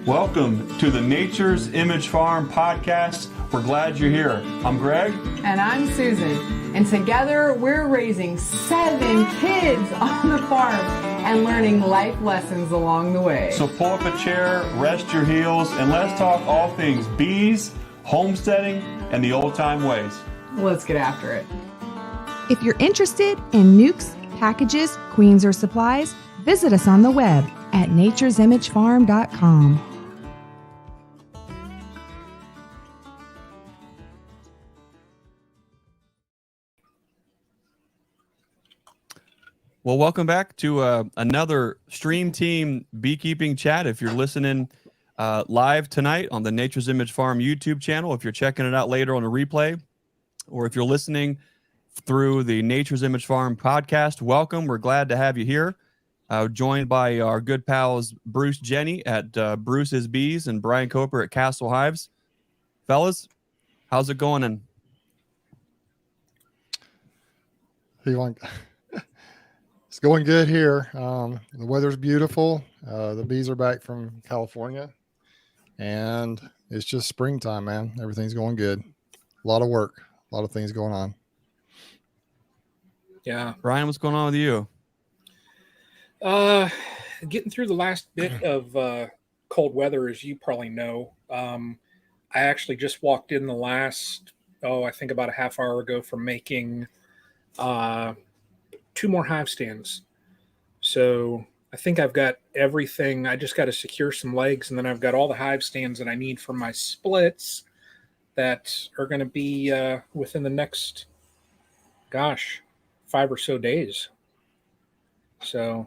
Welcome to the Nature's Image Farm podcast. We're glad you're here. I'm Greg. And I'm Susan. And together we're raising 7 kids on the farm and learning life lessons along the way. So pull up a chair, rest your heels, and let's talk all things bees, homesteading, and the old-time ways. Let's get after it. If you're interested in nukes, packages, queens, or supplies, visit us on the web at naturesimagefarm.com. Well, welcome back to another Stream Team Beekeeping Chat. If you're listening live tonight on the Nature's Image Farm YouTube channel, if you're checking it out later on a replay, or if you're listening through the Nature's Image Farm podcast, welcome. We're glad to have you here. Joined by our good pals Bruce Jenny at Bruce's Bees and Brian Coper at Castle Hives. Fellas, how's it going? And it's going good here. The weather's beautiful. The bees are back from California, and it's just springtime, man. Everything's going good. A lot of work, a lot of things going on. Yeah. Brian, what's going on with you? Getting through the last bit of cold weather, as you probably know. I actually just walked in the last, I think about a half hour ago from making 2 more hive stands. So I think I've got everything. I just got to secure some legs, and then I've got all the hive stands that I need for my splits that are going to be within the next, 5 or so days. So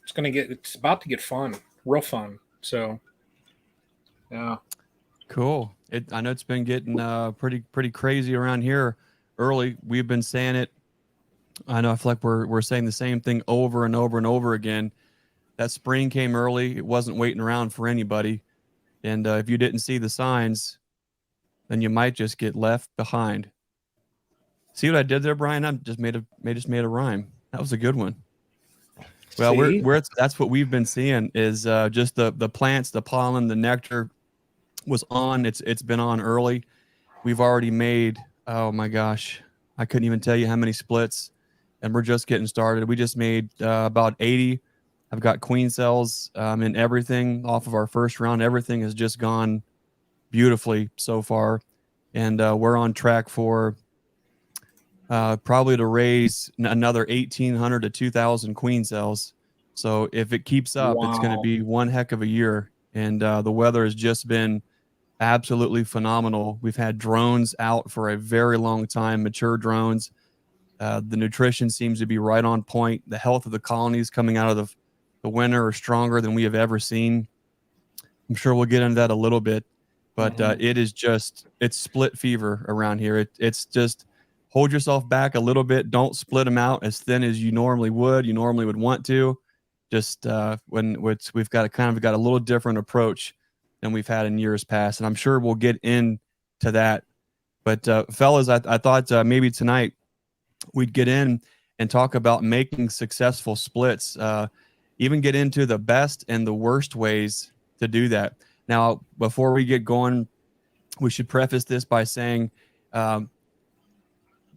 it's about to get fun, real fun. So, yeah. Cool. I know it's been getting pretty crazy around here early. We've been saying it. I know I feel like we're saying the same thing over and over and over again. That spring came early. It wasn't waiting around for anybody. And if you didn't see the signs, then you might just get left behind. See what I did there, Brian? I just made a rhyme. That was a good one. Well, that's what we've been seeing is just the plants, the pollen, the nectar was on. It's been on early. We've already made, oh my gosh, I couldn't even tell you how many splits, and we're just getting started. We just made about 80. I've got queen cells in everything off of our first round. Everything has just gone beautifully so far, and we're on track for probably to raise another 1,800 to 2,000 queen cells. So if it keeps up, It's going to be one heck of a year. And the weather has just been absolutely phenomenal. We've had drones out for a very long time, mature drones. The nutrition seems to be right on point. The health of the colonies coming out of the winter are stronger than we have ever seen. I'm sure we'll get into that a little bit, but it's split fever around here. It's just hold yourself back a little bit. Don't split them out as thin as you normally would want to. Just we've got a little different approach than we've had in years past, and I'm sure we'll get into that. But fellas, I thought maybe tonight we'd get in and talk about making successful splits, even get into the best and the worst ways to do that. Now, before we get going, we should preface this by saying,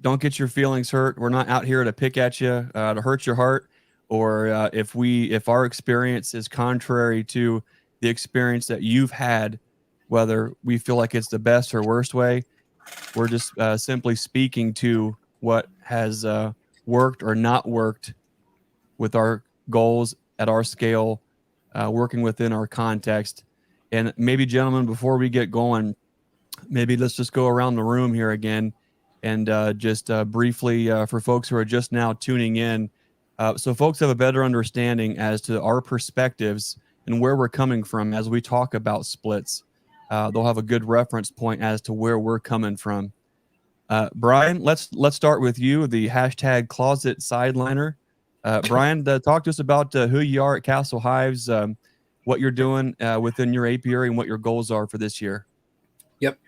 don't get your feelings hurt. We're not out here to pick at you, to hurt your heart, or if our experience is contrary to the experience that you've had, whether we feel like it's the best or worst way, we're just simply speaking to what has worked or not worked with our goals at our scale, working within our context. And maybe, gentlemen, before we get going, maybe let's just go around the room here again and just briefly for folks who are just now tuning in, so folks have a better understanding as to our perspectives and where we're coming from as we talk about splits. They'll have a good reference point as to where we're coming from. Brian, let's start with you, the hashtag closet sideliner. Brian, talk to us about who you are at Castle Hives, what you're doing within your apiary, and what your goals are for this year. Yep.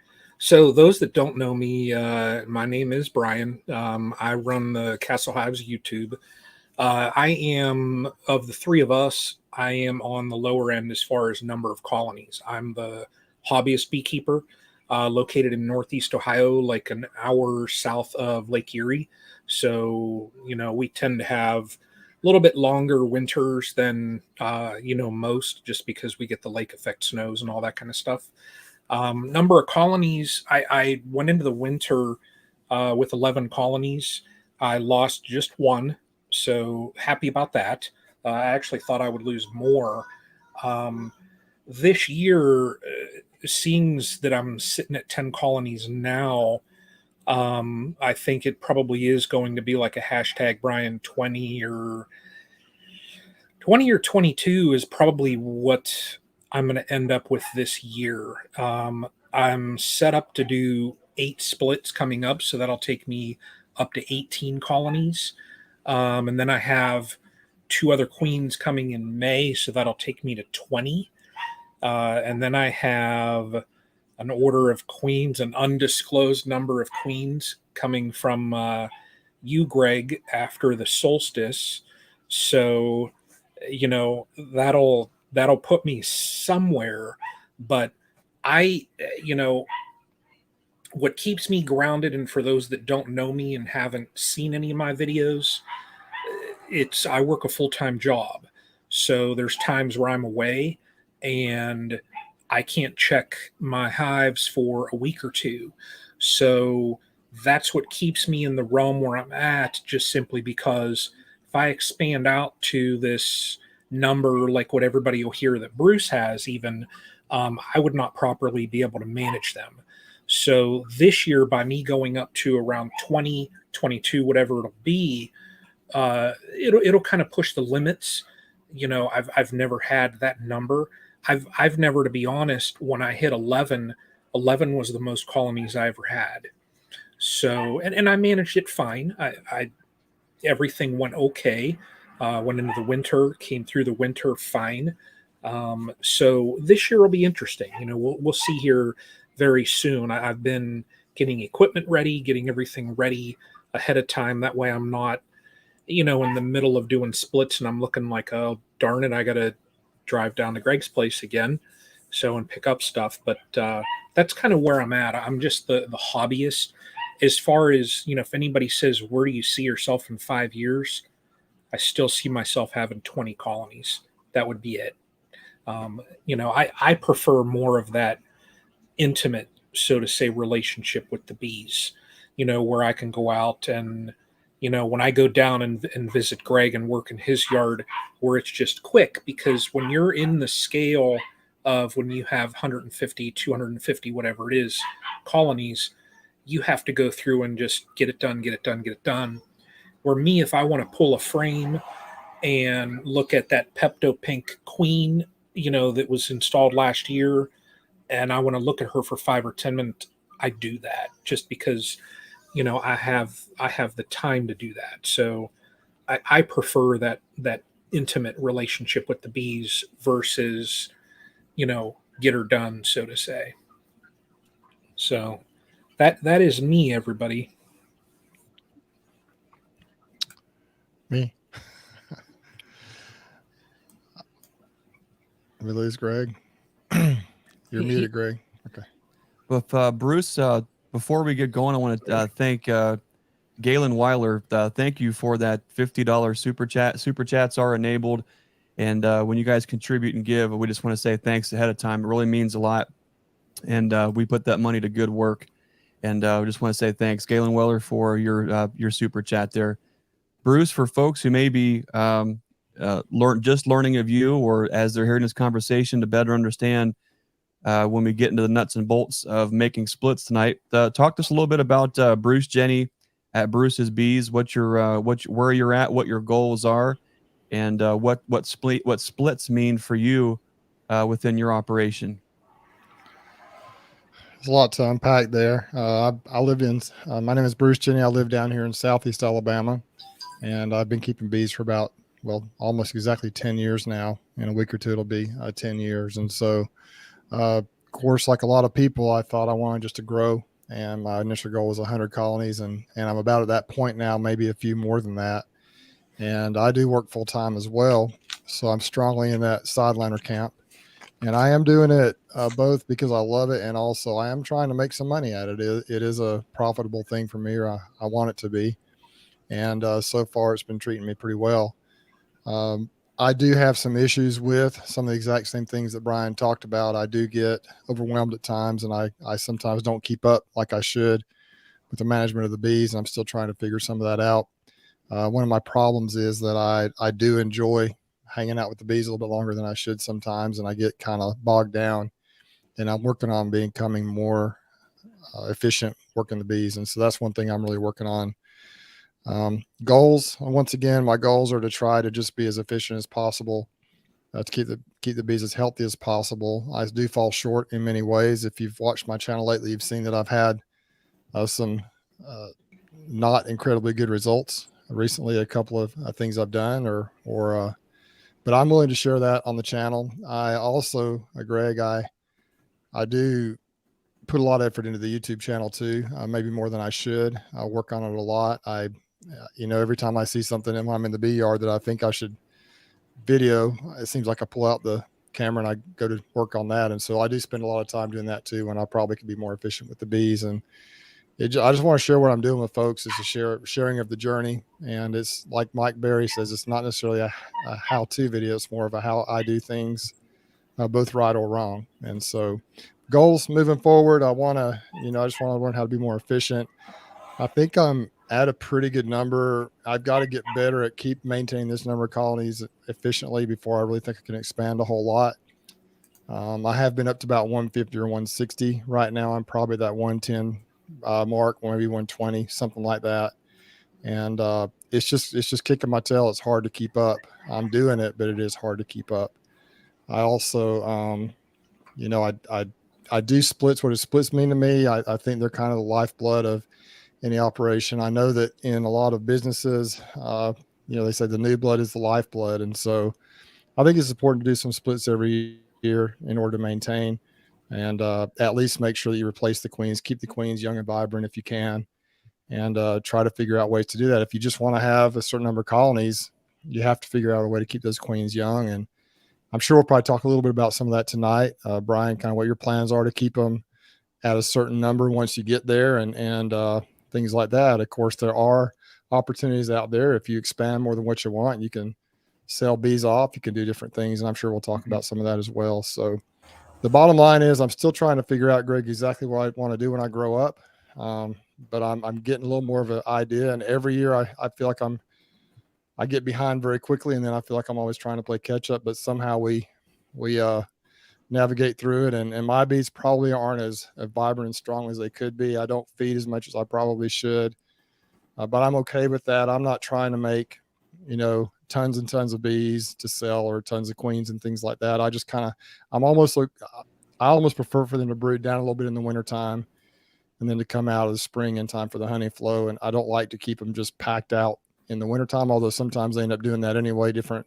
So those that don't know me, my name is Brian. I run the Castle Hives YouTube. I am, of the three of us, I am on the lower end as far as number of colonies. I'm the hobbyist beekeeper located in Northeast Ohio, like an hour south of Lake Erie. So, we tend to have a little bit longer winters than, most, just because we get the lake effect snows and all that kind of stuff. Number of colonies, I went into the winter with 11 colonies. I lost just one, so happy about that. I actually thought I would lose more. This year, seems that I'm sitting at 10 colonies now. I think it probably is going to be like a hashtag Brian 20 or 22 is probably what I'm going to end up with this year. I'm set up to do 8 splits coming up, so that'll take me up to 18 colonies. And then I have 2 other queens coming in May, so that'll take me to 20. And then I have an order of queens, an undisclosed number of queens coming from you, Greg, after the solstice. So, that'll put me somewhere. But what keeps me grounded, and for those that don't know me and haven't seen any of my videos, I work a full-time job. So there's times where I'm away and I can't check my hives for a week or two. So that's what keeps me in the realm where I'm at, just simply because if I expand out to this number, like what everybody will hear that Bruce has even, I would not properly be able to manage them. So this year, by me going up to around 20, 22, whatever it'll be, it'll kind of push the limits. I've never had that number. I've never, to be honest, when I hit 11 was the most colonies I ever had. So, and I managed it fine. I everything went okay. Went into the winter, came through the winter fine. So this year will be interesting. We'll see here very soon. I've been getting equipment ready, getting everything ready ahead of time. That way I'm not, in the middle of doing splits and I'm looking like, oh, darn it, I got to drive down to Greg's place again. And pick up stuff. But that's kind of where I'm at. I'm just the hobbyist. As far as, if anybody says, where do you see yourself in 5 years? I still see myself having 20 colonies. That would be it. I prefer more of that intimate, so to say, relationship with the bees, where I can go out and, when I go down and visit Greg and work in his yard, where it's just quick, because when you're in the scale of when you have 150, 250, whatever it is, colonies, you have to go through and just get it done. Where me, if I want to pull a frame and look at that Pepto Pink queen, that was installed last year, and I want to look at her for 5 or 10 minutes, I do that just because, I have the time to do that. So I prefer that intimate relationship with the bees versus, get her done, so to say. So that is me, everybody. Me. We lose Greg. You're muted, Greg. Okay. With Bruce, before we get going, I want to thank Galen Weiler. Thank you for that $50 super chat. Super chats are enabled, and when you guys contribute and give, we just want to say thanks ahead of time. It really means a lot, and we put that money to good work. And we just want to say thanks, Galen Weiler, for your super chat there. Bruce, for folks who may be learning of you, or as they're hearing this conversation to better understand when we get into the nuts and bolts of making splits tonight, talk to us a little bit about Bruce Jenny at Bruce's Bees, where you're at, what your goals are, and what splits mean for you within your operation. There's a lot to unpack there. I live in, my name is Bruce Jenny. I live down here in Southeast Alabama, and I've been keeping bees for about, almost exactly 10 years now. In a week or two, it'll be 10 years. And so, of course, like a lot of people, I thought I wanted just to grow, and my initial goal was 100 colonies, and I'm about at that point now, maybe a few more than that. And I do work full time as well. So I'm strongly in that sideliner camp. And I am doing it both because I love it, and also I am trying to make some money at it. It is a profitable thing for me, or I want it to be. And so far, it's been treating me pretty well. I do have some issues with some of the exact same things that Brian talked about. I do get overwhelmed at times, and I sometimes don't keep up like I should with the management of the bees, and I'm still trying to figure some of that out. One of my problems is that I do enjoy hanging out with the bees a little bit longer than I should sometimes, and I get kind of bogged down, and I'm working on becoming more efficient working the bees. And so that's one thing I'm really working on. Goals, once again, my goals are to try to just be as efficient as possible, to keep the bees as healthy as possible. I do fall short in many ways. If you've watched my channel lately, you've seen that I've had some not incredibly good results recently. A couple of things I've done, but I'm willing to share that on the channel. I also, Greg, I do put a lot of effort into the YouTube channel too, maybe more than I should. I work on it a lot. Every time I see something when I'm in the bee yard that I think I should video, it seems like I pull out the camera and I go to work on that. And so I do spend a lot of time doing that too, when I probably could be more efficient with the bees. And I just want to share what I'm doing with folks. Is a sharing of the journey. And it's like Mike Berry says, it's not necessarily a how-to video. It's more of a how I do things, both right or wrong. And so goals moving forward, I just want to learn how to be more efficient. I think I'm at a pretty good number. I've got to get better at keep maintaining this number of colonies efficiently before I really think I can expand a whole lot. I have been up to about 150 or 160. Right now, I'm probably that 110 mark, maybe 120, something like that. And it's just kicking my tail. It's hard to keep up. I'm doing it, but it is hard to keep up. I also, I do splits. What do splits mean to me? I think they're kind of the lifeblood of any operation. I know that in a lot of businesses, they say the new blood is the lifeblood. And so I think it's important to do some splits every year in order to maintain and at least make sure that you replace the queens, keep the queens young and vibrant if you can, and try to figure out ways to do that. If you just want to have a certain number of colonies, you have to figure out a way to keep those queens young. And I'm sure we'll probably talk a little bit about some of that tonight. Brian, kind of what your plans are to keep them at a certain number once you get there, and things like that. Of course, there are opportunities out there. If you expand more than what you want, you can sell bees off. You can do different things, and I'm sure we'll talk about some of that as well. So the bottom line is I'm still trying to figure out, Greg, exactly what I want to do when I grow up. But I'm getting a little more of an idea. And every year I feel like I get behind very quickly, and then I feel like I'm always trying to play catch up, but somehow we navigate through it. And my bees probably aren't as vibrant and strong as they could be. I don't feed as much as I probably should, but I'm okay with that. I'm not trying to make, tons and tons of bees to sell or tons of queens and things like that. I just I almost prefer for them to brood down a little bit in the wintertime and then to come out of the spring in time for the honey flow. And I don't like to keep them just packed out in the wintertime, although sometimes they end up doing that anyway. Different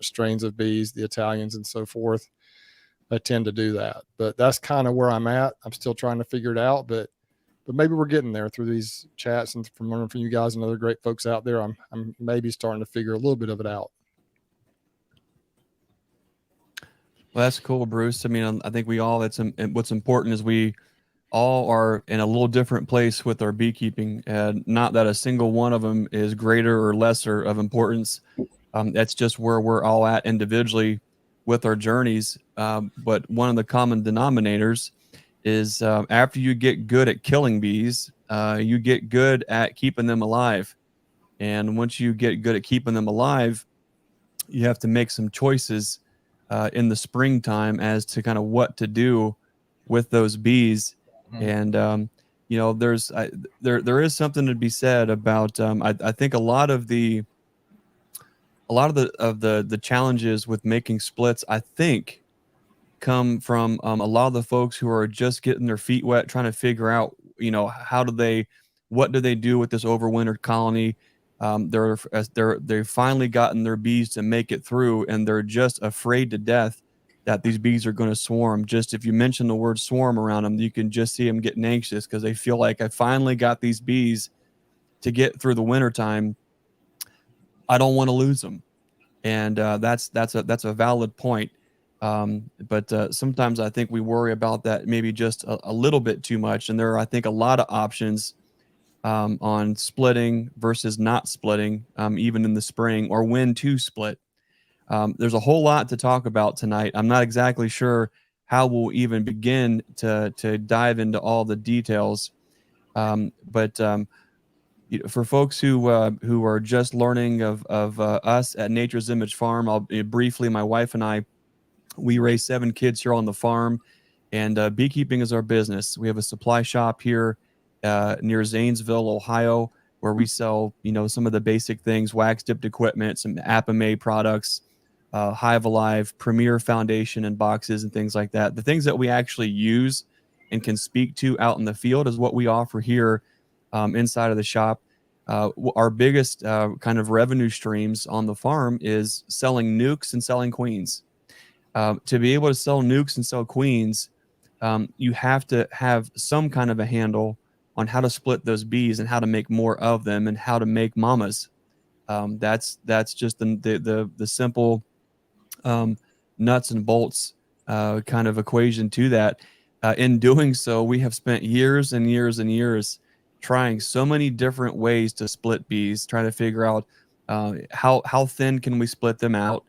strains of bees, the Italians and so forth, I tend to do that. But that's kind of where I'm at. I'm still trying to figure it out, but maybe we're getting there through these chats and from learning from you guys and other great folks out there. I'm maybe starting to figure a little bit of it out. Well, that's cool, Bruce. I mean, I think what's important is we all are in a little different place with our beekeeping, and not that a single one of them is greater or lesser of importance. That's just where we're all at individually with our journeys. But one of the common denominators is after you get good at killing bees, you get good at keeping them alive. And once you get good at keeping them alive, you have to make some choices in the springtime as to kind of what to do with those bees. And there is something to be said about I think a lot of the challenges with making splits, I think, come from a lot of the folks who are just getting their feet wet, trying to figure out, what do they do with this overwintered colony. They've finally gotten their bees to make it through, and they're just afraid to death that these bees are going to swarm. Just if you mention the word swarm around them, you can just see them getting anxious because they feel like, I finally got these bees to get through the wintertime. I don't want to lose them. and that's a valid point. But sometimes I think we worry about that maybe just a little bit too much, and there are, I think, a lot of options on splitting versus not splitting, even in the spring, or when to split. There's a whole lot to talk about tonight. I'm not exactly sure how we'll even begin to dive into all the details. But for folks who are just learning of us at Nature's Image Farm, I'll briefly, my wife and I, we raise 7 kids here on the farm, and beekeeping is our business. We have a supply shop here near Zanesville, Ohio, where we sell, some of the basic things: wax dipped equipment, some Apame products, Hive Alive, Premier Foundation and boxes and things like that. The things that we actually use and can speak to out in the field is what we offer here inside of the shop. Our biggest kind of revenue streams on the farm is selling nukes and selling queens. To be able to sell nukes and sell queens, you have to have some kind of a handle on how to split those bees and how to make more of them and how to make mamas. That's just the simple nuts and bolts kind of equation to that. In doing so, we have spent years and years and years trying so many different ways to split bees, trying to figure out how thin can we split them out.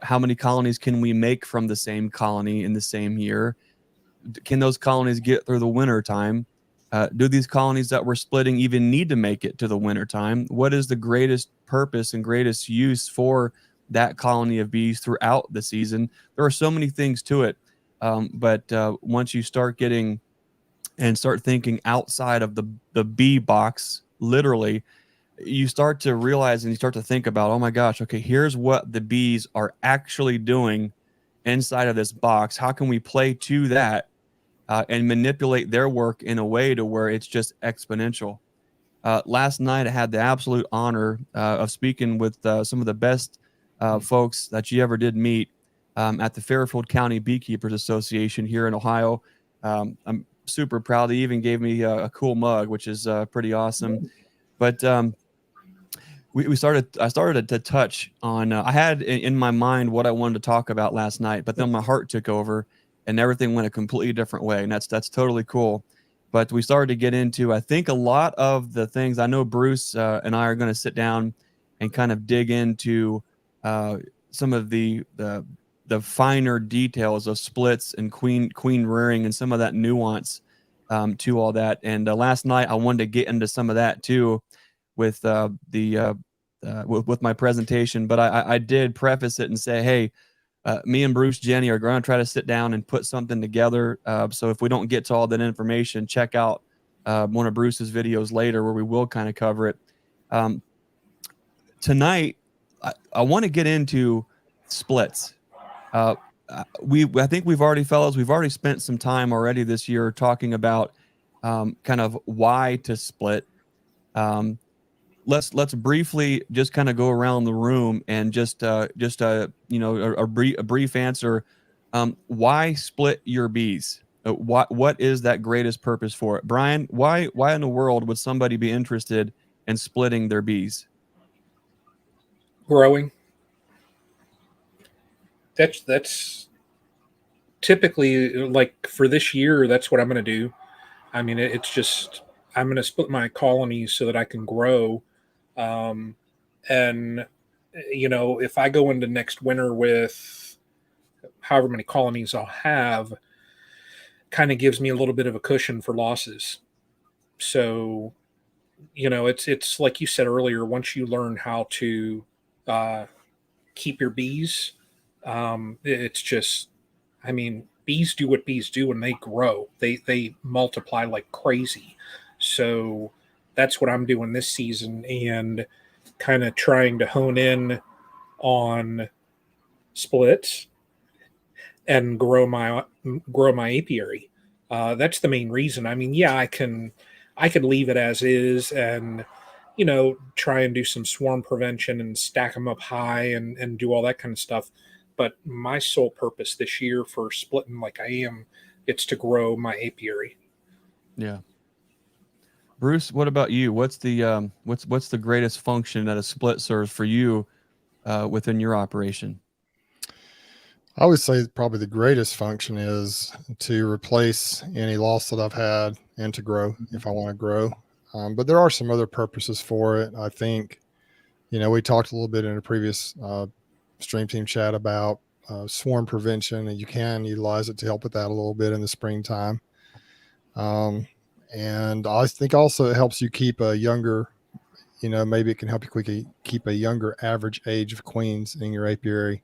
How many colonies can we make from the same colony in the same year? Can those colonies get through the winter time? Do these colonies that we're splitting even need to make it to the winter time? What is the greatest purpose and greatest use for that colony of bees throughout the season? There are so many things to it. But once you start getting and start thinking outside of the bee box, literally, you start to realize and you start to think about, oh my gosh, okay, here's what the bees are actually doing inside of this box. How can we play to that and manipulate their work in a way to where it's just exponential? Last night, I had the absolute honor of speaking with some of the best folks that you ever did meet at the Fairfield County Beekeepers Association here in Ohio. I'm super proud. They even gave me a cool mug, which is pretty awesome. But I started to touch on, I had in my mind what I wanted to talk about last night, but then my heart took over and everything went a completely different way. And that's totally cool. But we started to get into, I think, a lot of the things. I know Bruce and I are going to sit down and kind of dig into some of the finer details of splits and queen rearing and some of that nuance to all that. And last night I wanted to get into some of that too with with my presentation, but I did preface it and say, hey, me and Bruce Jenny are going to try to sit down and put something together. So if we don't get to all that information, check out one of Bruce's videos later where we will kind of cover it. Tonight, I want to get into splits. I think we've already spent some time already this year talking about kind of why to split. Let's briefly just kind of go around the room and just a brief answer. Why split your bees? What is that greatest purpose for it? Brian, why in the world would somebody be interested in splitting their bees? Growing. That's typically, like, for this year, that's what I'm going to do. I mean, it's just, I'm going to split my colonies so that I can grow. And if I go into next winter with however many colonies I'll have, kind of gives me a little bit of a cushion for losses. So, it's like you said earlier, once you learn how to keep your bees, it's just, I mean, bees do what bees do and they grow. They multiply like crazy. So that's what I'm doing this season, and kind of trying to hone in on splits and grow my apiary. That's the main reason. I mean, yeah, I could leave it as is and try and do some swarm prevention and stack them up high and do all that kind of stuff. But my sole purpose this year for splitting like I am, it's to grow my apiary. Yeah. Bruce, what about you? What's the greatest function that a split serves for you within your operation? I would say probably the greatest function is to replace any loss that I've had and to grow if I want to grow. But there are some other purposes for it. I think, we talked a little bit in a previous Stream Team chat about swarm prevention, and you can utilize it to help with that a little bit in the springtime. And I think also it helps you keep a younger, maybe it can help you quickly keep a younger average age of queens in your apiary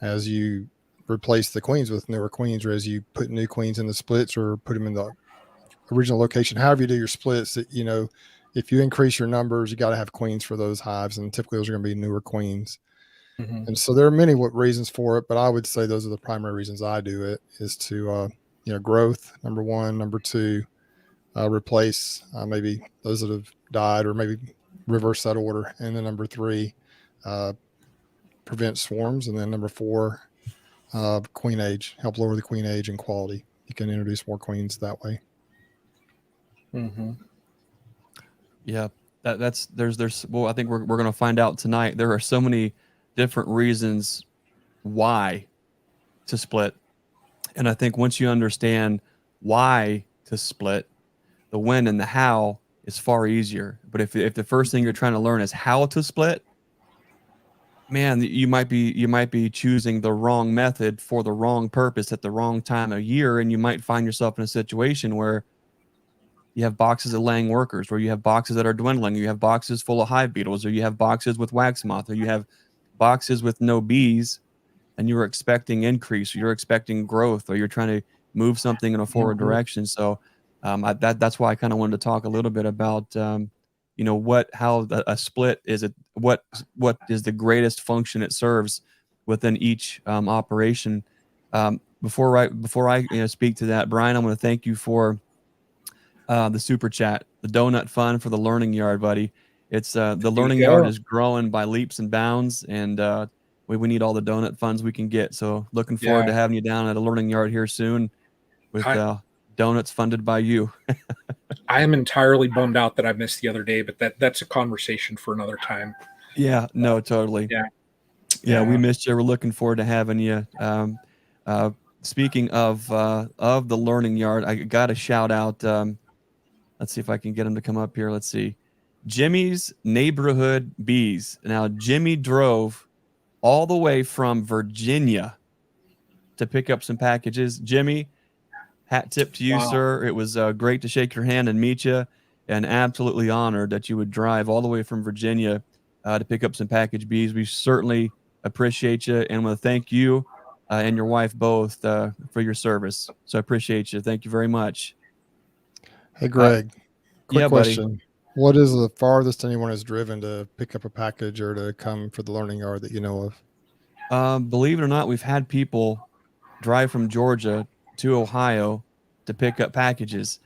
as you replace the queens with newer queens, or as you put new queens in the splits or put them in the original location. However you do your splits, if you increase your numbers, you got to have queens for those hives, and typically those are going to be newer queens. Mm-hmm. And so there are many reasons for it, but I would say those are the primary reasons I do it, is to growth, number one. Number two, replace maybe those that have died, or maybe reverse that order. And then number three, prevent swarms. And then number four, queen age, help lower the queen age and quality. You can introduce more queens that way. Mm-hmm. Yeah, there's well, I think we're going to find out tonight. There are so many different reasons why to split, and I think once you understand why to split, the when and the how is far easier. But if the first thing you're trying to learn is how to split, man, you might be choosing the wrong method for the wrong purpose at the wrong time of year, and you might find yourself in a situation where you have boxes of laying workers, where you have boxes that are dwindling, you have boxes full of hive beetles, or you have boxes with wax moth, or you have boxes with no bees, and you're expecting increase, or you're expecting growth, or you're trying to move something in a forward direction. So that's why I kind of wanted to talk a little bit about how a split is, what is the greatest function it serves within each operation. Before I speak to that, Brian, I'm going to thank you for the super chat, the donut fund for the learning yard, buddy. It's the learning yard is growing by leaps and bounds, and we need all the donut funds we can get. So looking forward to having you down at a learning yard here soon with donuts funded by you. I am entirely bummed out that I missed the other day, but that's a conversation for another time. Yeah, no, totally. Yeah, we missed you. We're looking forward to having you. Speaking of the learning yard, I got to shout out. Let's see if I can get him to come up here. Let's see. Jimmy's Neighborhood Bees. Now, Jimmy drove all the way from Virginia to pick up some packages. Jimmy, hat tip to you, sir. It was great to shake your hand and meet you, and absolutely honored that you would drive all the way from Virginia to pick up some package bees. We certainly appreciate you, and want to thank you and your wife both for your service. So I appreciate you. Thank you very much. Hey, Greg, quick question. Buddy. What is the farthest anyone has driven to pick up a package or to come for the learning yard that you know of? Believe it or not, we've had people drive from Georgia to Ohio to pick up packages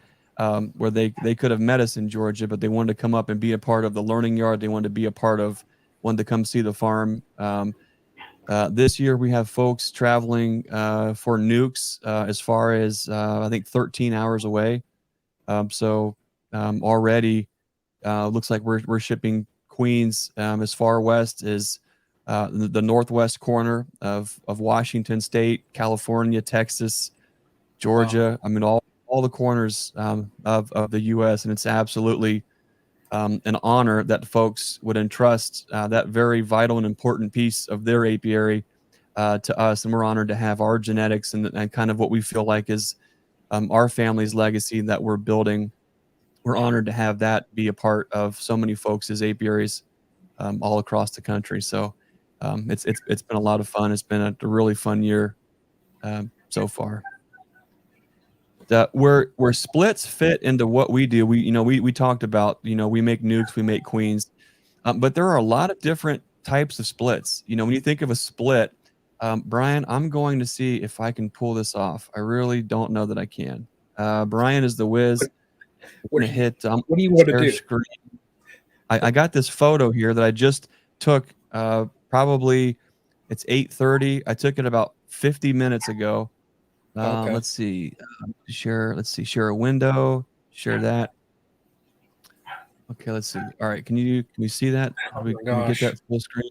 where they could have met us in Georgia, but they wanted to come up and be a part of the learning yard. They wanted to be a part of, wanted to come see the farm. This year we have folks traveling for nukes as far as I think 13 hours away. So already looks like we're shipping queens as far west as the northwest corner of Washington State, California, Texas, Georgia. I mean, all the corners of the U.S. And it's absolutely an honor that folks would entrust that very vital and important piece of their apiary to us. And we're honored to have our genetics and kind of what we feel like is our family's legacy that we're building. We're honored to have that be a part of so many folks' apiaries all across the country. So it's been a lot of fun. It's been a really fun year so far. Where splits fit into what we do, we talked about, we make nukes, we make queens, but there are a lot of different types of splits. When you think of a split, Brian, I'm going to see if I can pull this off. I really don't know that I can. Brian is the whiz. What do you want to do? Screen. I got this photo here that I just took. Probably it's 8:30. I took it about 50 minutes ago. Okay. Let's see. Share a window. Share that. Okay, let's see. All right, can you see that? Can we get that full screen?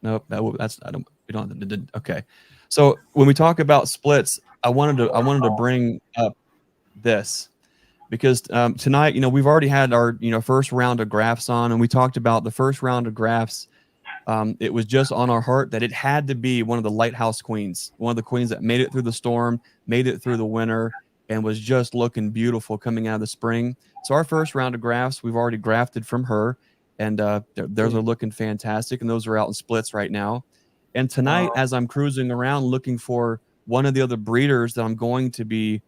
Nope. That's I don't. We don't. Okay. So when we talk about splits, I wanted to bring up this because tonight, we've already had our first round of graphs on, and we talked about the first round of graphs. It was just on our heart that it had to be one of the lighthouse queens, one of the queens that made it through the storm, made it through the winter, and was just looking beautiful coming out of the spring. So our first round of graphs, we've already grafted from her, and those are looking fantastic, and those are out in splits right now. And tonight, as I'm cruising around looking for one of the other breeders that I'm going to be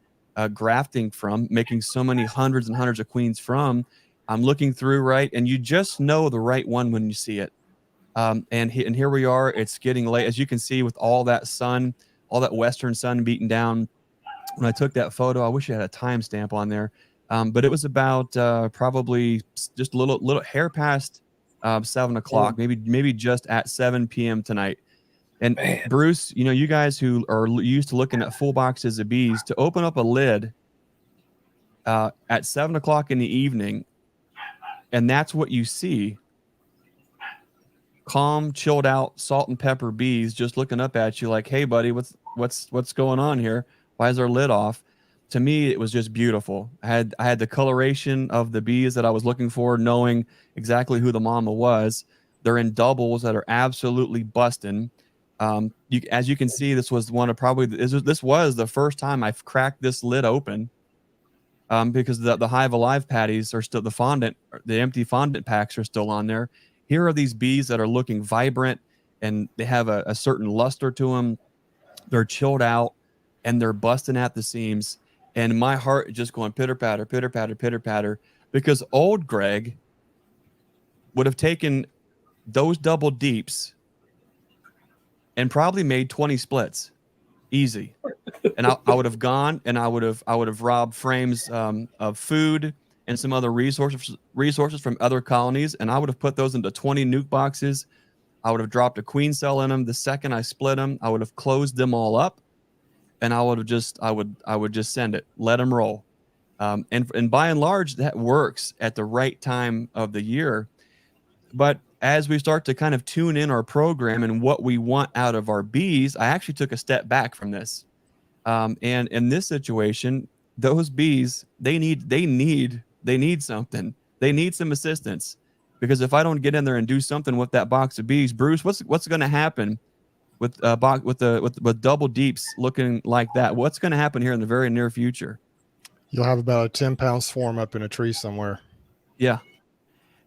grafting from, making so many hundreds and hundreds of queens from, I'm looking through, right, and you just know the right one when you see it. And here we are. It's getting late, as you can see, with all that sun, all that western sun beating down. When I took that photo, I wish I had a timestamp on there, but it was about probably just a little hair past 7 o'clock, maybe just at 7 p.m. tonight. And Bruce, you guys who are used to looking at full boxes of bees, to open up a lid at 7 o'clock in the evening, and that's what you see. Calm, chilled out, salt and pepper bees just looking up at you like, hey buddy, what's going on here? Why is our lid off? To me, it was just beautiful. I had the coloration of the bees that I was looking for, knowing exactly who the mama was. They're in doubles that are absolutely busting. As you can see, this was one of this was the first time I've cracked this lid open, because the Hive Alive patties are still, the empty fondant packs are still on there. Here are these bees that are looking vibrant, and they have a certain luster to them. They're chilled out, and they're busting at the seams. And my heart is just going pitter patter, pitter patter, pitter patter, because old Greg would have taken those double deeps and probably made 20 splits, easy. And I would have gone, and I would have robbed frames of food and some other resources from other colonies, and I would have put those into 20 nuke boxes. I would have dropped a queen cell in them. The second I split them, I would have closed them all up, and I would just send it, let them roll. And by and large, that works at the right time of the year. But as we start to kind of tune in our program and what we want out of our bees, I actually took a step back from this. And in this situation, those bees, they need something. They need some assistance, because if I don't get in there and do something with that box of bees, Bruce, what's going to happen with double deeps looking like that? What's going to happen here in the very near future? You'll have about a 10-pound swarm up in a tree somewhere. Yeah.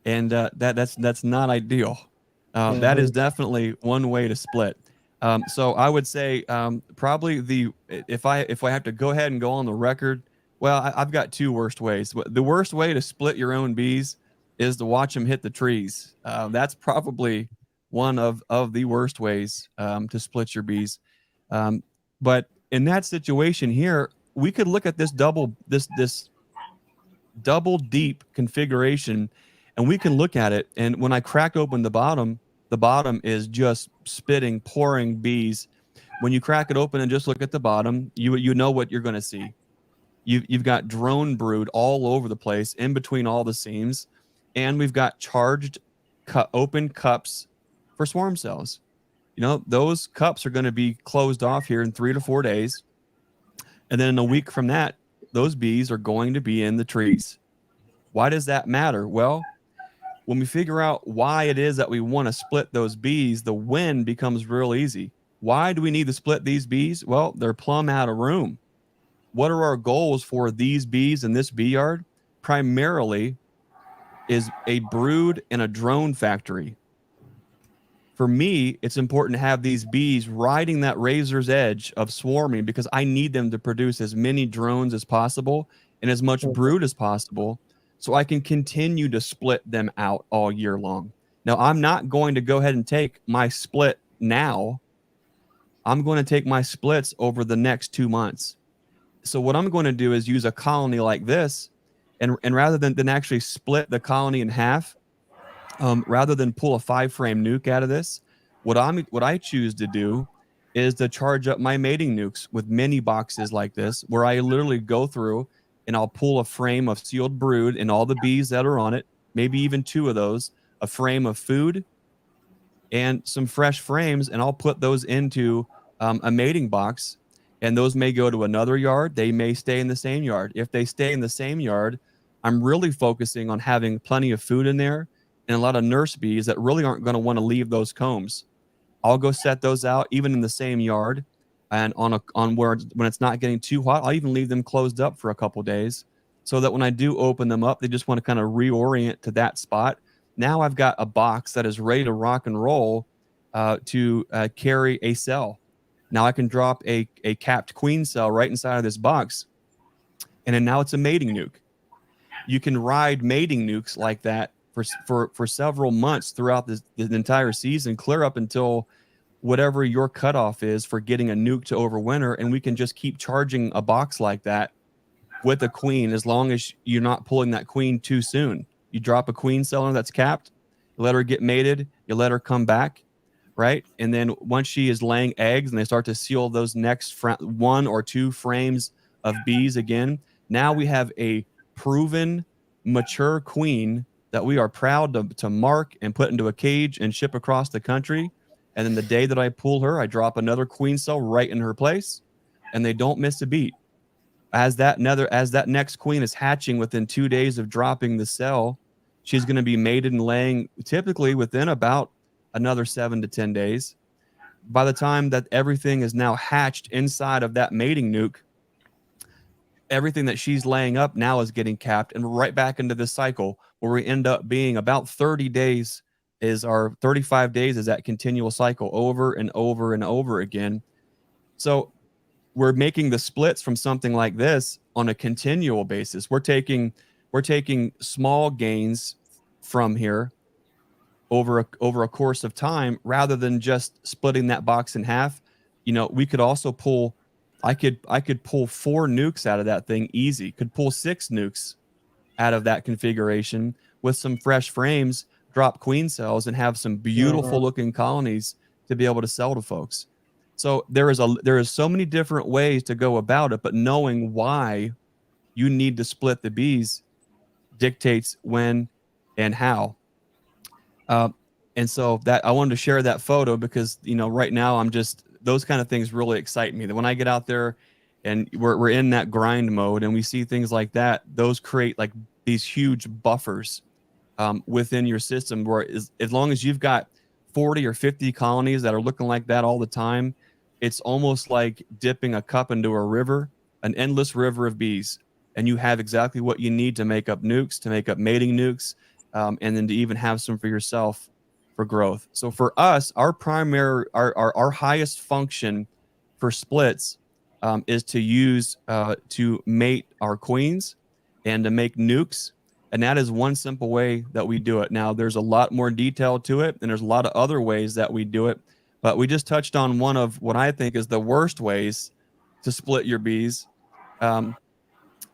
And that's not ideal. That is definitely one way to split. So I would say probably if I have to go ahead and go on the record, well, I've got two worst ways. The worst way to split your own bees is to watch them hit the trees. That's probably one of the worst ways to split your bees. But in that situation here, we could look at this double deep configuration, and we can look at it. And when I crack open the bottom is just spitting, pouring bees. When you crack it open and just look at the bottom, you know what you're going to see. You've got drone brood all over the place, in between all the seams, and we've got charged open cups for swarm cells. Those cups are going to be closed off here in 3 to 4 days, and then in a week from that, those bees are going to be in the trees. Why does that matter? Well, when we figure out why it is that we want to split those bees, the when becomes real easy. Why do we need to split these bees? Well, they're plumb out of room. What are our goals for these bees in this bee yard? Primarily is a brood and a drone factory. For me, it's important to have these bees riding that razor's edge of swarming, because I need them to produce as many drones as possible and as much brood as possible, so I can continue to split them out all year long. Now, I'm not going to go ahead and take my split now. I'm going to take my splits over the next 2 months. So what I'm going to do is use a colony like this, and rather than actually split the colony in half, rather than pull a 5-frame nuke out of this, what I choose to do is to charge up my mating nukes with mini boxes like this, where I literally go through and I'll pull a frame of sealed brood and all the bees that are on it, maybe even 2 of those, a frame of food, and some fresh frames, and I'll put those into a mating box, and those may go to another yard. They may stay in the same yard. If they stay in the same yard, I'm really focusing on having plenty of food in there and a lot of nurse bees that really aren't going to want to leave those combs. I'll go set those out even in the same yard, and on where when it's not getting too hot, I'll even leave them closed up for a couple days so that when I do open them up, they just want to kind of reorient to that spot. Now I've got a box that is ready to rock and roll to carry a cell. Now I can drop a capped queen cell right inside of this box, and then now it's a mating nuke. You can ride mating nukes like that for several months throughout the entire season, clear up until whatever your cutoff is for getting a nuke to overwinter, and we can just keep charging a box like that with a queen as long as you're not pulling that queen too soon. You drop a queen cell in that's capped, you let her get mated, you let her come back, right? And then once she is laying eggs and they start to seal those next 1 or 2 frames of bees again, now we have a proven, mature queen that we are proud to mark and put into a cage and ship across the country. And then the day that I pull her, I drop another queen cell right in her place, and they don't miss a beat. As that next queen is hatching within 2 days of dropping the cell, she's going to be mated and laying typically within about another 7 to 10 days. By the time that everything is now hatched inside of that mating nuke, everything that she's laying up now is getting capped and right back into this cycle where we end up being about 30 days is our 35 days is that continual cycle over and over and over again. So we're making the splits from something like this on a continual basis. We're taking small gains from here over a course of time rather than just splitting that box in half. You know, we could also pull, I could pull 4 nukes out of that thing easy, could pull 6 nukes out of that configuration with some fresh frames, drop queen cells, and have some beautiful looking colonies to be able to sell to folks. So there is so many different ways to go about it, but knowing why you need to split the bees dictates when and how. And so that I wanted to share that photo because, you know, right now I'm just, those kind of things really excite me. That when I get out there and we're in that grind mode and we see things like that, those create like these huge buffers within your system where as long as you've got 40 or 50 colonies that are looking like that all the time, it's almost like dipping a cup into a river, an endless river of bees. And you have exactly what you need to make up nukes, to make up mating nukes, and then to even have some for yourself for growth. So for us, our primary, our highest function for splits is to use to mate our queens and to make nukes. And that is one simple way that we do it. Now, there's a lot more detail to it, and there's a lot of other ways that we do it. But we just touched on one of what I think is the worst ways to split your bees. And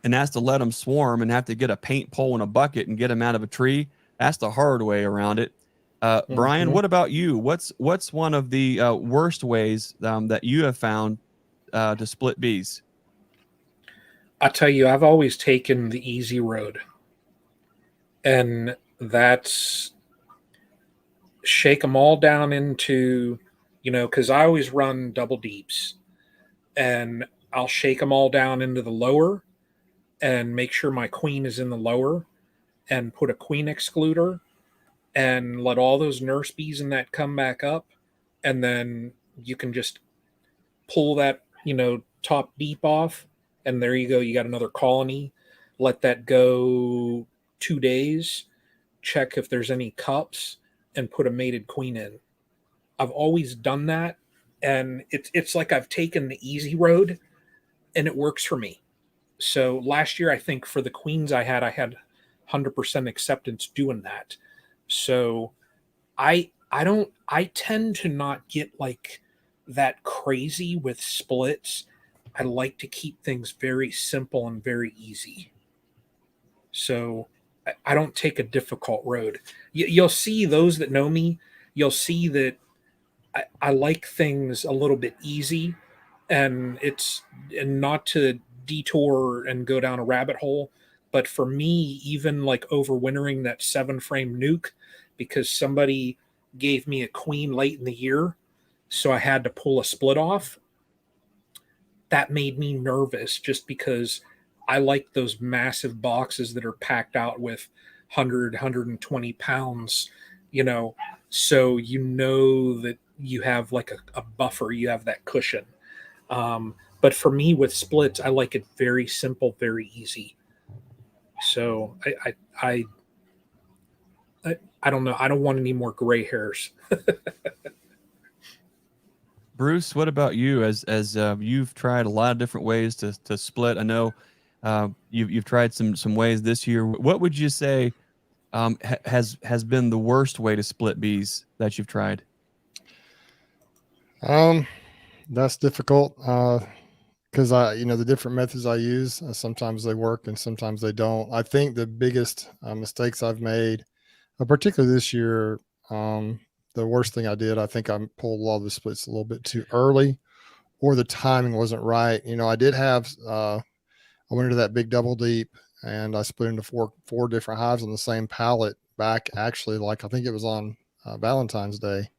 that's to let them swarm and have to get a paint pole and a bucket and get them out of a tree. That's the hard way around it. Brian, what about you? What's one of the worst ways that you have found to split bees? I'll tell you, I've always taken the easy road. And that's shake them all down into, you know, because I always run double deeps. And I'll shake them all down into the lower and make sure my queen is in the lower and put a queen excluder and let all those nurse bees in that come back up. And then you can just pull that, you know, top deep off. And there you go. You got another colony. Let that go 2 days, check if there's any cups, and put a mated queen in. I've always done that, and it's like I've taken the easy road, and it works for me. So last year, I think for the queens I had 100% acceptance doing that. So I tend to not get like that crazy with splits. I like to keep things very simple and very easy. So I don't take a difficult road. You'll see those that know me, you'll see that I like things a little bit easy, and not to detour and go down a rabbit hole. But for me, even like overwintering that 7 frame nuke, because somebody gave me a queen late in the year, so I had to pull a split off. That made me nervous just because I like those massive boxes that are packed out with 100, 120 pounds, so that you have like a buffer, you have that cushion. But for me with splits, I like it very simple, very easy. So I don't know. I don't want any more gray hairs. Bruce, what about you? As you've tried a lot of different ways to split. I know you've tried some ways this year. What would you say has been the worst way to split bees that you've tried? That's difficult because the different methods I use, sometimes they work and sometimes they don't. I think the biggest mistakes I've made, particularly this year, the worst thing I did, I think I pulled a lot of the splits a little bit too early, or the timing wasn't right. I did have, I went into that big double deep and I split into four different hives on the same pallet back, actually, like I think it was on Valentine's Day.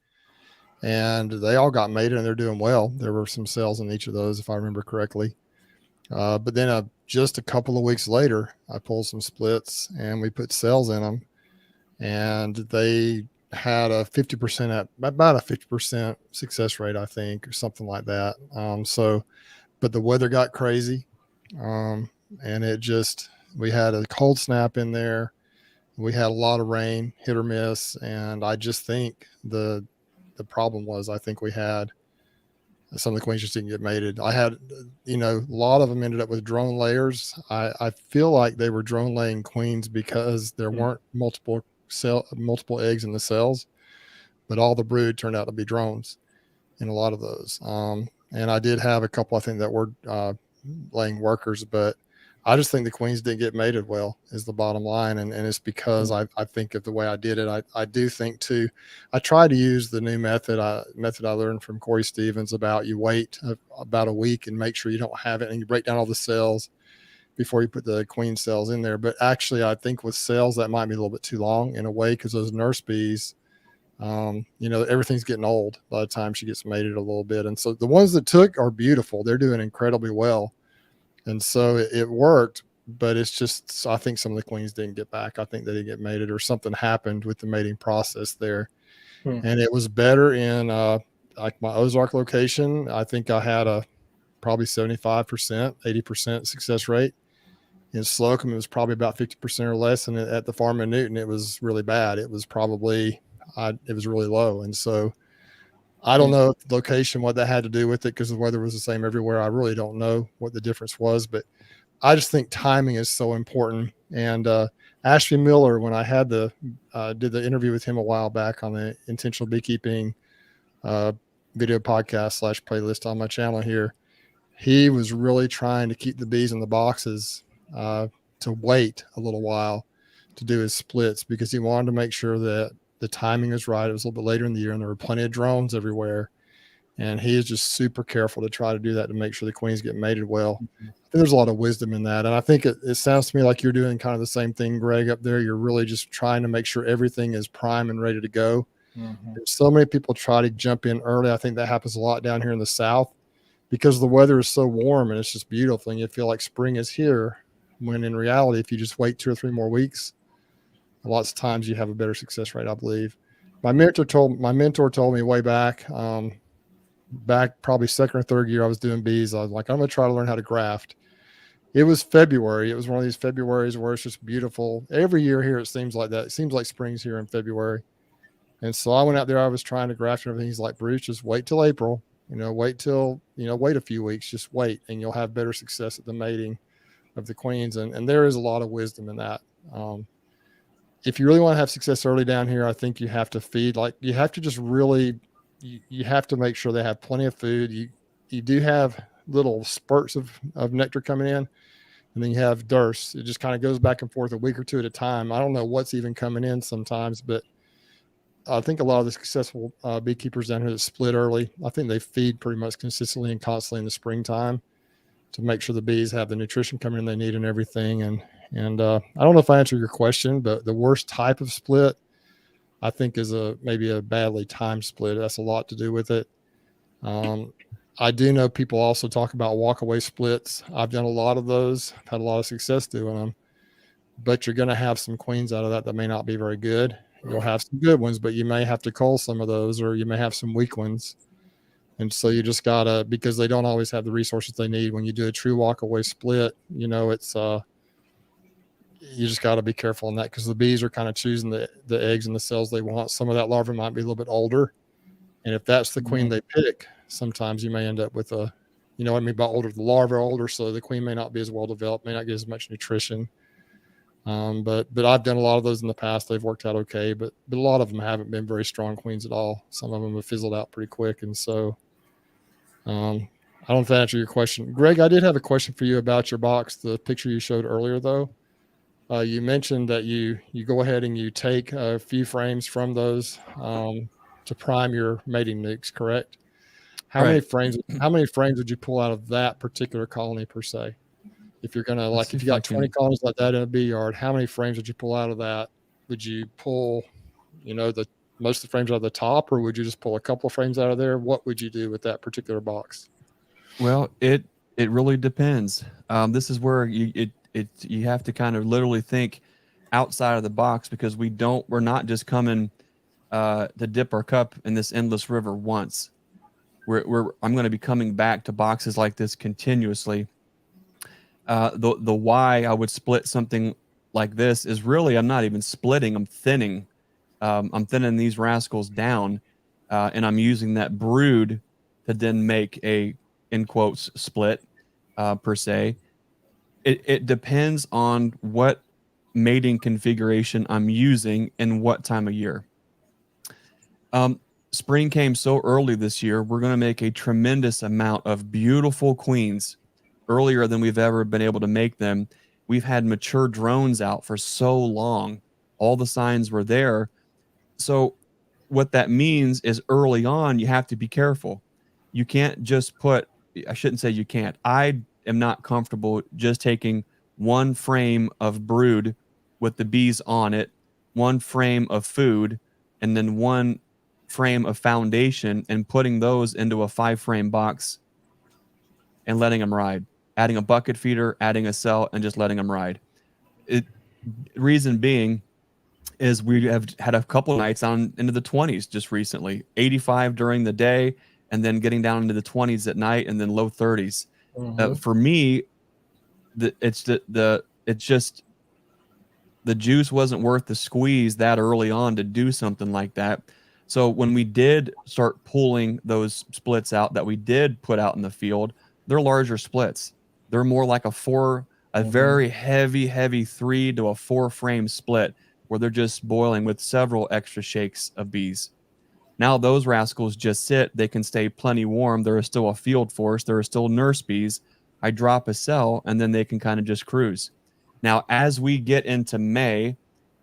And they all got mated and they're doing well. There were some cells in each of those, if I remember correctly. But then just a couple of weeks later, I pulled some splits and we put cells in them, and they had a 50% about a 50% success rate, I think, or something like that. But the weather got crazy, and we had a cold snap in there. We had a lot of rain, hit or miss, and I just think the problem was, I think we had some of the queens just didn't get mated. I had, a lot of them ended up with drone layers. I feel like they were drone laying queens because there weren't multiple eggs in the cells, but all the brood turned out to be drones in a lot of those. And I did have a couple, I think, that were laying workers, but I just think the queens didn't get mated well is the bottom line. And it's because I think of the way I did it. I do think too, I try to use the new method I learned from Corey Stevens about you wait about a week and make sure you don't have it, and you break down all the cells before you put the queen cells in there. But actually, I think with cells, that might be a little bit too long in a way, because those nurse bees, everything's getting old by the time she gets mated a little bit. And so the ones that took are beautiful. They're doing incredibly well. And so it worked, but it's just, I think some of the queens didn't get back. I think they didn't get mated, or something happened with the mating process there. And it was better in like my Ozark location. I think I had a probably 75%, 80% success rate. In Slocum, it was probably about 50% or less. And at the farm in Newton, it was really bad. It was probably, it was really low. And so I don't know if the location, what that had to do with it, because the weather was the same everywhere. I really don't know what the difference was, but I just think timing is so important. And Ashby Miller, when I had did the interview with him a while back on the Intentional Beekeeping video podcast / playlist on my channel here, he was really trying to keep the bees in the boxes to wait a little while to do his splits, because he wanted to make sure that the timing is right. It was a little bit later in the year and there were plenty of drones everywhere. And he is just super careful to try to do that to make sure the queens get mated well. I think there's a lot of wisdom in that. And I think it sounds to me like you're doing kind of the same thing, Greg, up there. You're really just trying to make sure everything is prime and ready to go. So many people try to jump in early. I think that happens a lot down here in the South because the weather is so warm and it's just beautiful. And you feel like spring is here, when in reality, if you just wait 2 or 3 more weeks, lots of times you have a better success rate, I believe. My mentor told me way back probably second or third year I was doing bees, I was like, I'm going to try to learn how to graft. It was February. It was one of these Februarys where it's just beautiful. Every year here, it seems like that. It seems like spring's here in February. And so I went out there, I was trying to graft and everything. He's like, Bruce, just wait till April, wait a few weeks, just wait, and you'll have better success at the mating of the queens. And there is a lot of wisdom in that. If you really want to have success early down here, I think you have to feed, like you have to just really, you have to make sure they have plenty of food. You do have little spurts of nectar coming in, and then you have dearths. It just kind of goes back and forth a week or two at a time. I don't know what's even coming in sometimes, but I think a lot of the successful beekeepers down here that split early, I think they feed pretty much consistently and constantly in the springtime to make sure the bees have the nutrition coming in they need and everything. And I don't know if I answered your question, but the worst type of split, I think is maybe a badly timed split. That's a lot to do with it. I do know people also talk about walkaway splits. I've done a lot of those. I've had a lot of success doing them, but you're going to have some queens out of that may not be very good. You'll have some good ones, but you may have to cull some of those, or you may have some weak ones. And so you just gotta, because they don't always have the resources they need. When you do a true walkaway split, it's you just got to be careful on that, because the bees are kind of choosing the eggs and the cells they want. Some of that larva might be a little bit older, and if that's the queen they pick, sometimes you may end up with a, what I mean by older, the larva are older, so the queen may not be as well developed, may not get as much nutrition. But I've done a lot of those in the past. They've worked out okay, but a lot of them haven't been very strong queens at all. Some of them have fizzled out pretty quick, and so I don't know if that answered your question. Greg, I did have a question for you about your box, the picture you showed earlier, though. You mentioned that you go ahead and you take a few frames from those to prime your mating nukes, correct? How many frames would you pull out of that particular colony per se? If you're gonna, like, if you got 20 colonies like that in a bee yard, how many frames would you pull out of that? Would you pull, the most of the frames out of the top, or would you just pull a couple of frames out of there? What would you do with that particular box? Well, it really depends. This is where you have to kind of literally think outside of the box, because we're not just coming to dip our cup in this endless river once. I'm going to be coming back to boxes like this continuously. The why I would split something like this is really, I'm not even splitting, I'm thinning. I'm thinning these rascals down, and I'm using that brood to then make a, in quotes, split per se. It depends on what mating configuration I'm using and what time of year. Spring came so early this year. We're going to make a tremendous amount of beautiful queens earlier than we've ever been able to make them. We've had mature drones out for so long. All the signs were there. So what that means is early on, you have to be careful. You can't just I shouldn't say you can't. I am not comfortable just taking one frame of brood with the bees on it, one frame of food, and then one frame of foundation, and putting those into a 5-frame box and letting them ride. Adding a bucket feeder, adding a cell, and just letting them ride. Reason being is we have had a couple of nights on into the 20s just recently, 85 during the day, and then getting down into the 20s at night, and then low 30s. For me, it's just the juice wasn't worth the squeeze that early on to do something like that. So when we did start pulling those splits out that we did put out in the field, they're larger splits. They're more like a very heavy 3 to a 4 frame split, where they're just boiling with several extra shakes of bees. Now those rascals just sit. They can stay plenty warm. There is still a field force. There are still nurse bees. I drop a cell, and then they can kind of just cruise. Now, as we get into May,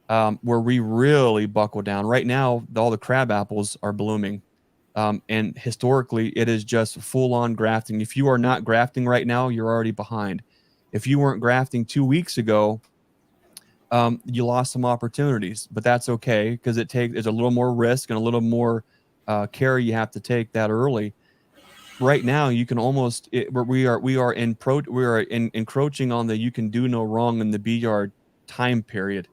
where we really buckle down, right now, all the crab apples are blooming. And historically, it is just full-on grafting. If you are not grafting right now, you're already behind. If you weren't grafting 2 weeks ago, you lost some opportunities, but that's okay, because there's a little more risk and a little more care you have to take that early. Right now, you can almost we are encroaching on the you can do no wrong in the bee yard time period.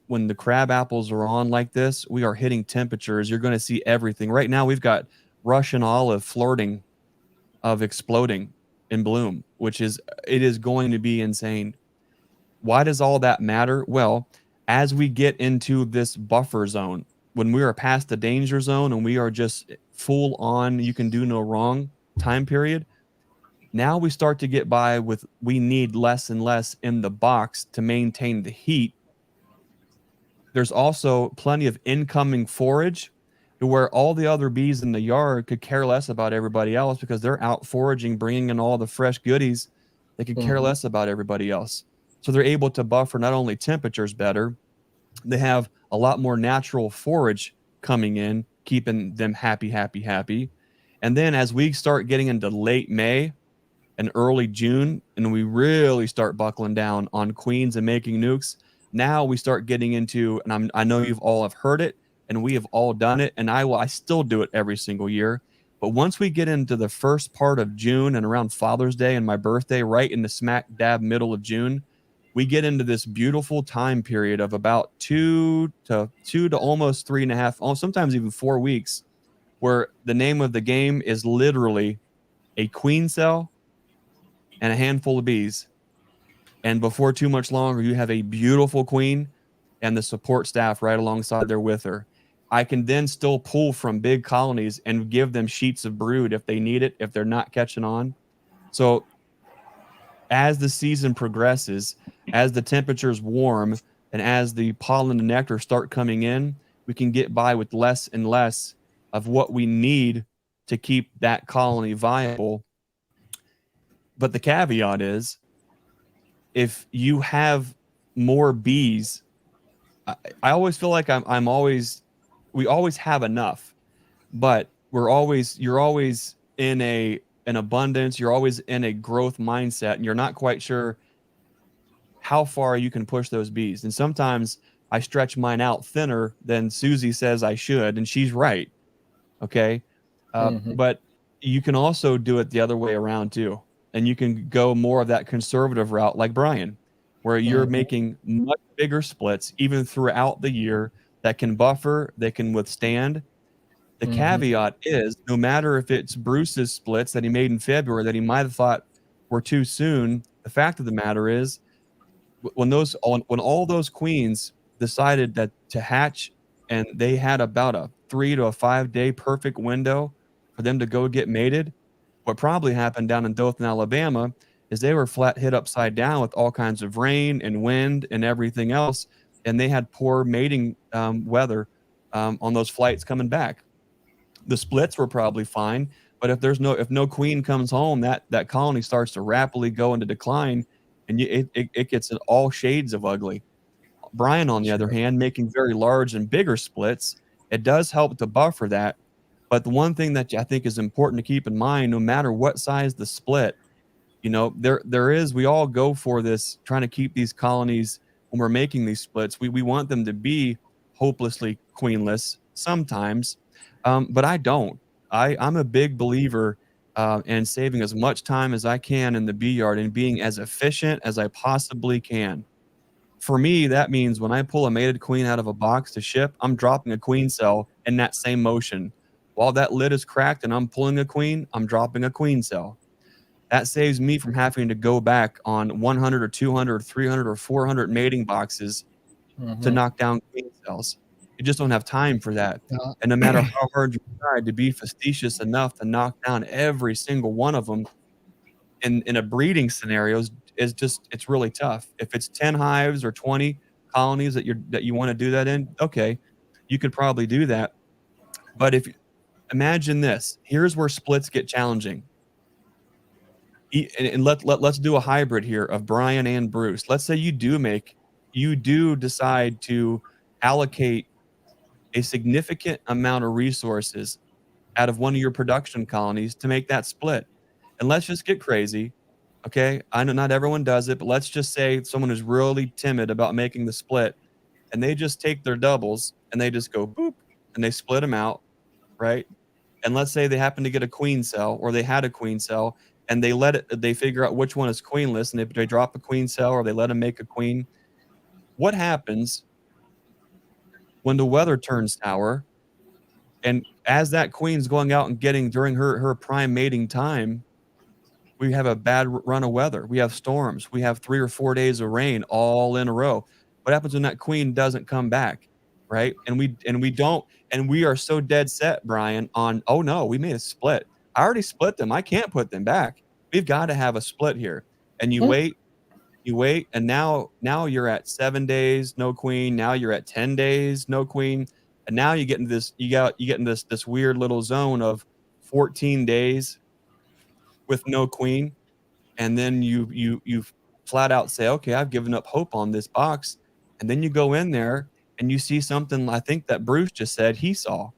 When the crab apples are on like this, we are hitting temperatures. You're going to see everything. Right now, we've got Russian olive flirting of exploding in bloom, it is going to be insane. Why does all that matter? Well, as we get into this buffer zone, when we are past the danger zone and we are just full on, you can do no wrong time period, now we start to get by with, we need less and less in the box to maintain the heat. There's also plenty of incoming forage to where all the other bees in the yard could care less about everybody else, because they're out foraging, bringing in all the fresh goodies. They could care less about everybody else. So they're able to buffer not only temperatures better, they have a lot more natural forage coming in, keeping them happy. And then as we start getting into late May and early June, and we really start buckling down on queens and making nukes, Now we start getting into, and I know you've all have heard it, and we have all done it, and I still do it every single year. But once we get into the first part of June and around Father's Day and my birthday, right in the smack dab middle of June, we get into this beautiful time period of about 2 to almost 3.5, sometimes even 4 weeks, where the name of the game is literally a queen cell and a handful of bees. And before too much longer, you have a beautiful queen and the support staff right alongside there with her. I can then still pull from big colonies and give them sheets of brood if they need it, if they're not catching on. So as the season progresses, as the temperatures warm, and as the pollen and nectar start coming in, we can get by with less and less of what we need to keep that colony viable. But the caveat is, if you have more bees, I always feel like we always have enough, but you're always in an abundance, you're always in a growth mindset, and you're not quite sure how far you can push those bees. And sometimes I stretch mine out thinner than Susie says I should, and she's right. Okay. But you can also do it the other way around too. And you can go more of that conservative route like Brian, where you're making much bigger splits even throughout the year that can buffer, that can withstand. The caveat is, no matter if it's Bruce's splits that he made in February that he might have thought were too soon, the fact of the matter is, when all those queens decided that to hatch, and they had about a 3 to 5 day perfect window for them to go get mated, what probably happened down in Dothan, Alabama, is they were flat hit upside down with all kinds of rain and wind and everything else, and they had poor mating weather on those flights coming back. The splits were probably fine, but if no queen comes home, that colony starts to rapidly go into decline, and it gets in all shades of ugly. Brian, on the other hand, making very large and bigger splits, it does help to buffer that. But the one thing that I think is important to keep in mind, no matter what size the split, we all go for this, trying to keep these colonies when we're making these splits. We want them to be hopelessly queenless sometimes, but I don't. I'm a big believer in saving as much time as I can in the bee yard and being as efficient as I possibly can. For me, that means when I pull a mated queen out of a box to ship, I'm dropping a queen cell in that same motion. While that lid is cracked and I'm pulling a queen, I'm dropping a queen cell. That saves me from having to go back on 100 or 200 or 300 or 400 mating boxes to knock down queen cells. You just don't have time for that. And no matter how hard you try to be facetious enough to knock down every single one of them in a breeding scenario, it's really tough. If it's 10 hives or 20 colonies that you want to do that in, okay, you could probably do that. But imagine this, here's where splits get challenging. And let's do a hybrid here of Brian and Bruce. Let's say you do decide to allocate a significant amount of resources out of one of your production colonies to make that split. And let's just get crazy. Okay. I know not everyone does it, but let's just say someone is really timid about making the split, and they just take their doubles and they just go boop and they split them out. Right. And let's say they happen to get a queen cell, or they had a queen cell, and they figure out which one is queenless, and they drop a queen cell, or they let them make a queen. What happens when the weather turns sour, and as that queen's going out and getting during her prime mating time, we have a bad run of weather. We have storms. We have 3 or 4 days of rain all in a row. What happens when that queen doesn't come back, right? And we are so dead set, Brian, on, oh no, we made a split. I already split them. I can't put them back. We've got to have a split here. And you wait, and now you're at 7 days, no queen. Now you're at 10 days, no queen. And now you get into this weird little zone of 14 days with no queen. And then you flat out say, okay, I've given up hope on this box. And then you go in there and you see something, I think that Bruce just said he saw.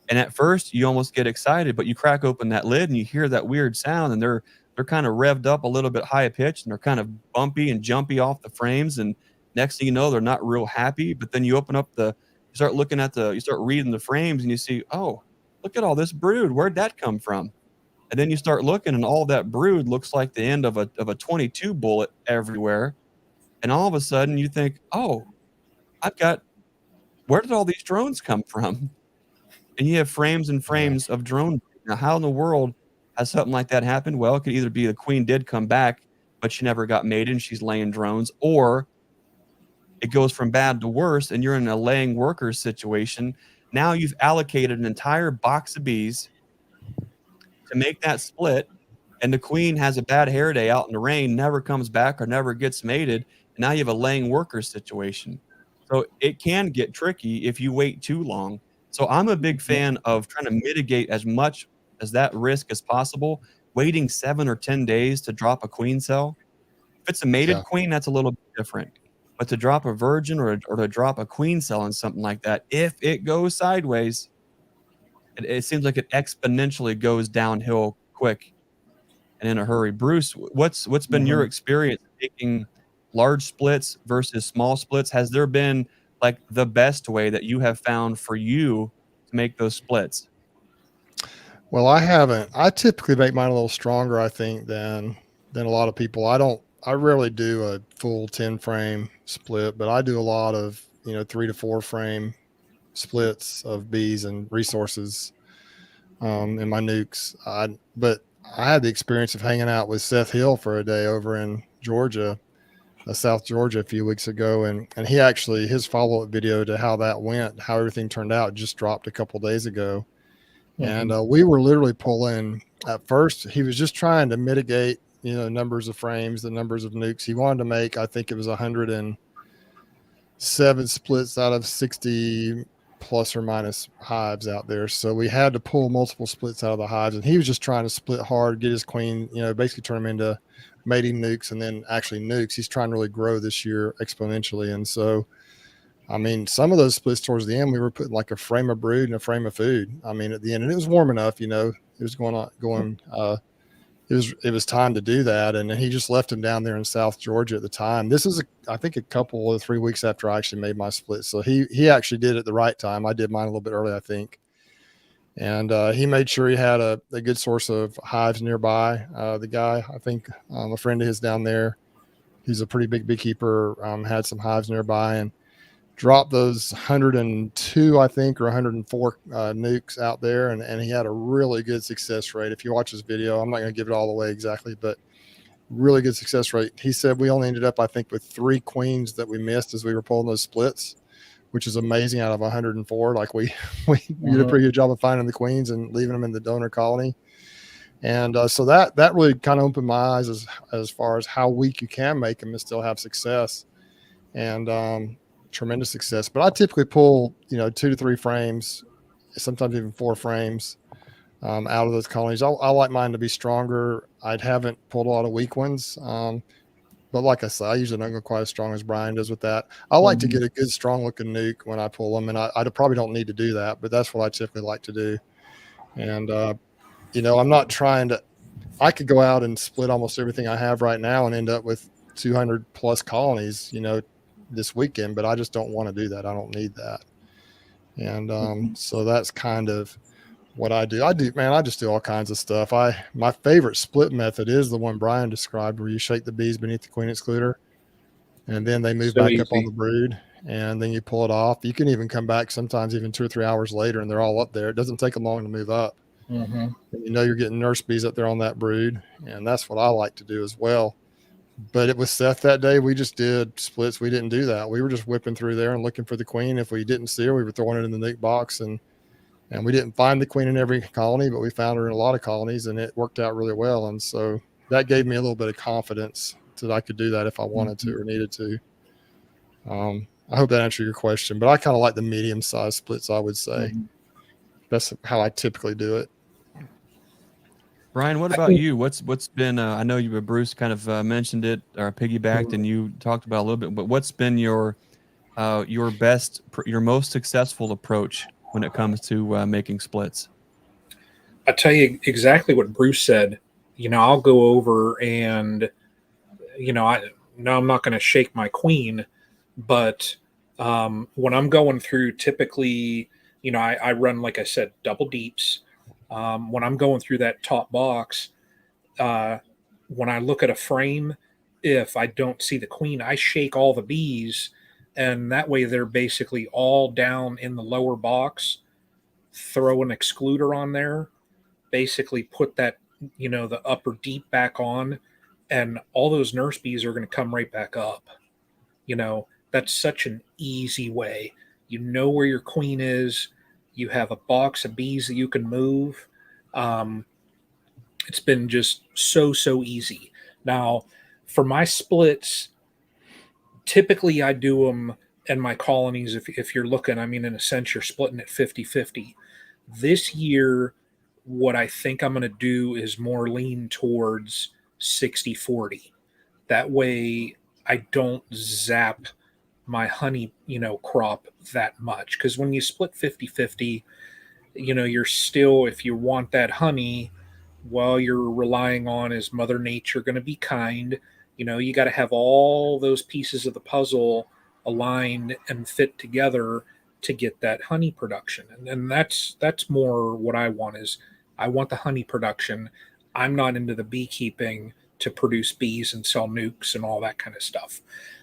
And at first you almost get excited, but you crack open that lid and you hear that weird sound, and they're kind of revved up a little bit high pitched, and they're kind of bumpy and jumpy off the frames. And Next thing you know, they're not real happy. But then you open up you start looking at you start reading the frames, and you see, oh, look at all this brood. Where'd that come from? And then you start looking, and all that brood looks like the end of a 22 bullet everywhere. And all of a sudden, you think, oh, where did all these drones come from? And you have frames and frames of drone. Now, how in the world has something like that happened? Well, it could either be the queen did come back, but she never got mated and she's laying drones, or it goes from bad to worse and you're in a laying workers situation. Now you've allocated an entire box of bees to make that split, and the queen has a bad hair day out in the rain, never comes back or never gets mated. And now you have a laying workers situation. So it can get tricky if you wait too long. So I'm a big fan of trying to mitigate as much as that risk as possible, waiting 7 or 10 days to drop a queen cell. If it's a mated queen, that's a little bit different. But to drop a virgin or to drop a queen cell in something like that, if it goes sideways, it seems like it exponentially goes downhill quick and in a hurry. Bruce, what's been your experience making large splits versus small splits? Has there been like the best way that you have found for you to make those splits? Well, I haven't. I typically make mine a little stronger, I think, than a lot of people. I rarely do a full 10 frame split, but I do a lot of, 3 to 4 frame splits of bees and resources in my nukes. But I had the experience of hanging out with Seth Hill for a day over in Georgia, South Georgia, a few weeks ago. And he actually, his follow-up video to how that went, how everything turned out, just dropped a couple days ago. And we were literally pulling. At first, he was just trying to mitigate, numbers of frames, the numbers of nukes. He wanted to make, I think it was 107 splits out of 60 plus or minus hives out there. So we had to pull multiple splits out of the hives, and he was just trying to split hard, get his queen, basically turn them into mating nukes and then actually nukes. He's trying to really grow this year exponentially. And so, I mean, some of those splits towards the end, we were putting like a frame of brood and a frame of food. I mean, at the end, and it was warm enough, it was it was time to do that. And he just left him down there in South Georgia at the time. This is, I think, a couple or 3 weeks after I actually made my split. So he actually did it at the right time. I did mine a little bit early, I think. And he made sure he had a good source of hives nearby. The guy, I think, a friend of his down there, he's a pretty big beekeeper, had some hives nearby, and dropped those 102, I think, or 104 nukes out there. And he had a really good success rate. If you watch his video, I'm not going to give it all away exactly, but really good success rate. He said we only ended up, I think, with 3 queens that we missed as we were pulling those splits, which is amazing out of 104. Like we did a pretty good job of finding the queens and leaving them in the donor colony. And so that really kind of opened my eyes as far as how weak you can make them and still have success. And tremendous success. But I typically pull, 2 to 3 frames, sometimes even 4 frames out of those colonies. I like mine to be stronger. I haven't pulled a lot of weak ones. But like I said, I usually don't go quite as strong as Brian does with that. I like to get a good, strong looking nuke when I pull them. And I probably don't need to do that, but that's what I typically like to do. And, I'm not trying to, I could go out and split almost everything I have right now and end up with 200 plus colonies, this weekend, but I just don't want to do that. I don't need that. And so that's kind of what I do. I just do all kinds of stuff. My favorite split method is the one Brian described, where you shake the bees beneath the queen excluder and then they move back up on the brood, and then you pull it off. You can even come back sometimes even 2 or 3 hours later and they're all up there. It doesn't take them long to move up. You're getting nurse bees up there on that brood, and that's what I like to do as well. But it was Seth that day. We just did splits. We didn't do that. We were just whipping through there and looking for the queen. If we didn't see her, we were throwing it in the nuke box, and we didn't find the queen in every colony, but we found her in a lot of colonies, and it worked out really well. And so that gave me a little bit of confidence that I could do that if I wanted to or needed to. I hope that answered your question, but I kind of like the medium-sized splits, I would say. That's how I typically do it. Brian, what about you? What's been, I know Bruce kind of mentioned it or piggybacked and you talked about it a little bit, but what's been your most successful approach when it comes to making splits? I'll tell you exactly what Bruce said. I'll go over and, I'm not going to shake my queen, But when I'm going through, typically, I run, like I said, double deeps. When I'm going through that top box, uh, when I look at a frame, if I don't see the queen, I shake all the bees, and that way they're basically all down in the lower box. Throw an excluder on there, basically put that, the upper deep back on, and all those nurse bees are going to come right back up. That's such an easy way. You know where your queen is. You have a box of bees that you can move. Um, it's been just so easy. Now, for my splits, typically I do them in my colonies. If you're looking, I mean, in a sense, you're splitting it 50-50. This year, what I think I'm going to do is more lean towards 60-40. That way I don't zap my honey, crop that much. Because when you split 50-50, you're still, if you want that honey, well, you're relying on, is Mother Nature going to be kind? You got to have all those pieces of the puzzle aligned and fit together to get that honey production. And that's more what I want. Is I want the honey production. I'm not into the beekeeping to produce bees and sell nukes and all that kind of stuff.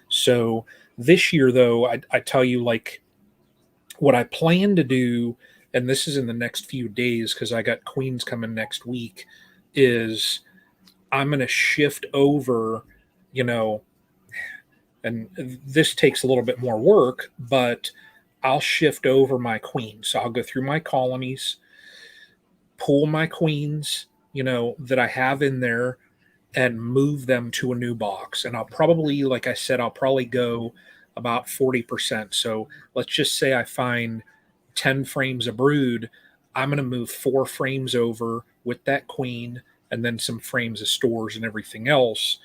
So this year, though, I tell you, like, what I plan to do, and this is in the next few days because I got queens coming next week, is I'm going to shift over, and this takes a little bit more work, but I'll shift over my queens. So I'll go through my colonies, pull my queens, that I have in there, and move them to a new box. And I'll probably, like I said, I'll probably go about 40%. So let's just say I find 10 frames of brood. I'm going to move 4 frames over with that queen, and then some frames of stores and everything else,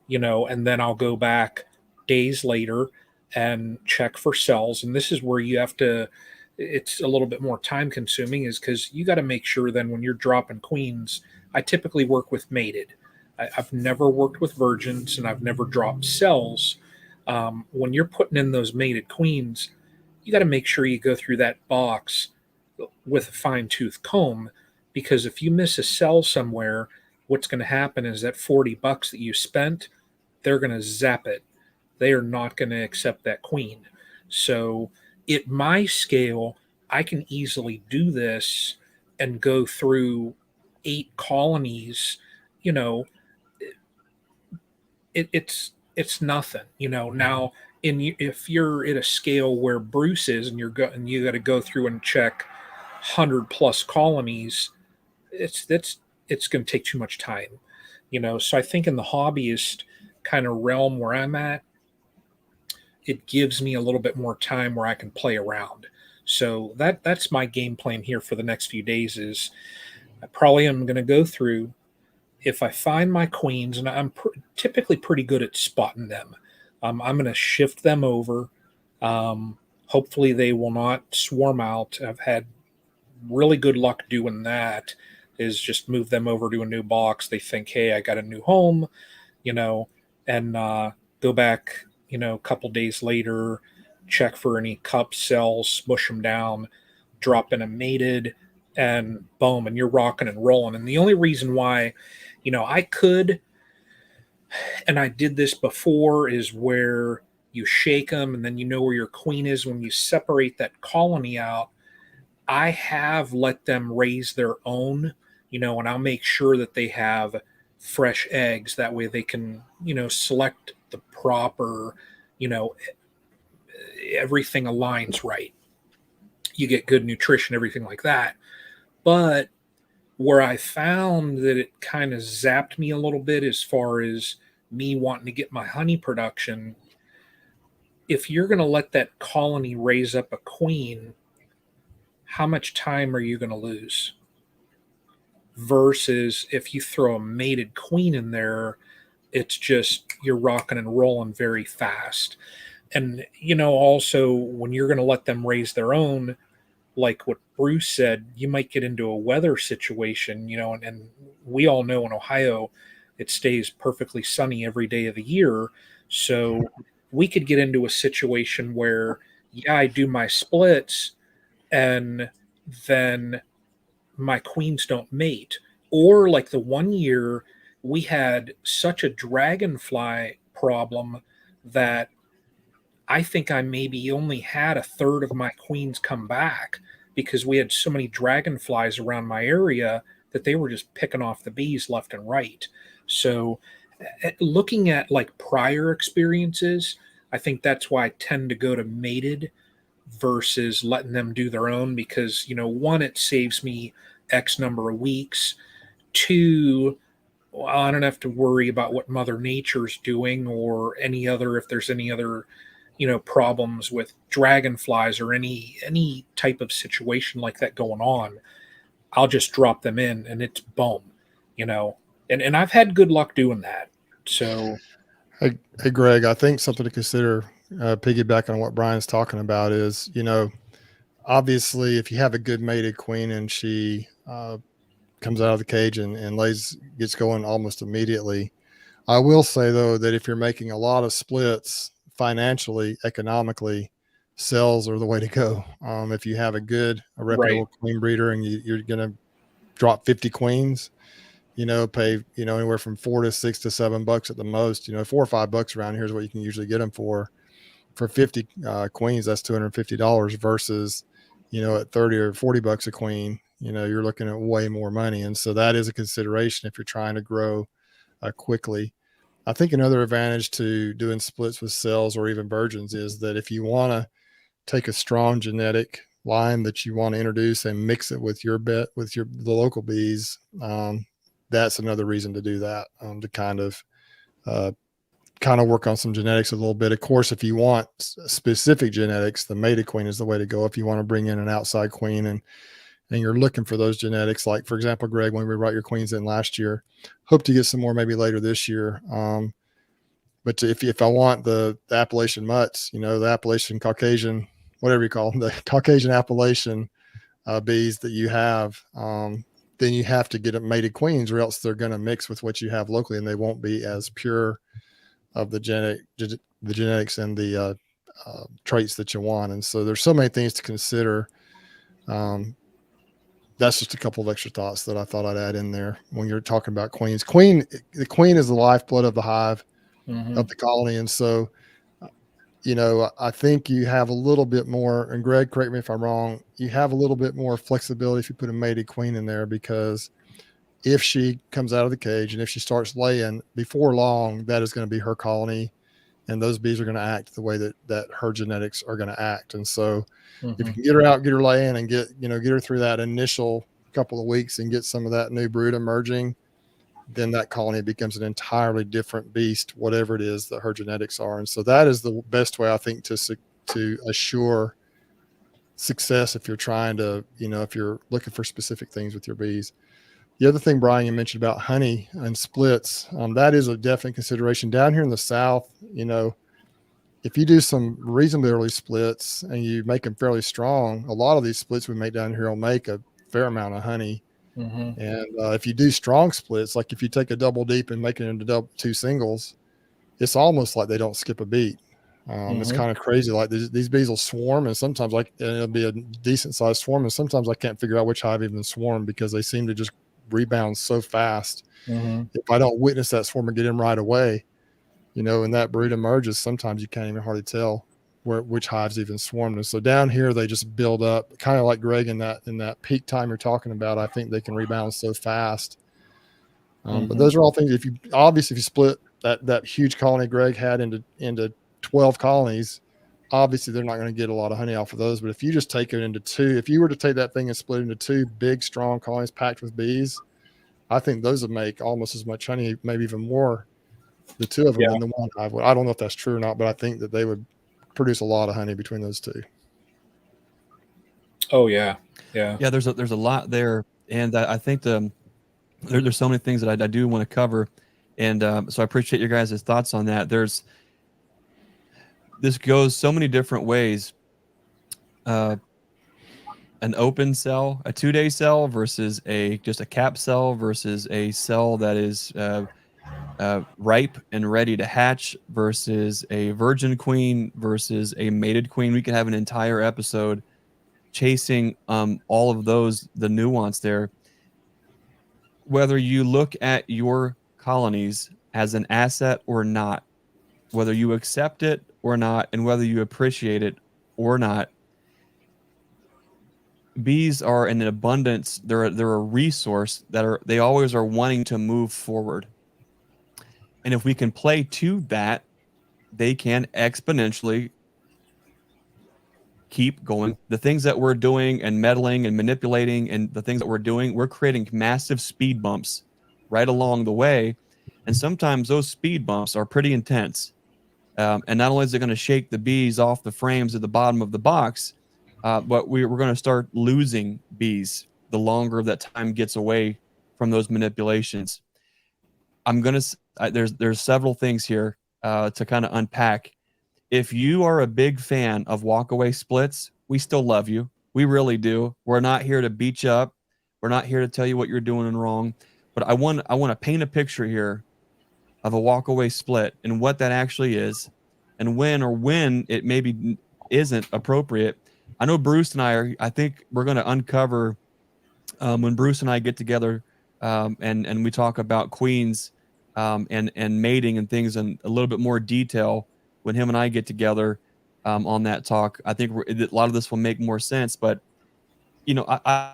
and then I'll go back days later and check for cells. And this is where you have to, it's a little bit more time consuming, is because you got to make sure then when you're dropping queens, I typically work with mated. I've never worked with virgins, and I've never dropped cells. When you're putting in those mated queens, you got to make sure you go through that box with a fine tooth comb, because if you miss a cell somewhere, what's going to happen is that $40 that you spent, they're going to zap it. They are not going to accept that queen. So at my scale, I can easily do this and go through 8 colonies. It's nothing. Now, if you're at a scale where Bruce is, and you got to go through and check 100+ colonies, it's going to take too much time. So I think in the hobbyist kind of realm where I'm at, it gives me a little bit more time where I can play around. So that's my game plan here for the next few days. Is I probably am going to go through, if I find my queens, and I'm typically pretty good at spotting them, I'm going to shift them over. Hopefully they will not swarm out. I've had really good luck doing that, is just move them over to a new box. They think, hey, I got a new home, and go back, a couple days later, check for any cup cells, smush them down, drop in a mated, and boom, and you're rocking and rolling. And the only reason why, I could, and I did this before, is where you shake them and then you know where your queen is when you separate that colony out. I have let them raise their own, and I'll make sure that they have fresh eggs. That way they can, select the proper, everything aligns right. You get good nutrition, everything like that. But where I found that it kind of zapped me a little bit as far as me wanting to get my honey production, if you're going to let that colony raise up a queen, how much time are you going to lose? Versus if you throw a mated queen in there, it's just you're rocking and rolling very fast. And, also when you're going to let them raise their own, like what Bruce said, you might get into a weather situation, and we all know in Ohio, it stays perfectly sunny every day of the year. So we could get into a situation where, yeah, I do my splits and then my queens don't mate. Or like the one year we had such a dragonfly problem that I think I maybe only had a third of my queens come back because we had so many dragonflies around my area that they were just picking off the bees left and right. So, looking at like prior experiences, I think that's why I tend to go to mated versus letting them do their own because, one, it saves me X number of weeks. Two, well, I don't have to worry about what Mother Nature's doing or if there's any other, problems with dragonflies or any type of situation like that going on. I'll just drop them in and it's boom, and I've had good luck doing that. So, Hey, Greg, I think something to consider, piggyback on what Brian's talking about is, obviously if you have a good mated queen and she comes out of the cage and gets going almost immediately. I will say though, that if you're making a lot of splits financially, economically, cells are the way to go. If you have a reputable right. queen breeder and you're going to drop 50 queens, pay, anywhere from $4 to $6 to $7 at the most, $4 or $5 around here is what you can usually get them for 50 queens. That's $250 versus, at 30 or $40 a queen, you're looking at way more money. And so that is a consideration if you're trying to grow quickly. I think another advantage to doing splits with cells or even virgins is that if you want to take a strong genetic line that you want to introduce and mix it with the local bees, that's another reason to do that, to kind of work on some genetics a little bit. Of course, if you want specific genetics, the mated queen is the way to go. If you want to bring in an outside queen and you're looking for those genetics, like for example, Greg, when we brought your queens in last year, hope to get some more maybe later this year. But if I want the Appalachian mutts, the Appalachian Caucasian, whatever you call them, the Caucasian Appalachian bees that you have, then you have to get them mated queens, or else they're going to mix with what you have locally, and they won't be as pure of the genetics and the traits that you want. And so there's so many things to consider. That's just a couple of extra thoughts that I thought I'd add in there when you're talking about queens. The queen is the lifeblood of the hive, of the colony. And so, I think you have a little bit more, and Greg, correct me if I'm wrong, you have a little bit more flexibility if you put a mated queen in there, because if she comes out of the cage and if she starts laying before long, that is going to be her colony, and those bees are going to act the way that her genetics are going to act. And so if you can get her out, get her laying, and get her through that initial couple of weeks and get some of that new brood emerging, then that colony becomes an entirely different beast, whatever it is that her genetics are. And so that is the best way, I think, to assure success if you're trying to, if you're looking for specific things with your bees. The other thing, Brian, you mentioned about honey and splits, that is a definite consideration. Down here in the South, if you do some reasonably early splits and you make them fairly strong, a lot of these splits we make down here will make a fair amount of honey. And if you do strong splits, like if you take a double deep and make it into two singles, it's almost like they don't skip a beat. It's kind of crazy. Like these bees will swarm, and sometimes it'll be a decent sized swarm, and sometimes I can't figure out which hive even swarm because they seem to just rebound so fast. If I don't witness that swarm and get in right away, and that brood emerges, sometimes you can't even hardly tell which hives even swarmed. And so down here, they just build up, kind of like Greg in that peak time you're talking about. I think they can rebound so fast. But those are all things. If you split that huge colony Greg had into 12 colonies, obviously they're not going to get a lot of honey off of those. But if you just take it into two, if you were to take that thing and split it into two big, strong colonies packed with bees, I think those would make almost as much honey, maybe even more, the two of them than the one hive would. I don't know if that's true or not, but I think that they would produce a lot of honey between those two. Oh yeah. There's a lot there, and I think there's so many things that I do want to cover, and so I appreciate your guys' thoughts on that. This goes so many different ways. An open cell, a 2-day cell versus just a cap cell versus a cell that is ripe and ready to hatch versus a virgin queen versus a mated queen. We could have an entire episode chasing all of those, the nuance there. Whether you look at your colonies as an asset or not, whether you accept it or not, and whether you appreciate it or not, bees are in an abundance. They're a resource they always are wanting to move forward. And if we can play to that, they can exponentially keep going. The things that we're doing and meddling and manipulating and the things that we're doing, we're creating massive speed bumps right along the way. And sometimes those speed bumps are pretty intense. And not only is it going to shake the bees off the frames at the bottom of the box, but we're going to start losing bees the longer that time gets away from those manipulations. There's several things here to kind of unpack. If you are a big fan of walkaway splits, we still love you. We really do. We're not here to beat you up. We're not here to tell you what you're doing wrong. But I want to paint a picture here of a walkaway split and what that actually is, and when it maybe isn't appropriate. I know Bruce and I think we're going to uncover when Bruce and I get together and we talk about queens and mating and things in a little bit more detail. When him and I get together on that talk, I think a lot of this will make more sense. But I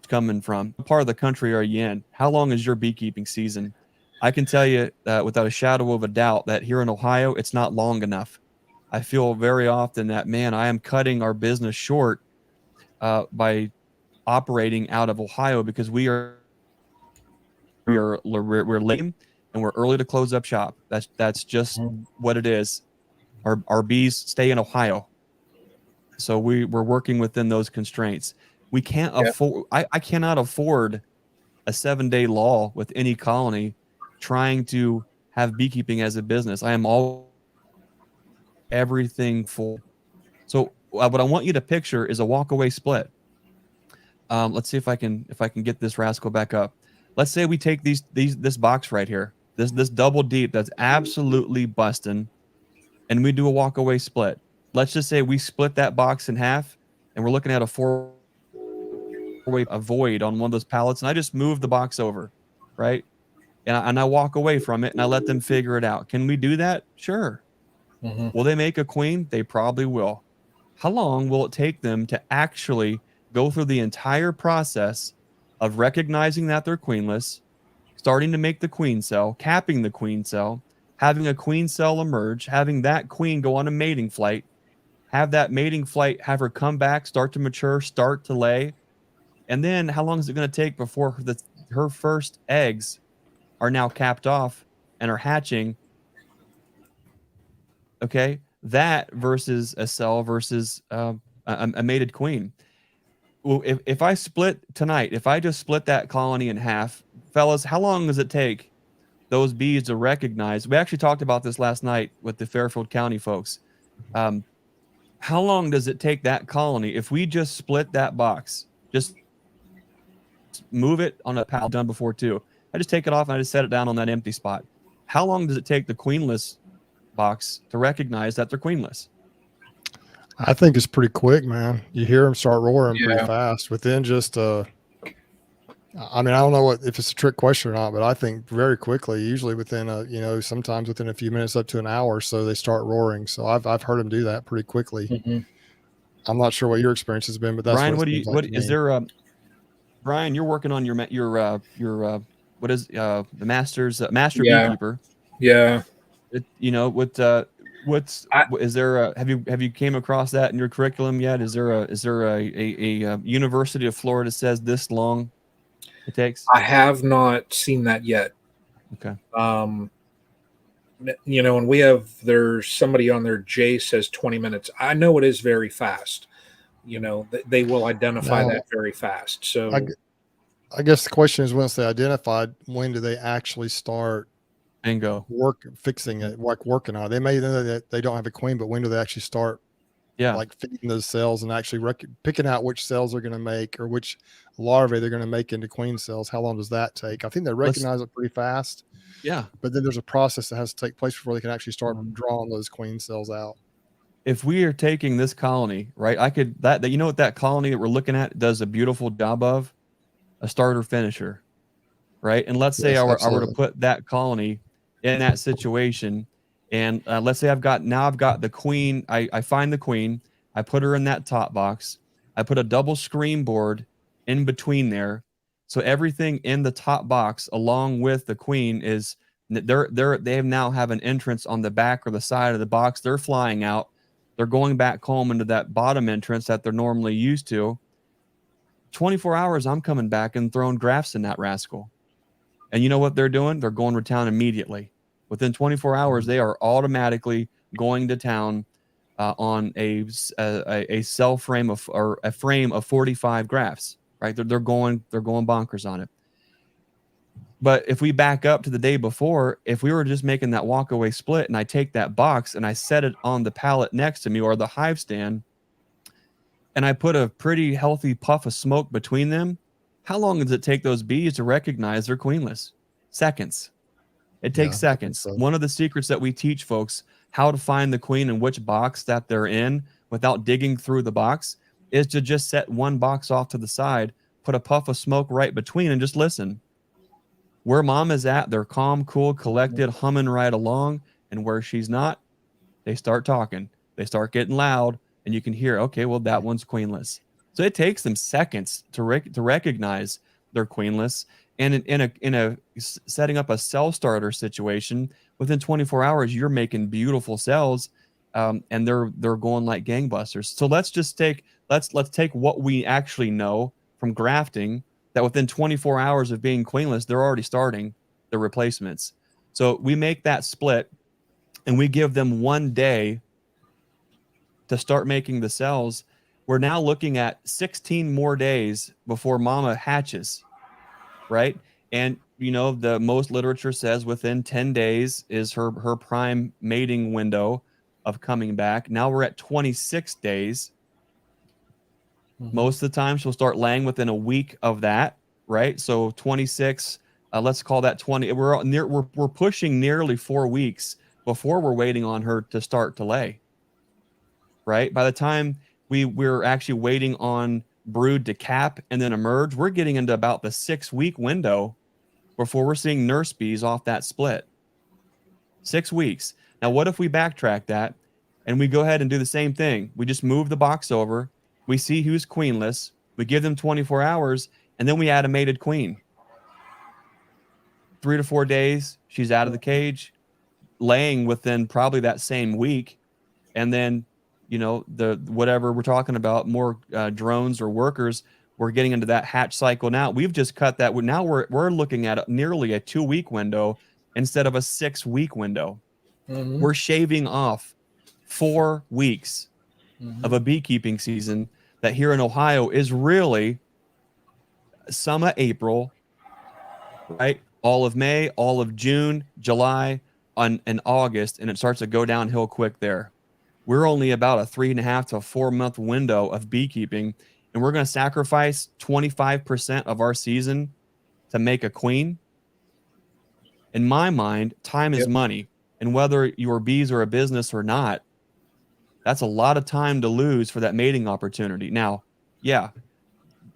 coming from, what part of the country are you in? How long is your beekeeping season? I can tell you without a shadow of a doubt that here in Ohio, it's not long enough. I feel very often that, man, I am cutting our business short by operating out of Ohio because we're late and we're early to close up shop. That's just what it is. Our bees stay in Ohio, so we're working within those constraints. We can't afford. I cannot afford a 7-day lull with any colony trying to have beekeeping as a business. I am all everything full. So what I want you to picture is a walkaway split. Let's see if I can get this rascal back up. Let's say we take this box right here, this double deep that's absolutely busting, and we do a walkaway split. Let's just say we split that box in half, and we're looking at a four-way void on one of those pallets, and I just move the box over, right? And I walk away from it, and I let them figure it out. Can we do that? Sure. Will they make a queen? They probably will. How long will it take them to actually go through the entire process of recognizing that they're queenless, starting to make the queen cell, capping the queen cell, having a queen cell emerge, having that queen go on a mating flight, have that mating flight, have her come back, start to mature, start to lay, and then how long is it going to take before her first eggs are now capped off and are hatching? Okay, that versus a cell versus a mated queen. Well, if I split tonight, if I just split that colony in half, fellas, how long does it take those bees to recognize? We actually talked about this last night with the Fairfield County folks. How long does it take that colony, if we just split that box, just move it on a pallet done before too? I just take it off and I just set it down on that empty spot. How long does it take the queenless box to recognize that they're queenless? I think it's pretty quick, man. You hear them start roaring pretty fast within just I mean, I don't know if it's a trick question or not, but I think very quickly, usually within sometimes within a few minutes up to an hour or so, they start roaring. So I've heard them do that pretty quickly. I'm not sure what your experience has been, but that's Brian. what Is there Brian, you're working on your what is the master beekeeper? Yeah. Is there have you came across that in your curriculum yet? Is there a University of Florida says this long it takes? I have not seen that yet. Okay. And there's somebody on there, Jay says 20 minutes. I know it is very fast. They will identify that very fast. So I guess the question is, once they identified, when do they actually start and go fixing it, like working on it? They may know that they don't have a queen, but when do they actually start Yeah. like feeding those cells and actually picking out which cells they're going to make or which larvae they're going to make into queen cells. How long does that take? I think they recognize it pretty fast, Yeah. but then there's a process that has to take place before they can actually start drawing those queen cells out. If we are taking this colony, right, I could that you know what that colony that we're looking at does a beautiful job of? A starter finisher, right? And let's say Yes, I were to absolutely. put that colony in that situation, and let's say I've got the queen. I find the queen, I put her in that top box, I put a double screen board in between there, so everything in the top box along with the queen is they now have an entrance on the back or the side of the box. They're flying out. They're going back home into that bottom entrance that they're normally used to. 24 hours, I'm coming back and throwing grafts in that rascal. And you know what they're doing? They're going to town immediately. Within 24 hours, they are automatically going to town on a cell frame or a frame of 45 grafts. Right? They're going bonkers on it. But if we back up to the day before, if we were just making that walkaway split and I take that box and I set it on the pallet next to me or the hive stand, and I put a pretty healthy puff of smoke between them, how long does it take those bees to recognize they're queenless? Seconds. It takes seconds. So. One of the secrets that we teach folks how to find the queen and which box that they're in without digging through the box is to just set one box off to the side, put a puff of smoke right between, and just listen. Where mom is at, they're calm, cool, collected, humming right along. And where she's not, they start talking. They start getting loud, and you can hear, okay, well, that one's queenless. So it takes them seconds to recognize they're queenless. And in a setting up a cell starter situation, within 24 hours, you're making beautiful cells, and they're going like gangbusters. So let's take what we actually know from grafting, that within 24 hours of being queenless, they're already starting the replacements. So we make that split, and we give them 1 day to start making the cells. We're now looking at 16 more days before mama hatches, right? And you know, the most literature says within 10 days is her prime mating window of coming back. Now we're at 26 days. Most of the time she'll start laying within a week of that, right? So 26, let's call that 20. We're pushing nearly 4 weeks before we're waiting on her to start to lay, right? By the time we're actually waiting on brood to cap and then emerge, we're getting into about the 6-week window before we're seeing nurse bees off that split. 6 weeks. Now, what if we backtrack that and we go ahead and do the same thing? We just move the box over. We see who's queenless. We give them 24 hours, and then we add a mated queen. 3 to 4 days, she's out of the cage, laying within probably that same week. And then, you know, the whatever we're talking about, more drones or workers, we're getting into that hatch cycle now. We've just cut that. Now we're looking at nearly a 2-week window instead of a 6-week window. We're shaving off 4 weeks of a beekeeping season that here in Ohio is really summer, April, right? All of May, all of June, July, and August, and it starts to go downhill quick there. We're only about a 3.5 to 4 month window of beekeeping, and we're going to sacrifice 25% of our season to make a queen. In my mind, time is money, and whether your bees are a business or not, that's a lot of time to lose for that mating opportunity. Now, yeah,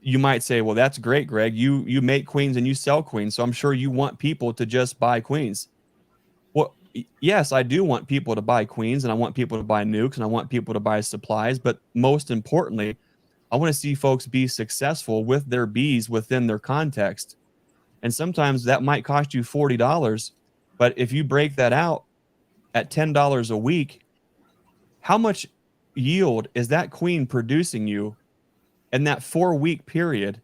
you might say, well, that's great, Greg. You make queens and you sell queens, so I'm sure you want people to just buy queens. Well, yes, I do want people to buy queens, and I want people to buy nukes, and I want people to buy supplies. But most importantly, I want to see folks be successful with their bees within their context. And sometimes that might cost you $40. But if you break that out at $10 a week, how much yield is that queen producing you in that 4-week period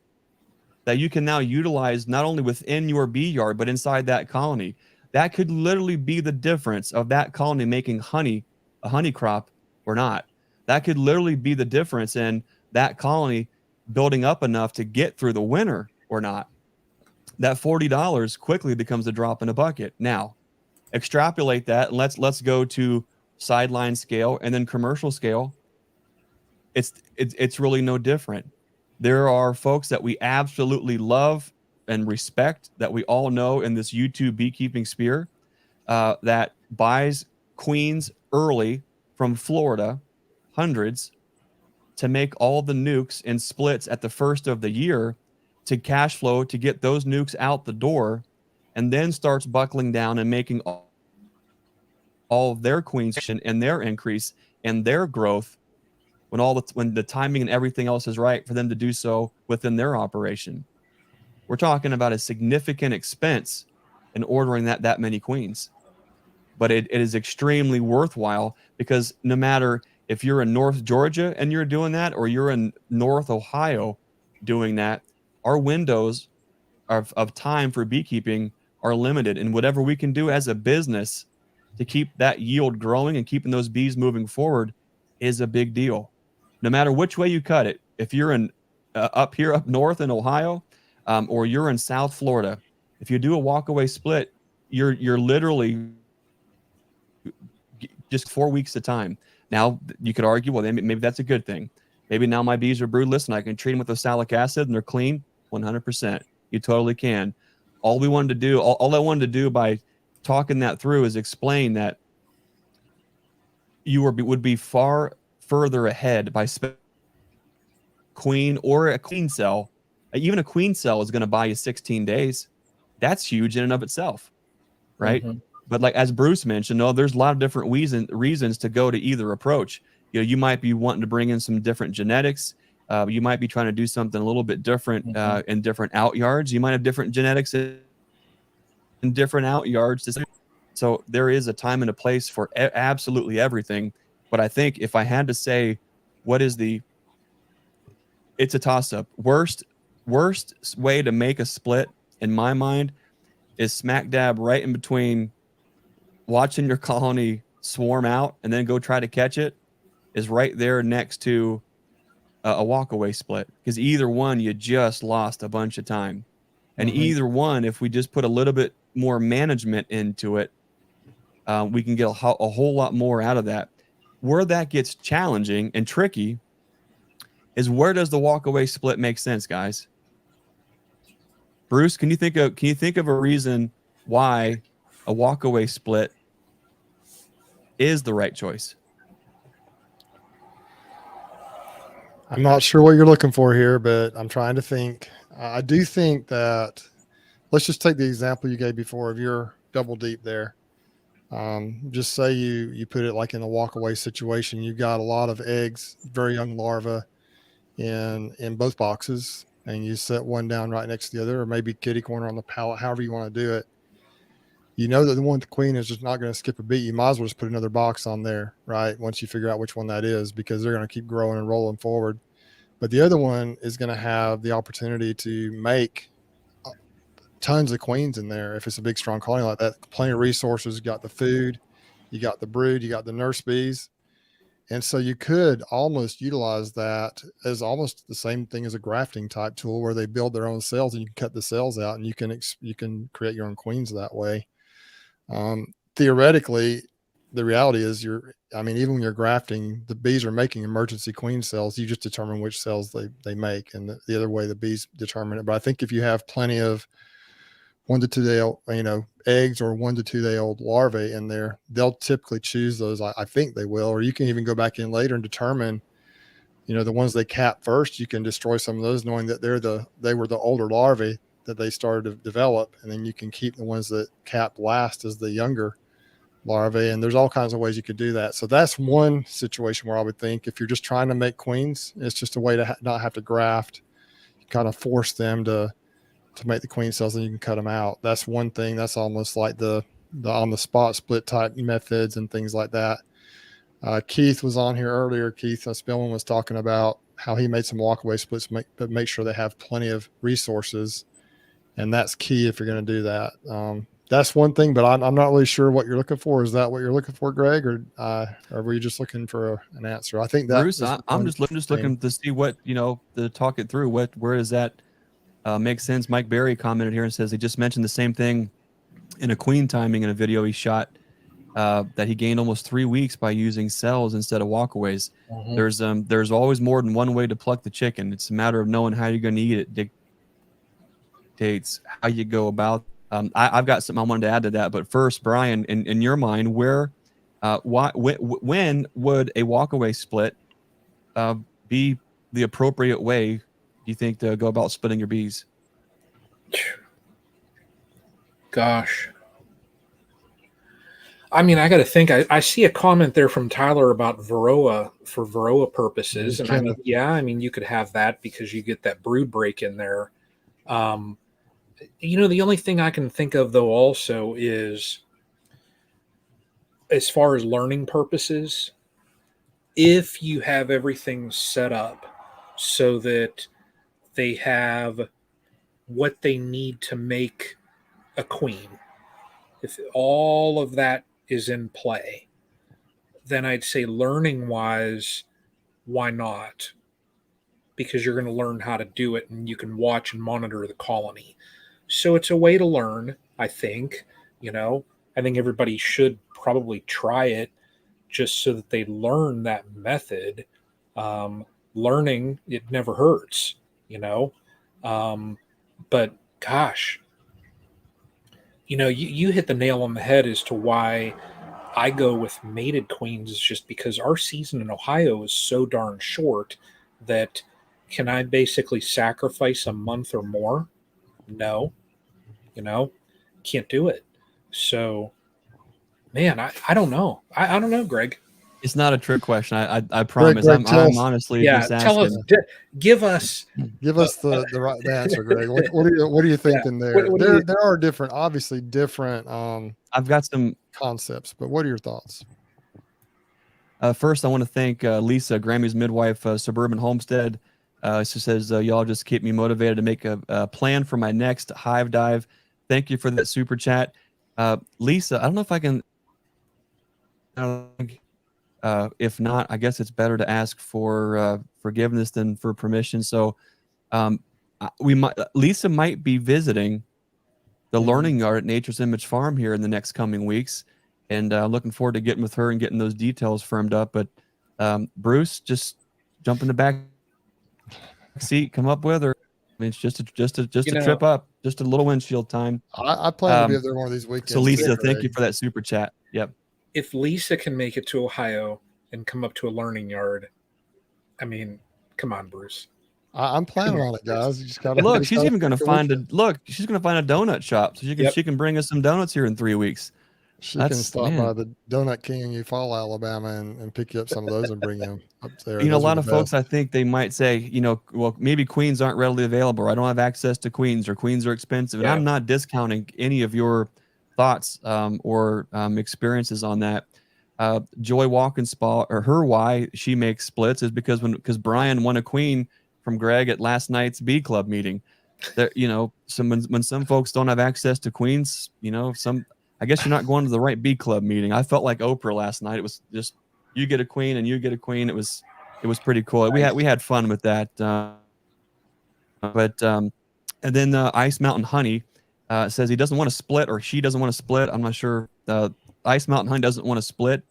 that you can now utilize not only within your bee yard, but inside that colony? That could literally be the difference of that colony making honey, a honey crop or not. That could literally be the difference in that colony building up enough to get through the winter or not. That $40 quickly becomes a drop in a bucket. Now, extrapolate that, and let's go to sideline scale and then commercial scale. it's really no different. There are folks that we absolutely love and respect that we all know in this YouTube beekeeping sphere that buys queens early from Florida, hundreds, to make all the nukes and splits at the first of the year to cash flow to get those nukes out the door, and then starts buckling down and making all of their queens and their increase and their growth when the timing and everything else is right for them to do so within their operation. We're talking about a significant expense in ordering that many queens, but it is extremely worthwhile, because no matter if you're in North Georgia and you're doing that, or you're in North Ohio doing that, our windows of time for beekeeping are limited, and whatever we can do as a business to keep that yield growing and keeping those bees moving forward is a big deal. No matter which way you cut it, if you're in up north in Ohio, or you're in South Florida, if you do a walkaway split, you're literally just 4 weeks at a time. Now you could argue, well, maybe that's a good thing. Maybe now my bees are broodless and I can treat them with oxalic acid and they're clean. 100%. You totally can. All I wanted to do by talking that through is explain that you would be far further ahead by queen or a queen cell. Even a queen cell is going to buy you 16 days. That's huge in and of itself, right? Mm-hmm. But like as Bruce mentioned, there's a lot of different reasons to go to either approach. You might be wanting to bring in some different genetics. You might be trying to do something a little bit different in different out yards. You might have different genetics in different out yards. So there is a time and a place for absolutely everything. But I think if I had to say, it's a toss-up. Worst way to make a split in my mind is smack dab right in between watching your colony swarm out and then go try to catch it, is right there next to a walkaway split, because either one, you just lost a bunch of time. And either one, if we just put a little bit more management into it, we can get a whole lot more out of that. Where that gets challenging and tricky is, where does the walkaway split make sense, guys? Bruce, can you think of a reason why a walkaway split is the right choice? I'm not sure what you're looking for here, but I'm trying to think. I do think that, let's just take the example you gave before of your double deep there. Just say you put it like in a walkaway situation. You've got a lot of eggs, very young larvae in both boxes, and you set one down right next to the other, or maybe kitty corner on the pallet, however you want to do it. You know that the one with the queen is just not going to skip a beat. You might as well just put another box on there, right? Once you figure out which one that is, because they're going to keep growing and rolling forward. But the other one is going to have the opportunity to make tons of queens in there. If it's a big, strong colony like that, plenty of resources. You got the food, you got the brood, you got the nurse bees. And so you could almost utilize that as almost the same thing as a grafting type tool, where they build their own cells and you can cut the cells out and you can create your own queens that way. Theoretically, the reality is even when you're grafting, the bees are making emergency queen cells. You just determine which cells they make, and the other way the bees determine it. But I think if you have plenty of 1 to 2 day old, eggs, or 1 to 2 day old larvae in there, they'll typically choose those. I think they will. Or you can even go back in later and determine, the ones they cap first, you can destroy some of those, knowing that they were the older larvae that they started to develop, and then you can keep the ones that cap last as the younger larvae. And there's all kinds of ways you could do that. So that's one situation where I would think, if you're just trying to make queens, it's just a way to not have to graft. You kind of force them to make the queen cells, and you can cut them out. That's one thing. That's almost like the on the spot split type methods and things like that. Keith was on here earlier. Keith Spillman was talking about how he made some walkaway splits, but make sure they have plenty of resources. And that's key if you're going to do that. That's one thing, but I'm not really sure what you're looking for. Is that what you're looking for, Greg, or were you just looking for an answer? I think that Bruce, I'm just looking to see what, to talk it through. Where does that make sense? Mike Berry commented here and says he just mentioned the same thing in a queen timing in a video he shot that he gained almost 3 weeks by using cells instead of walkaways. Mhm. There's always more than one way to pluck the chicken. It's a matter of knowing how you're going to eat it dictates how you go about. I've got something I wanted to add to that, but first, Brian, in your mind, when would a walkaway split uh, be the appropriate way, do you think, to go about splitting your bees? Gosh. I mean, I got to think. I see a comment there from Tyler about Varroa for Varroa purposes, and I mean, Kenneth. yeah, I mean, you could have that because you get that brood break in there. Um, the only thing I can think of though also is, as far as learning purposes, if you have everything set up so that they have what they need to make a queen, if all of that is in play, then I'd say learning wise, why not? Because you're going to learn how to do it and you can watch and monitor the colony. So it's a way to learn, I think. I think everybody should probably try it just so that they learn that method. Learning, it never hurts, you know. But gosh, you hit the nail on the head as to why I go with mated queens, is just because our season in Ohio is so darn short that can I basically sacrifice a month or more? No, you know, can't do it. So, man, I don't know. I don't know, Greg. It's not a trick question. I Greg, promise. Greg, tell I'm us, honestly Yeah, just tell us, asking. give us. give us the answer, Greg. What are you Yeah, thinking what, there? what do There you? there are obviously different I've got some. concepts, but what are your thoughts? First, I want to thank Lisa, Grammy's midwife, Suburban Homestead. She says, y'all just keep me motivated to make a plan for my next hive dive. Thank you for that super chat. Lisa, I don't know if I can. If not, I guess it's better to ask for forgiveness than for permission. So Lisa might be visiting the learning yard at Nature's Image Farm here in the next coming weeks, and looking forward to getting with her and getting those details firmed up. But Bruce, just jump in the back seat, come up with her. I mean, it's just You a know, trip up, just a little windshield time. I plan to be up there one of these So weekends too, Lisa, thank you Greg. for that super chat. Yep. if Lisa can make it to Ohio and come up to a learning yard, I mean, come on, Bruce. I'm Come planning on, on it, Bruce. guys. You just gotta Look, we just she's gotta even going to pick a find weekend. she's going to find a donut shop so Yep. she can bring us some donuts here in 3 weeks. She can stop Man. by the Donut King in Eufaula, Alabama, and pick you up some of those and bring them up there. A Those are lot the of folks, best. I think they might say, well, maybe queens aren't readily available, or I don't have access to queens, or queens are expensive. And Yeah. I'm not discounting any of your thoughts or experiences on that. Joy Walkinspaw, or her why she makes splits is because Brian won a queen from Greg at last night's bee club meeting. There, when some folks don't have access to queens, I guess you're not going to the right bee club meeting. I felt like Oprah last night. It was just you get a queen and you get a queen. It was pretty cool. Nice. We had fun with that. And then Ice Mountain Honey says he doesn't want to split, or she doesn't want to split. I'm not sure. Ice Mountain Honey doesn't want to split,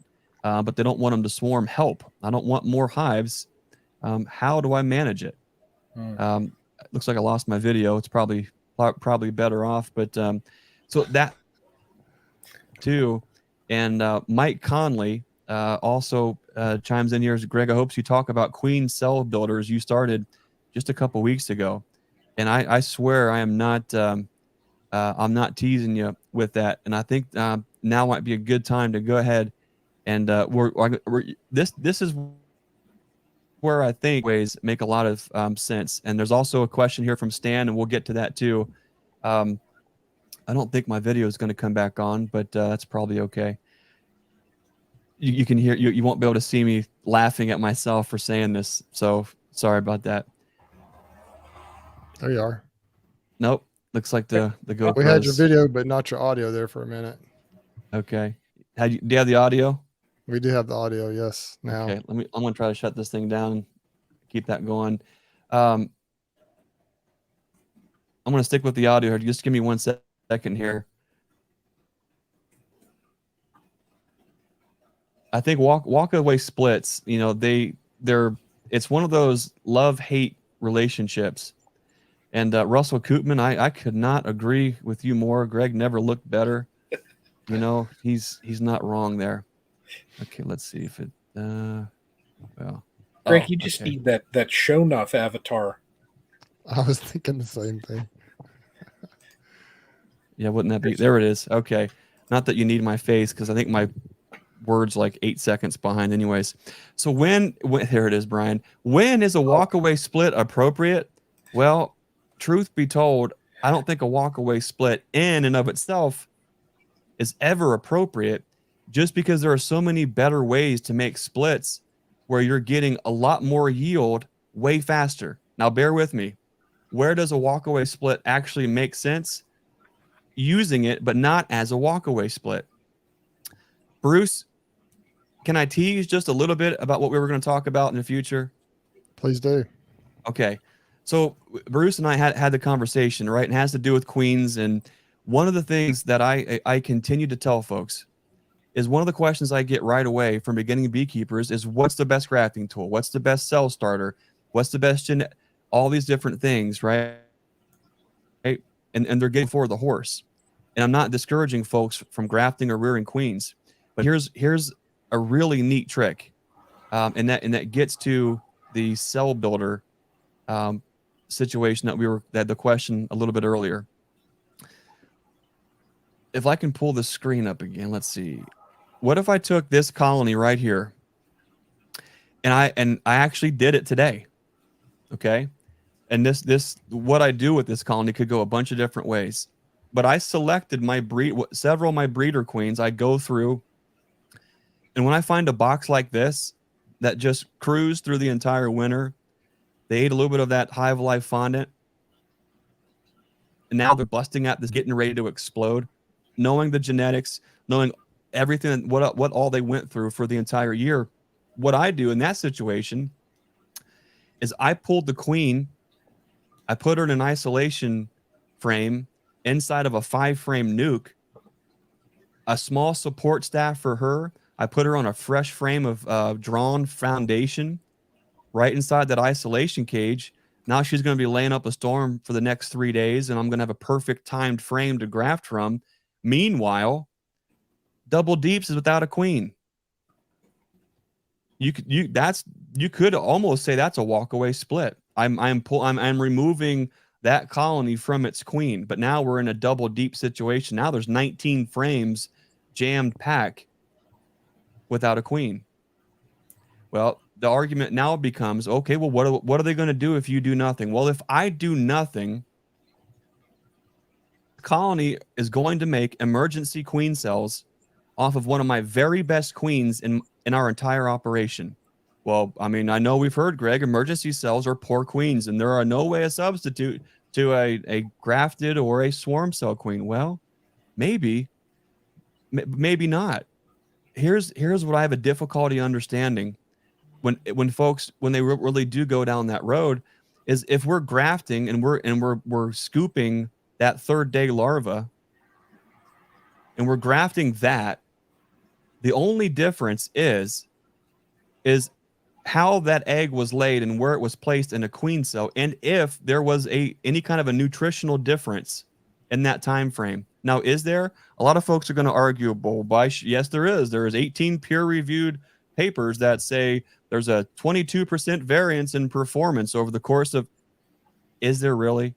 but they don't want them to swarm. Help! I don't want more hives. How do I manage it? Looks like I lost my video. It's probably better off. But so that too, and Mike Conley also chimes in here. As Greg, I hope you talk about queen cell builders you started just a couple weeks ago, and I swear I am not. I'm not teasing you with that, and I think now might be a good time to go ahead and this is where I think ways make a lot of sense. And there's also a question here from Stan, and we'll get to that too. I don't think my video is going to come back on, but that's probably okay. You can hear, you won't be able to see me laughing at myself for saying this, so sorry about that. There you are. Nope. Looks like the GoPro. We had your video, but not your audio there for a minute. Okay. Do you have the audio? We do have the audio, yes. Now. Okay. I'm gonna try to shut this thing down and keep that going. I'm gonna stick with the audio here. Just give me 1 second here. I think walk away splits, you know, it's one of those love-hate relationships. And Russell Koopman, I could not agree with you more. Greg never looked better. You know, he's not wrong there. Okay, let's see if it well. Greg, Oh, you just okay. need that show enough avatar. I was thinking the same thing. Yeah, wouldn't that be? There it is. Okay. Not that you need my face, because I think my word's like 8 seconds behind anyways. So when here it is, Brian. When is a walkaway split appropriate? Well, truth be told, I don't think a walkaway split in and of itself is ever appropriate, just because there are so many better ways to make splits where you're getting a lot more yield way faster. Now bear with me. Where does a walkaway split actually make sense? Using it, but not as a walkaway split. Bruce, can I tease just a little bit about what we were going to talk about in the future? Please do. Okay. So Bruce and I had the conversation, right? And it has to do with queens. And one of the things that I continue to tell folks is, one of the questions I get right away from beginning beekeepers is, what's the best grafting tool? What's the best cell starter? What's the best all these different things, right? And they're getting for the horse. And I'm not discouraging folks from grafting or rearing queens, but here's a really neat trick, and that gets to the cell builder situation that the question a little bit earlier. If I can pull the screen up again, let's see. What if I took this colony right here, and I actually did it today, okay? And what I do with this colony could go a bunch of different ways. But I selected several of my breeder queens. I go through, and when I find a box like this that just cruised through the entire winter, they ate a little bit of that Hive Life fondant, and now they're busting out this, getting ready to explode, knowing the genetics, knowing everything, what all they went through for the entire year. What I do in that situation is I pulled the queen, I put her in an isolation frame inside of a 5-frame nuke, a small support staff for her. I put her on a fresh frame of drawn foundation right inside that isolation cage. Now she's going to be laying up a storm for the next 3 days, and I'm going to have a perfect timed frame to graft from. Meanwhile, double deeps is without a queen. You could almost say that's a walkaway split. I'm removing that colony from its queen, but now we're in a double deep situation. Now there's 19 frames jammed pack without a queen. Well, the argument now becomes, okay, well, what are they going to do if you do nothing? Well, if I do nothing, the colony is going to make emergency queen cells off of one of my very best queens in our entire operation. Well, I mean, I know we've heard, Greg, emergency cells are poor queens, and there are no way a substitute to a grafted or a swarm cell queen. Well, maybe not. Here's what I have a difficulty understanding when folks, when they really do go down that road, is if we're grafting and we're scooping that 3rd day larva and we're grafting that, the only difference is how that egg was laid and where it was placed in a queen cell, and if there was any kind of a nutritional difference in that time frame. Now, is there? A lot of folks are going to argue, yes, there is. There is 18 peer-reviewed papers that say there's a 22% variance in performance over the course of. Is there really?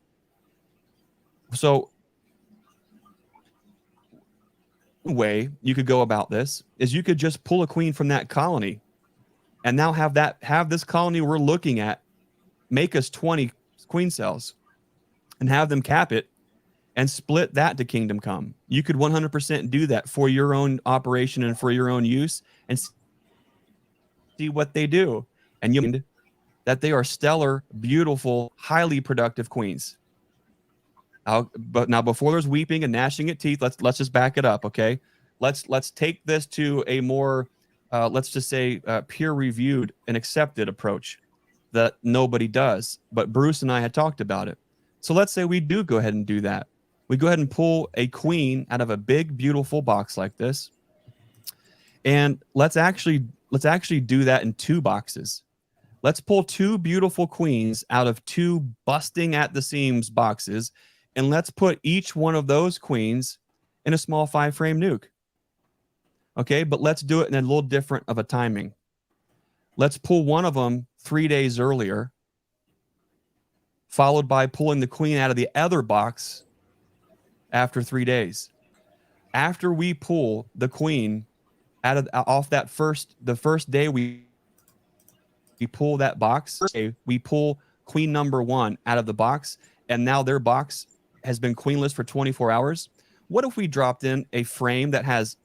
So, one way you could go about this is you could just pull a queen from that colony, and now have this colony we're looking at make us 20 queen cells, and have them cap it and split that to kingdom come. You could 100% do that for your own operation and for your own use, and see what they do. And you'll find that they are stellar, beautiful, highly productive queens. But now, before there's weeping and gnashing at teeth, let's just back it up, okay? Let's take this to a more let's just say peer-reviewed and accepted approach that nobody does, but Bruce and I had talked about it. So let's say we do go ahead and do that. We go ahead and pull a queen out of a big, beautiful box like this, And let's actually do that in 2 boxes. Let's pull 2 beautiful queens out of 2 busting at the seams boxes, and let's put each one of those queens in a small 5-frame nuke. Okay, but let's do it in a little different of a timing. Let's pull one of them 3 days earlier, followed by pulling the queen out of the other box after 3 days. After we pull the queen out of off that the first day we pull that box, we pull queen number 1 out of the box, and now their box has been queenless for 24 hours. What if we dropped in a frame that has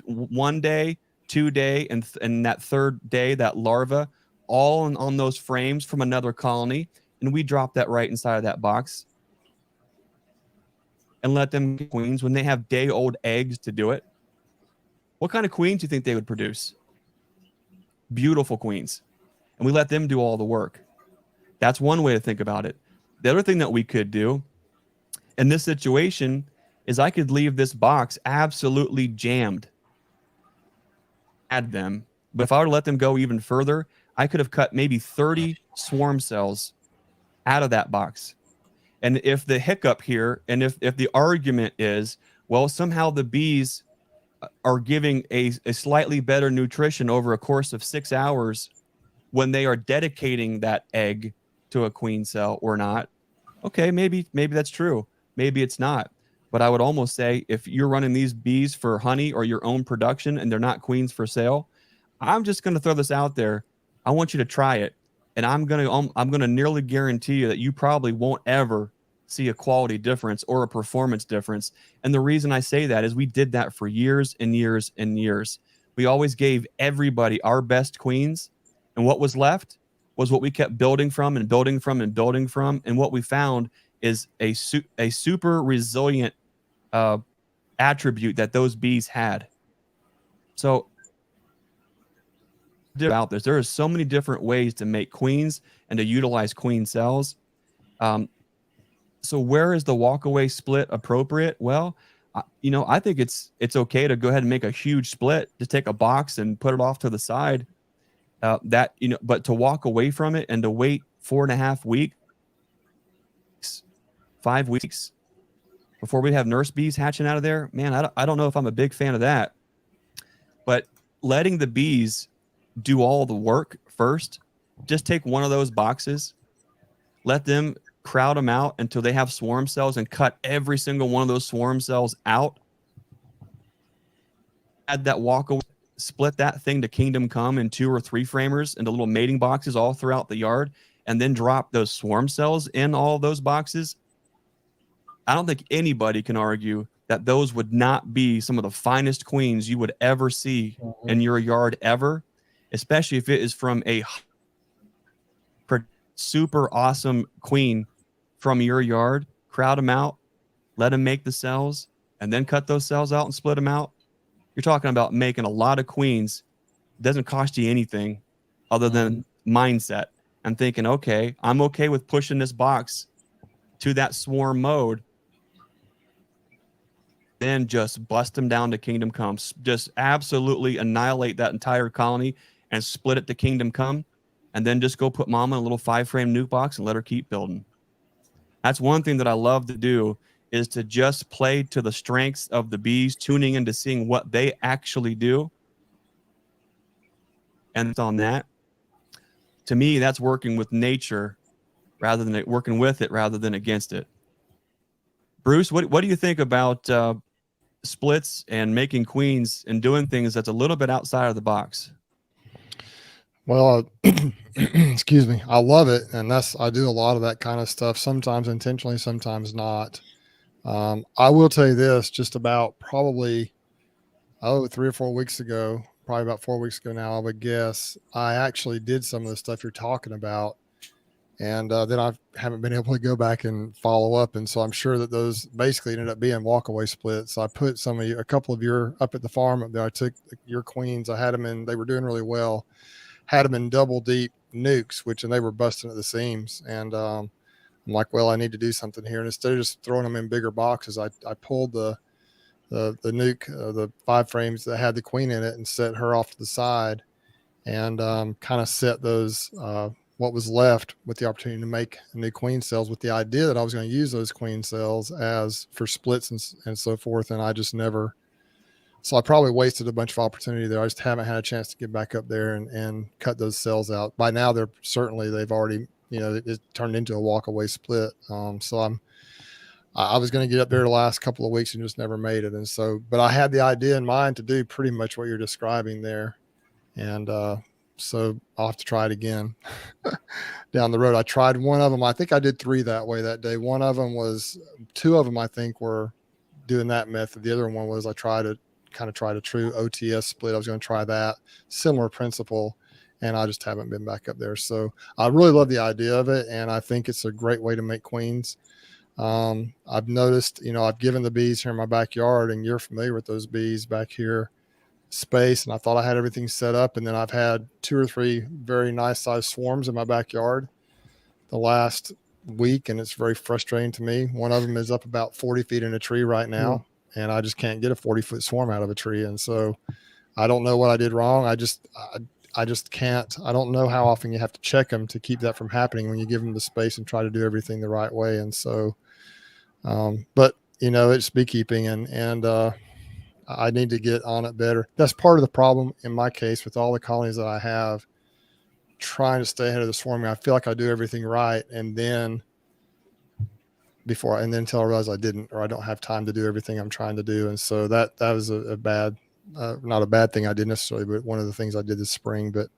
1 day, 2 day, and that 3rd day, that larva, all on those frames from another colony, and we drop that right inside of that box and let them get queens when they have day-old eggs to do it? What kind of queens do you think they would produce? Beautiful queens. And we let them do all the work. That's one way to think about it. The other thing that we could do in this situation is I could leave this box absolutely jammed. Add them. But if I were to let them go even further, I could have cut maybe 30 swarm cells out of that box. And if the hiccup here, and if the argument is, well, somehow the bees are giving a slightly better nutrition over a course of 6 hours when they are dedicating that egg to a queen cell or not, okay, maybe that's true. Maybe it's not. But I would almost say if you're running these bees for honey or your own production and they're not queens for sale, I'm just going to throw this out there. I want you to try it. And I'm going to nearly guarantee you that you probably won't ever see a quality difference or a performance difference. And the reason I say that is we did that for years and years and years. We always gave everybody our best queens, and what was left was what we kept building from and building from and building from. And what we found is a super resilient attribute that those bees had. So about this, there are so many different ways to make queens and to utilize queen cells. So where is the walkaway split appropriate? Well, I think it's okay to go ahead and make a huge split, to take a box and put it off to the side. But to walk away from it and to wait 4.5 weeks, 5 weeks before we have nurse bees hatching out of there, man, I don't know if I'm a big fan of that. But letting the bees do all the work first, just take one of those boxes, let them crowd them out until they have swarm cells, and cut every single one of those swarm cells out. Add that walkaway, split that thing to kingdom come in 2 or 3 framers into little mating boxes all throughout the yard, and then drop those swarm cells in all those boxes. I don't think anybody can argue that those would not be some of the finest queens you would ever see in your yard ever, especially if it is from a super awesome queen from your yard. Crowd them out, let them make the cells, and then cut those cells out and split them out. You're talking about making a lot of queens. It doesn't cost you anything other than mindset and thinking, okay, I'm okay with pushing this box to that swarm mode, then just bust them down to kingdom come. Just absolutely annihilate that entire colony and split it to kingdom come, and then just go put mama in a little 5-frame nuke box and let her keep building. That's one thing that I love to do, is to just play to the strengths of the bees, tuning into seeing what they actually do. And it's on that. To me, that's working with nature rather than working with it rather than against it. Bruce, what do you think about splits and making queens and doing things that's a little bit outside of the box? Well, excuse me. I love it. And I do a lot of that kind of stuff, sometimes intentionally, sometimes not. I will tell you this, just about probably, 3 or 4 weeks ago, probably about 4 weeks ago now, I would guess, I actually did some of the stuff you're talking about. And then I haven't been able to go back and follow up. And so I'm sure that those basically ended up being walkaway splits. I put a couple of your up at the farm up there. I took your queens. I had them in, they were doing really well. Had them in double deep nukes, and they were busting at the seams. And I'm like, well, I need to do something here. And instead of just throwing them in bigger boxes, I pulled the nuke, the 5 frames that had the queen in it, and set her off to the side, and kind of set those what was left with the opportunity to make new queen cells, with the idea that I was going to use those queen cells as for splits and so forth. And I just never, so I probably wasted a bunch of opportunity there. I just haven't had a chance to get back up there and cut those cells out. By now, they've already, it turned into a walk-away split. So I was going to get up there the last couple of weeks and just never made it. And so, but I had the idea in mind to do pretty much what you're describing there. And so I'll have to try it again down the road. I tried one of them. I think I did 3 that way that day. 2 of them, I think, were doing that method. The other one was I tried a true OTS split. I was going to try that similar principle, and I just haven't been back up there. So I really love the idea of it, and I think it's a great way to make queens. I've noticed, I've given the bees here in my backyard, and you're familiar with those bees back here, space, and I thought I had everything set up, and then I've had 2 or 3 very nice sized swarms in my backyard the last week, and it's very frustrating to me. One of them is up about 40 feet in a tree right now, and I just can't get a 40-foot swarm out of a tree. And so I don't know what I did wrong. I just can't. I don't know how often you have to check them to keep that from happening when you give them the space and try to do everything the right way. And so, but it's beekeeping, and I need to get on it better. That's part of the problem in my case with all the colonies that I have, trying to stay ahead of the swarming. I feel like I do everything right, and then until I realize I didn't, or I don't have time to do everything I'm trying to do. And so that was a bad, not a bad thing I did necessarily, but one of the things I did this spring. But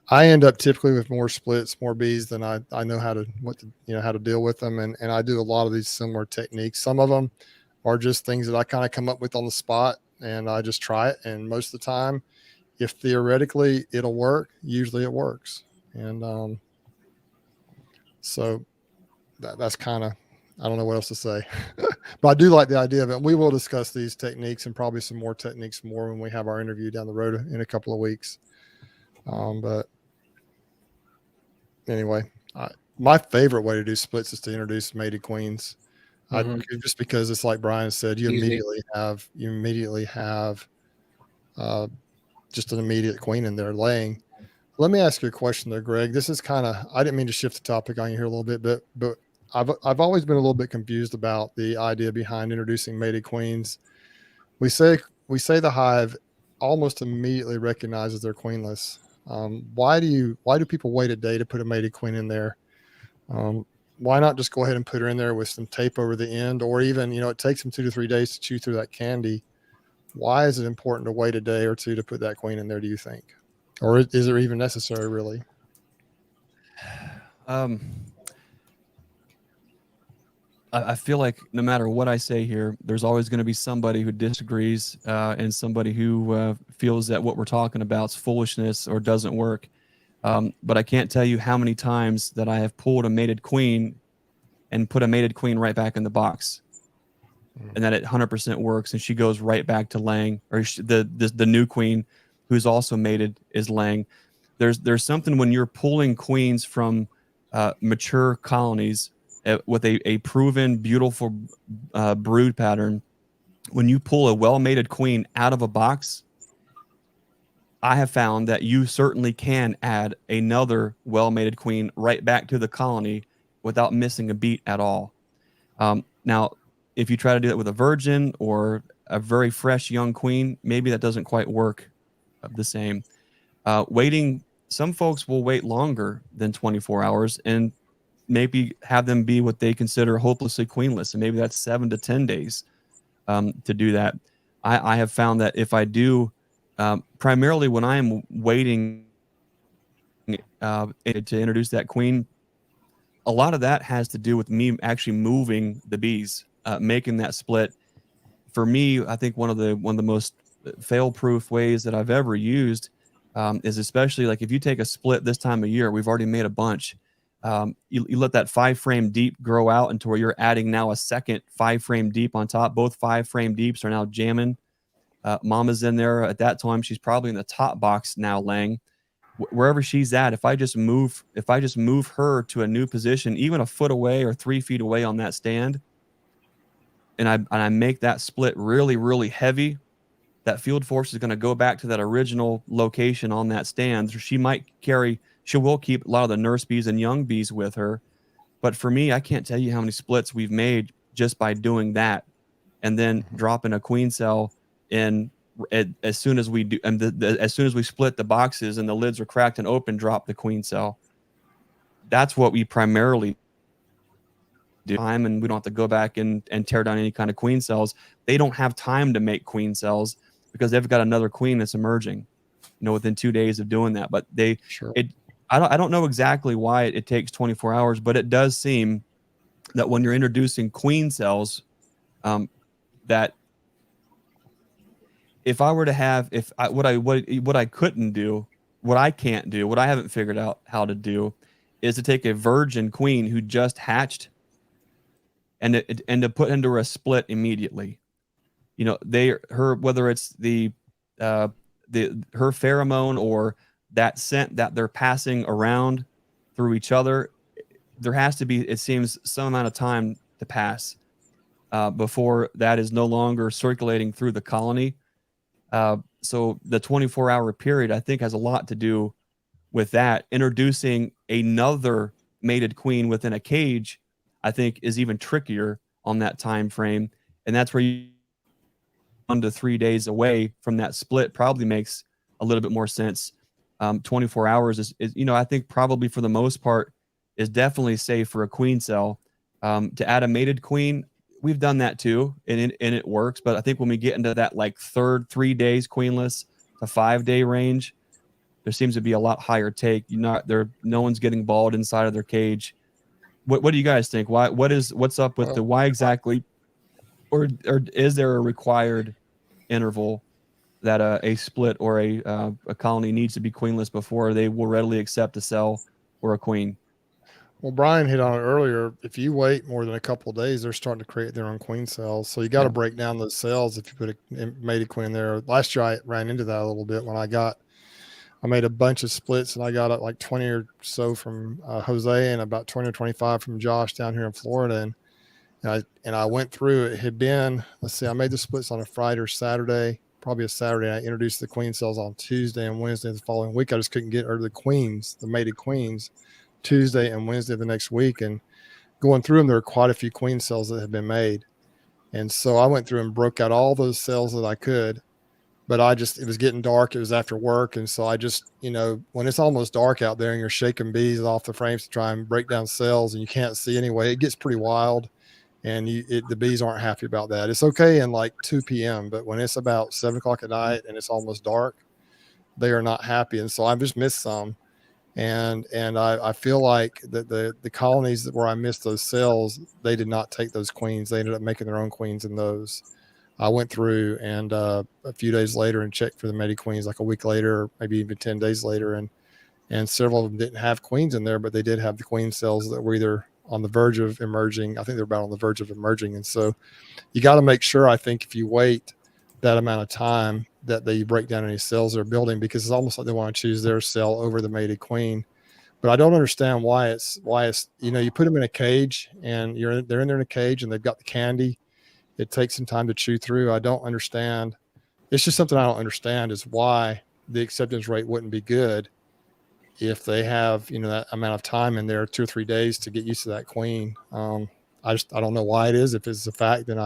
I end up typically with more splits, more bees than I know how to deal with them. And I do a lot of these similar techniques. Some of them are just things that I kind of come up with on the spot, and I just try it. And most of the time, if theoretically it'll work, usually it works. And so that's kind of, I don't know what else to say, but I do like the idea of it. We will discuss these techniques and probably some more techniques when we have our interview down the road in a couple of weeks. But anyway, my favorite way to do splits is to introduce mated queens. Just because it's like Brian said, you immediately have just an immediate queen in there laying. Let me ask you a question there, Greg. This is I didn't mean to shift the topic on you here a little bit, but I've always been a little bit confused about the idea behind introducing mated queens. We say the hive almost immediately recognizes they're queenless. Why do people wait a day to put a mated queen in there? Why not just go ahead and put her in there with some tape over the end, or even, it takes them 2 to 3 days to chew through that candy. Why is it important to wait a day or 2 to put that queen in there, do you think? Or is it even necessary, really? I feel like no matter what I say here, there's always going to be somebody who disagrees, and somebody who feels that what we're talking about is foolishness or doesn't work. But I can't tell you how many times that I have pulled a mated queen and put a mated queen right back in the box, and that it 100% works, and she goes right back to laying, or the new queen who's also mated is laying. There's something when you're pulling queens from mature colonies with a proven beautiful brood pattern. When you pull a well-mated queen out of a box, I have found that you certainly can add another well-mated queen right back to the colony without missing a beat at all. Now, if you try to do that with a virgin or a very fresh young queen, maybe that doesn't quite work the same. Waiting, some folks will wait longer than 24 hours and maybe have them be what they consider hopelessly queenless, and maybe that's 7 to 10 days to do that. I have found that if I do, primarily when I am waiting to introduce that queen, a lot of that has to do with me actually moving the bees, making that split. For me, I think one of the most fail-proof ways that I've ever used is, especially like if you take a split this time of year, we've already made a bunch. You let that 5-frame deep grow out into where you're adding now a second 5-frame deep on top. Both 5-frame deeps are now jamming. Mama's in there at that time. She's probably in the top box now laying. Wherever she's at, if I just move her to a new position, even a foot away or 3 feet away on that stand, I make that split really, really heavy, that field force is going to go back to that original location on that stand. So she will keep a lot of the nurse bees and young bees with her. But for me, I can't tell you how many splits we've made just by doing that, and then dropping a queen cell in as soon as we do, and as soon as we split the boxes and the lids are cracked and open, drop the queen cell. That's what we primarily do. And we don't have to go back and tear down any kind of queen cells. They don't have time to make queen cells because they've got another queen that's emerging, within 2 days of doing that. But I don't know exactly why it takes 24 hours, but it does seem that when you're introducing queen cells, that if I were to have, what I couldn't do, what I can't do, what I haven't figured out how to do, is to take a virgin queen who just hatched and to put into a split immediately. Whether it's her pheromone or that scent that they're passing around through each other, there has to be, it seems, some amount of time to pass before that is no longer circulating through the colony. So the 24-hour period, I think, has a lot to do with that. Introducing another mated queen within a cage, I think, is even trickier on that time frame. And that's where 1 to 3 days away from that split probably makes a little bit more sense. 24 hours is I think probably for the most part is definitely safe for a queen cell. To add a mated queen, we've done that too, and it works. But I think when we get into that 3 days queenless to 5 day range, there seems to be a lot higher take. No one's getting balled inside of their cage. What do you guys think? What's up with why exactly, or is there a required interval that a split or a colony needs to be queenless before they will readily accept a cell or a queen? Well, Brian hit on it earlier. If you wait more than a couple of days, they're starting to create their own queen cells. So you got to break down those cells if you put a mated queen there. Last year I ran into that a little bit when I made a bunch of splits, and I got like 20 or so from Jose and about 20 or 25 from Josh down here in Florida. And I went through, it had been, I made the splits on a Friday or Saturday, probably a Saturday. I introduced the queen cells on Tuesday and Wednesday the following week. I just couldn't get the mated queens, Tuesday and Wednesday the next week. And going through them, there were quite a few queen cells that had been made. And so I went through and broke out all those cells that I could, but it was getting dark. It was after work. And so I just, when it's almost dark out there and you're shaking bees off the frames to try and break down cells and you can't see anyway, it gets pretty wild. And the bees aren't happy about that. It's okay in 2 p.m., but when it's about 7 o'clock at night and it's almost dark, they are not happy. And so I've just missed some. And I feel like that the colonies where I missed those cells, they did not take those queens. They ended up making their own queens in those. I went through and a few days later and checked for the mated queens, like a week later, or maybe even 10 days later. And several of them didn't have queens in there, but they did have the queen cells that were either on the verge of emerging. I think they're about on the verge of emerging. And so you got to make sure, I think, if you wait that amount of time, that they break down any cells they're building, because it's almost like they want to choose their cell over the mated queen. But I don't understand why it's, you put them in a cage and they're in there in a cage and they've got the candy. It takes some time to chew through. I don't understand. It's just something I don't understand, is why the acceptance rate wouldn't be good if they have, that amount of time in there, 2 or 3 days to get used to that queen. I don't know why it is. If it's a fact, then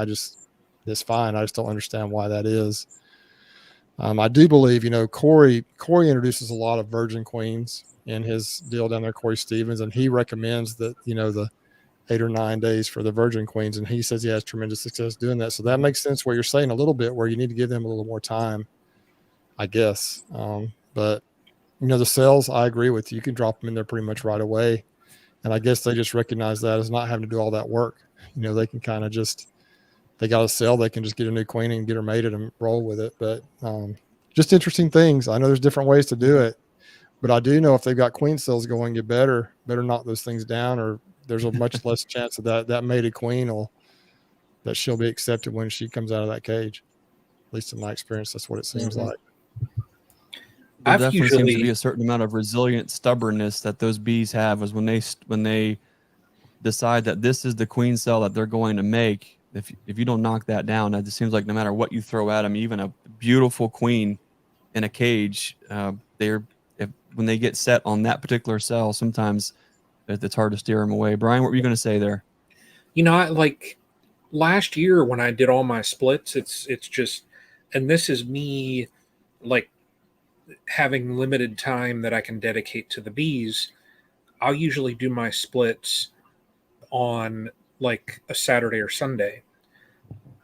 it's fine. I just don't understand why that is. I do believe, Corey introduces a lot of virgin queens in his deal down there, Corey Stevens, and he recommends that, the 8 or 9 days for the virgin queens. And he says he has tremendous success doing that. So that makes sense what you're saying a little bit, where you need to give them a little more time, I guess. But the cells, I agree with you. You can drop them in there pretty much right away. And I guess they just recognize that as not having to do all that work. They can kind of they got a cell, they can just get a new queen and get her mated and roll with it. But just interesting things. I know there's different ways to do it, but I do know if they've got queen cells going, you better knock those things down, or there's a much less chance of that mated queen that she'll be accepted when she comes out of that cage. At least in my experience, that's what it seems like. There definitely seems to be a certain amount of resilient stubbornness that those bees have, is when they decide that this is the queen cell that they're going to make, if you don't knock that down, it just seems like no matter what you throw at them, even a beautiful queen in a cage, when they get set on that particular cell, sometimes it's hard to steer them away. Brian, what were you going to say there? You know, like last year when I did all my splits, it's just, and this is me like having limited time that I can dedicate to the bees. I'll usually do my splits on like a Saturday or Sunday.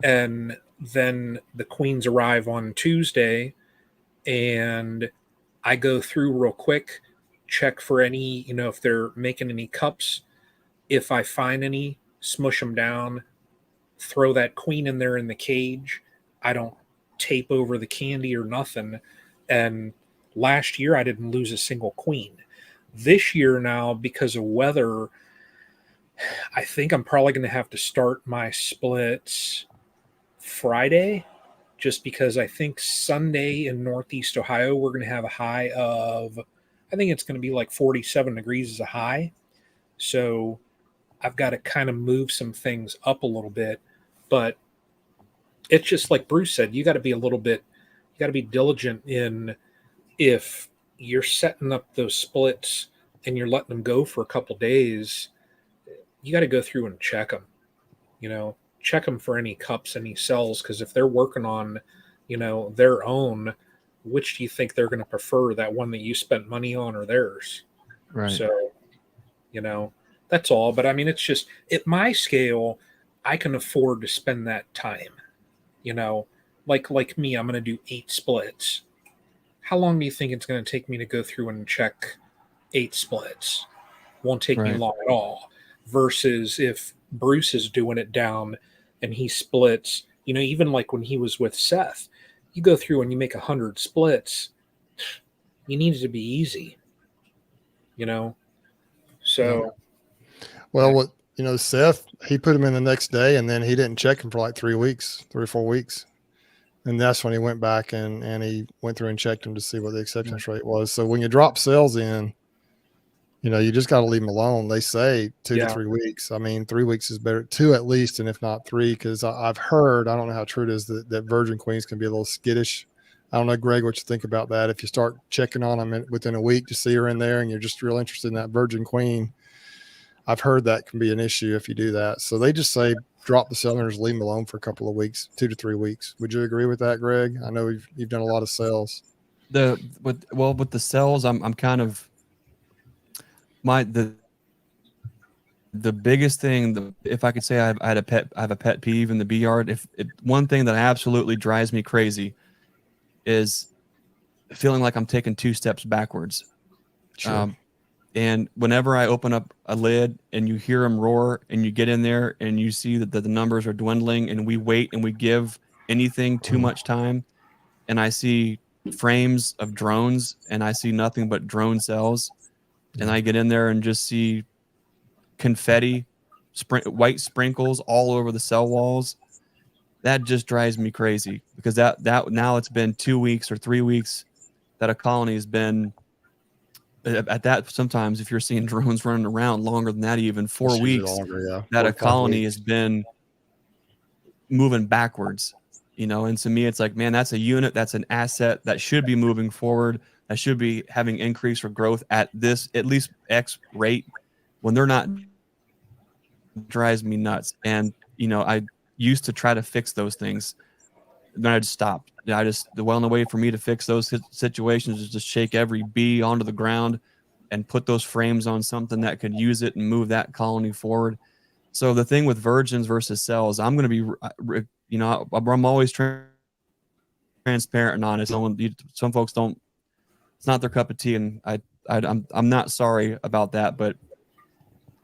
And then the queens arrive on Tuesday, and I go through real quick, check for any, if they're making any cups. If I find any, smush them down, throw that queen in there in the cage. I don't tape over the candy or nothing. And last year I didn't lose a single queen. This year now, because of weather, I think I'm probably going to have to start my splits Friday, just because I think Sunday in Northeast Ohio, we're going to have a high of, I think it's going to be like 47 degrees as a high. So I've got to kind of move some things up a little bit, but it's just like Bruce said, you got to be diligent in, if you're setting up those splits and you're letting them go for a couple days, you got to go through and check them, check them for any cups, any cells. Cause if they're working on, their own, which do you think they're going to prefer, that one that you spent money on or theirs? Right. So, that's all. But I mean, it's just at my scale, I can afford to spend that time, like me, I'm going to do 8 splits. How long do you think it's going to take me to go through and check 8 splits? Won't take me long at all. Versus if Bruce is doing it down and he splits, even like when he was with Seth, you go through and you make 100 splits, you need it to be easy, So, Well, Seth, he put him in the next day, and then he didn't check him for like 3 or 4 weeks. And that's when he went back and he went through and checked him to see what the acceptance rate was. So when you drop cells in, you just got to leave them alone. They say 2 to 3 weeks. I mean, 3 weeks is better, 2 at least, and if not 3, because I've heard, I don't know how true it is, that virgin queens can be a little skittish. I don't know, Greg, what you think about that. If you start checking on them within a week to see her in there and you're just real interested in that virgin queen, I've heard that can be an issue if you do that. So they just say drop the cylinders, leave them alone for a couple of weeks, 2 to 3 weeks. Would you agree with that, Greg? I know you've done a lot of cells. With the cells, I'm kind of the biggest thing. If I could say I have a pet peeve in the bee yard. If one thing that absolutely drives me crazy is feeling like I'm taking 2 steps backwards. Sure. And whenever I open up a lid and you hear them roar and you get in there and you see that the numbers are dwindling and we wait and we give anything too much time, and I see frames of drones and I see nothing but drone cells, and I get in there and just see confetti, white sprinkles all over the cell walls, that just drives me crazy, because that now it's been 2 weeks or 3 weeks that a colony has been at that. Sometimes if you're seeing drones running around longer than that, even 4 weeks, longer, that a 4 or 5 colony weeks has been moving backwards, and to me it's like, man, that's a unit, that's an asset that should be moving forward, that should be having increase or growth at least X rate. When they're not, it drives me nuts. And I used to try to fix those things, then I just stopped. The only way for me to fix those situations is to shake every bee onto the ground and put those frames on something that could use it and move that colony forward. So the thing with virgins versus cells, I'm going to be, I'm always transparent and honest. Some folks don't, it's not their cup of tea, and I'm not sorry about that, but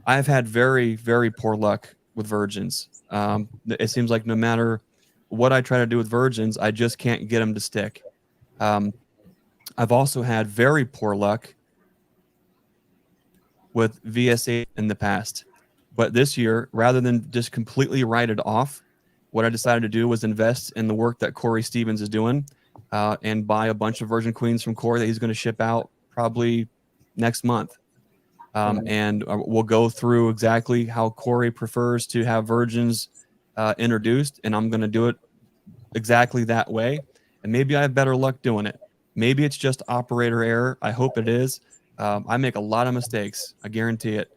I've had very, very poor luck with virgins. It seems like no matter what I try to do with virgins, I just can't get them to stick. I've also had very poor luck with VSA in the past, but this year, rather than just completely write it off, what I decided to do was invest in the work that Corey Stevens is doing, and buy a bunch of virgin queens from Corey that he's going to ship out probably next month. And we'll go through exactly how Corey prefers to have virgins introduced, and I'm going to do it exactly that way. And maybe I have better luck doing it. Maybe it's just operator error. I hope it is. I make a lot of mistakes. I guarantee it.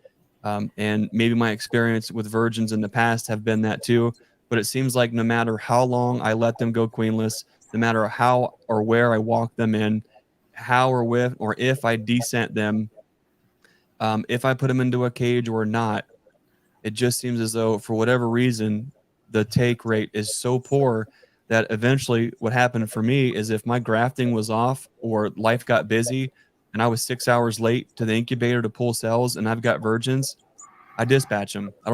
And maybe my experience with virgins in the past have been that too. But it seems like no matter how long I let them go queenless, no matter how or where I walk them in, how or with or if I descent them, if I put them into a cage or not, it just seems as though for whatever reason the take rate is so poor that eventually what happened for me is if my grafting was off or life got busy and I was 6 hours late to the incubator to pull cells and I've got virgins, I dispatch them. I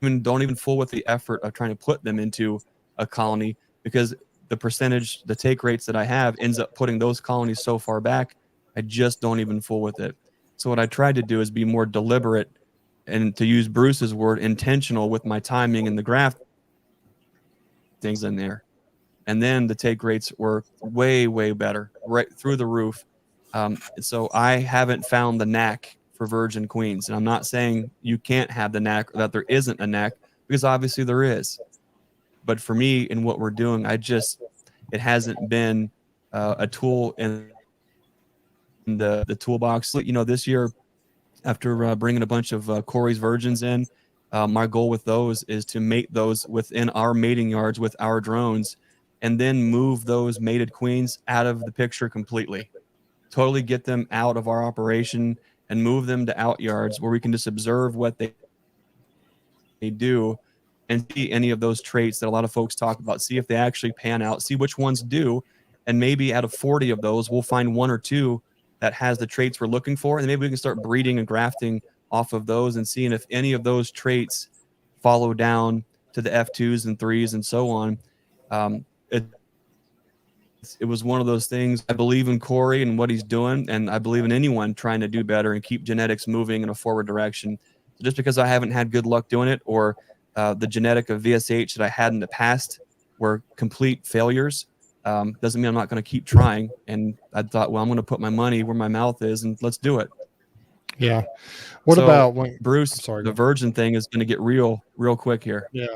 don't even fool with the effort of trying to put them into a colony, because the take rates that I have ends up putting those colonies so far back, I just don't even fool with it. So what I tried to do is be more deliberate, and to use Bruce's word, intentional with my timing and the graft things in there. And then the take rates were way, way better, right through the roof. So I haven't found the knack for virgin queens. And I'm not saying you can't have the knack or that there isn't a knack, because obviously there is. But for me, in what we're doing, it hasn't been a tool in the toolbox. You know, this year, after bringing a bunch of Corey's virgins in, my goal with those is to mate those within our mating yards with our drones, and then move those mated queens out of the picture completely. Totally get them out of our operation and move them to out yards where we can just observe what they do and see any of those traits that a lot of folks talk about. See if they actually pan out, see which ones do. And maybe out of 40 of those, we'll find 1 or 2 that has the traits we're looking for. And maybe we can start breeding and grafting off of those and seeing if any of those traits follow down to the F2s and 3s and so on. It was one of those things. I believe in Corey and what he's doing, and I believe in anyone trying to do better and keep genetics moving in a forward direction. So just because I haven't had good luck doing it, or the genetic of VSH that I had in the past were complete failures, doesn't mean I'm not going to keep trying. And I thought, well, I'm going to put my money where my mouth is, and let's do it. Yeah. What about when Bruce? The virgin thing is going to get real quick here. Yeah.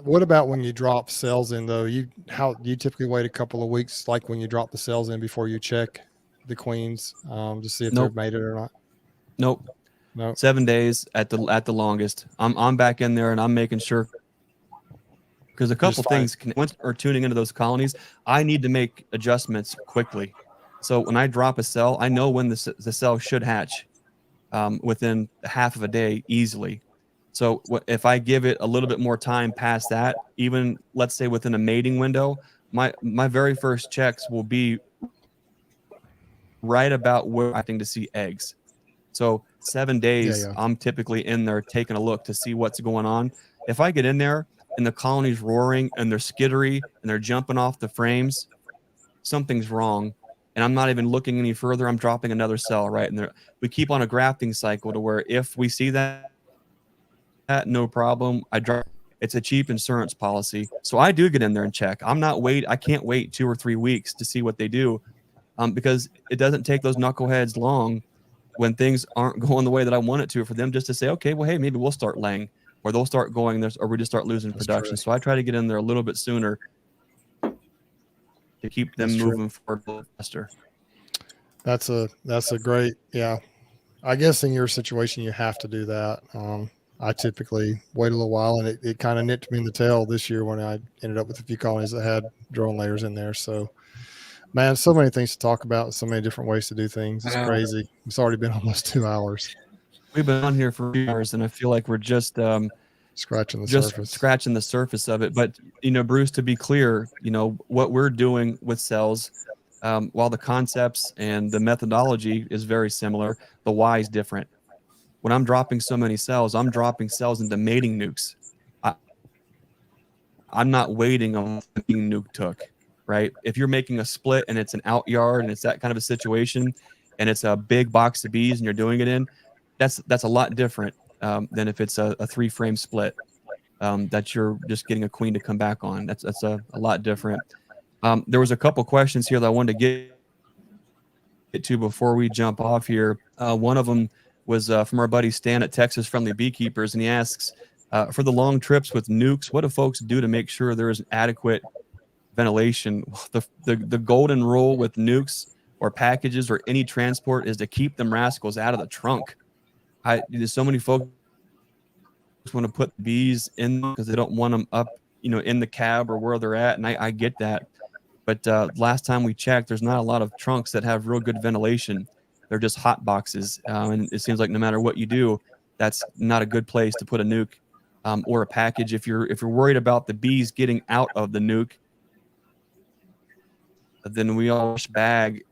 What about when you drop cells in though? How do you typically wait a couple of weeks, like when you drop the cells in, before you check the queens to see if they're mated or not? Nope. 7 days at the longest. I'm back in there and I'm making sure, because a couple things once we're tuning into those colonies, I need to make adjustments quickly. So when I drop a cell, I know when the cell should hatch within half of a day easily. So if I give it a little bit more time past that, even let's say within a mating window, my very first checks will be right about where I think to see eggs. So 7 days, I'm typically in there taking a look to see what's going on. If I get in there and the colony's roaring and they're skittery and they're jumping off the frames, something's wrong. And I'm not even looking any further. I'm dropping another cell right in there. We keep on a grafting cycle to where if we see that, no problem. It's a cheap insurance policy. So I do get in there and check. I can't wait 2 or 3 weeks to see what they do, because it doesn't take those knuckleheads long when things aren't going the way that I want it to, for them just to say, okay, well, hey, maybe we'll start laying, or they'll start going there, or we just start losing production. So I try to get in there a little bit sooner to keep them moving forward a little faster. That's a great, I guess in your situation, you have to do that. I typically wait a little while, and it kind of nipped me in the tail this year when I ended up with a few colonies that had drone layers in there. So, man, so many things to talk about, so many different ways to do things. It's crazy. It's already been almost 2 hours. We've been on here for 2 hours, and I feel like we're just scratching the surface of it. But, Bruce, to be clear, what we're doing with cells, while the concepts and the methodology is very similar, the why is different. When I'm dropping so many cells, I'm dropping cells into mating nukes. I'm not waiting on what the mating nuke took, right? If you're making a split and it's an out yard and it's that kind of a situation and it's a big box of bees and you're doing it in, that's a lot different than if it's a 3-frame split that you're just getting a queen to come back on. That's a lot different. There was a couple questions here that I wanted to get to before we jump off here. One of them was from our buddy Stan at Texas Friendly Beekeepers, and he asks, For the long trips with nukes, what do folks do to make sure there is adequate ventilation? The golden rule with nukes or packages or any transport is to keep them rascals out of the trunk. There's so many folks want to put bees in because they don't want them up, in the cab or where they're at, and I get that. But last time we checked, there's not a lot of trunks that have real good ventilation. They're just hot boxes, and it seems like no matter what you do, that's not a good place to put a nuke or a package. If you're worried about the bees getting out of the nuke, then we all bag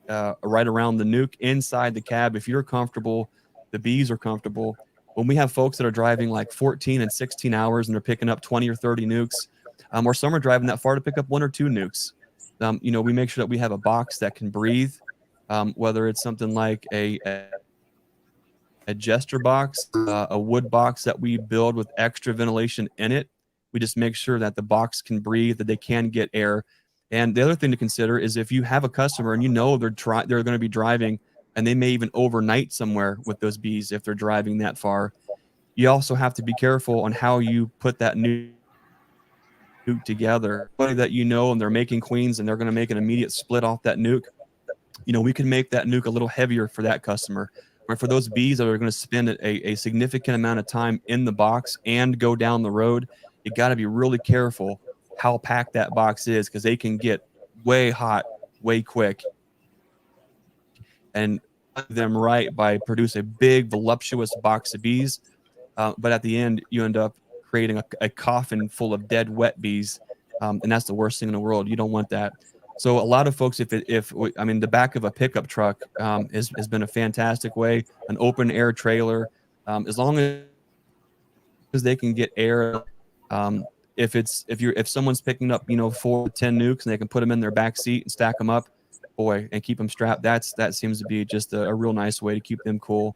right around the nuke inside the cab. If you're comfortable, the bees are comfortable. When we have folks that are driving like 14 and 16 hours and they're picking up 20 or 30 nukes, or some are driving that far to pick up 1 or 2 nukes, we make sure that we have a box that can breathe, whether it's something like a gesture box, a wood box that we build with extra ventilation in it. We just make sure that the box can breathe, that they can get air. And the other thing to consider is if you have a customer and they're going to be driving and they may even overnight somewhere with those bees if they're driving that far, you also have to be careful on how you put that nuke together. That and they're making queens and they're going to make an immediate split off that nuke. We can make that nuke a little heavier for that customer. Or for those bees that are going to spend a significant amount of time in the box and go down the road, you got to be really careful how packed that box is, because they can get way hot way quick, and them right by produce a big voluptuous box of bees, but at the end you end up creating a coffin full of dead wet bees, and that's the worst thing in the world. You don't want that. So a lot of folks, the back of a pickup truck has been a fantastic way, an open air trailer, as long as they can get air. If someone's picking up 4 to 10 nukes and they can put them in their back seat and stack them up, and keep them strapped, that seems to be just a real nice way to keep them cool.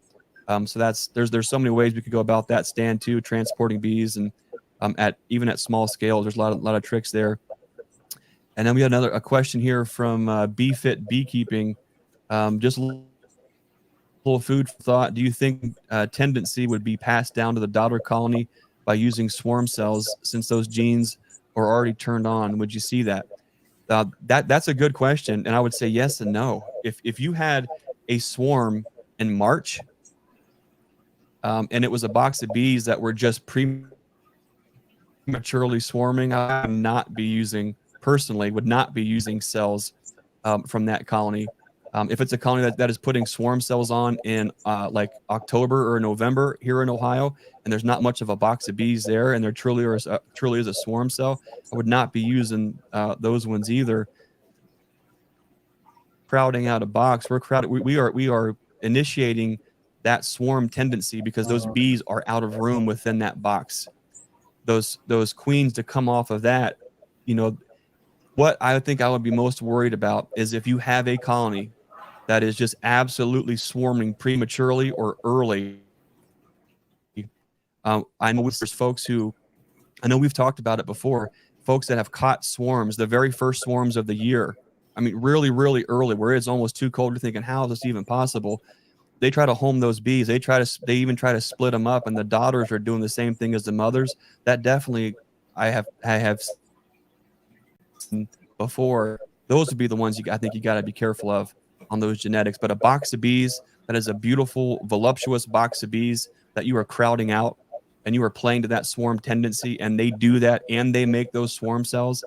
So there's so many ways we could go about that stand too, transporting bees, and even at small scale, there's a lot of tricks there. And then we had a question here from BeFit Beekeeping. Just a little food for thought. Do you think tendency would be passed down to the daughter colony by using swarm cells, since those genes are already turned on? Would you see that? That's a good question, and I would say yes and no. If you had a swarm in March, and it was a box of bees that were just prematurely swarming, I would not be using cells from that colony. If it's a colony that is putting swarm cells on in like October or November here in Ohio, and there's not much of a box of bees there, and there truly is a swarm cell, I would not be using those ones either. Crowding out a box, we are initiating that swarm tendency because those bees are out of room within that box. Those queens to come off of that, what I think I would be most worried about is if you have a colony that is just absolutely swarming prematurely or early. I know there's folks we've talked about it before, folks that have caught swarms, the very first swarms of the year. Really, really early, where it's almost too cold. You're thinking, how is this even possible? They try to home those bees. They even try to split them up, and the daughters are doing the same thing as the mothers. That definitely, I have seen before. Those would be the ones I think you got to be careful of on those genetics. But a box of bees that is a beautiful, voluptuous box of bees that you are crowding out, and you are playing to that swarm tendency, and they do that, and they make those swarm cells,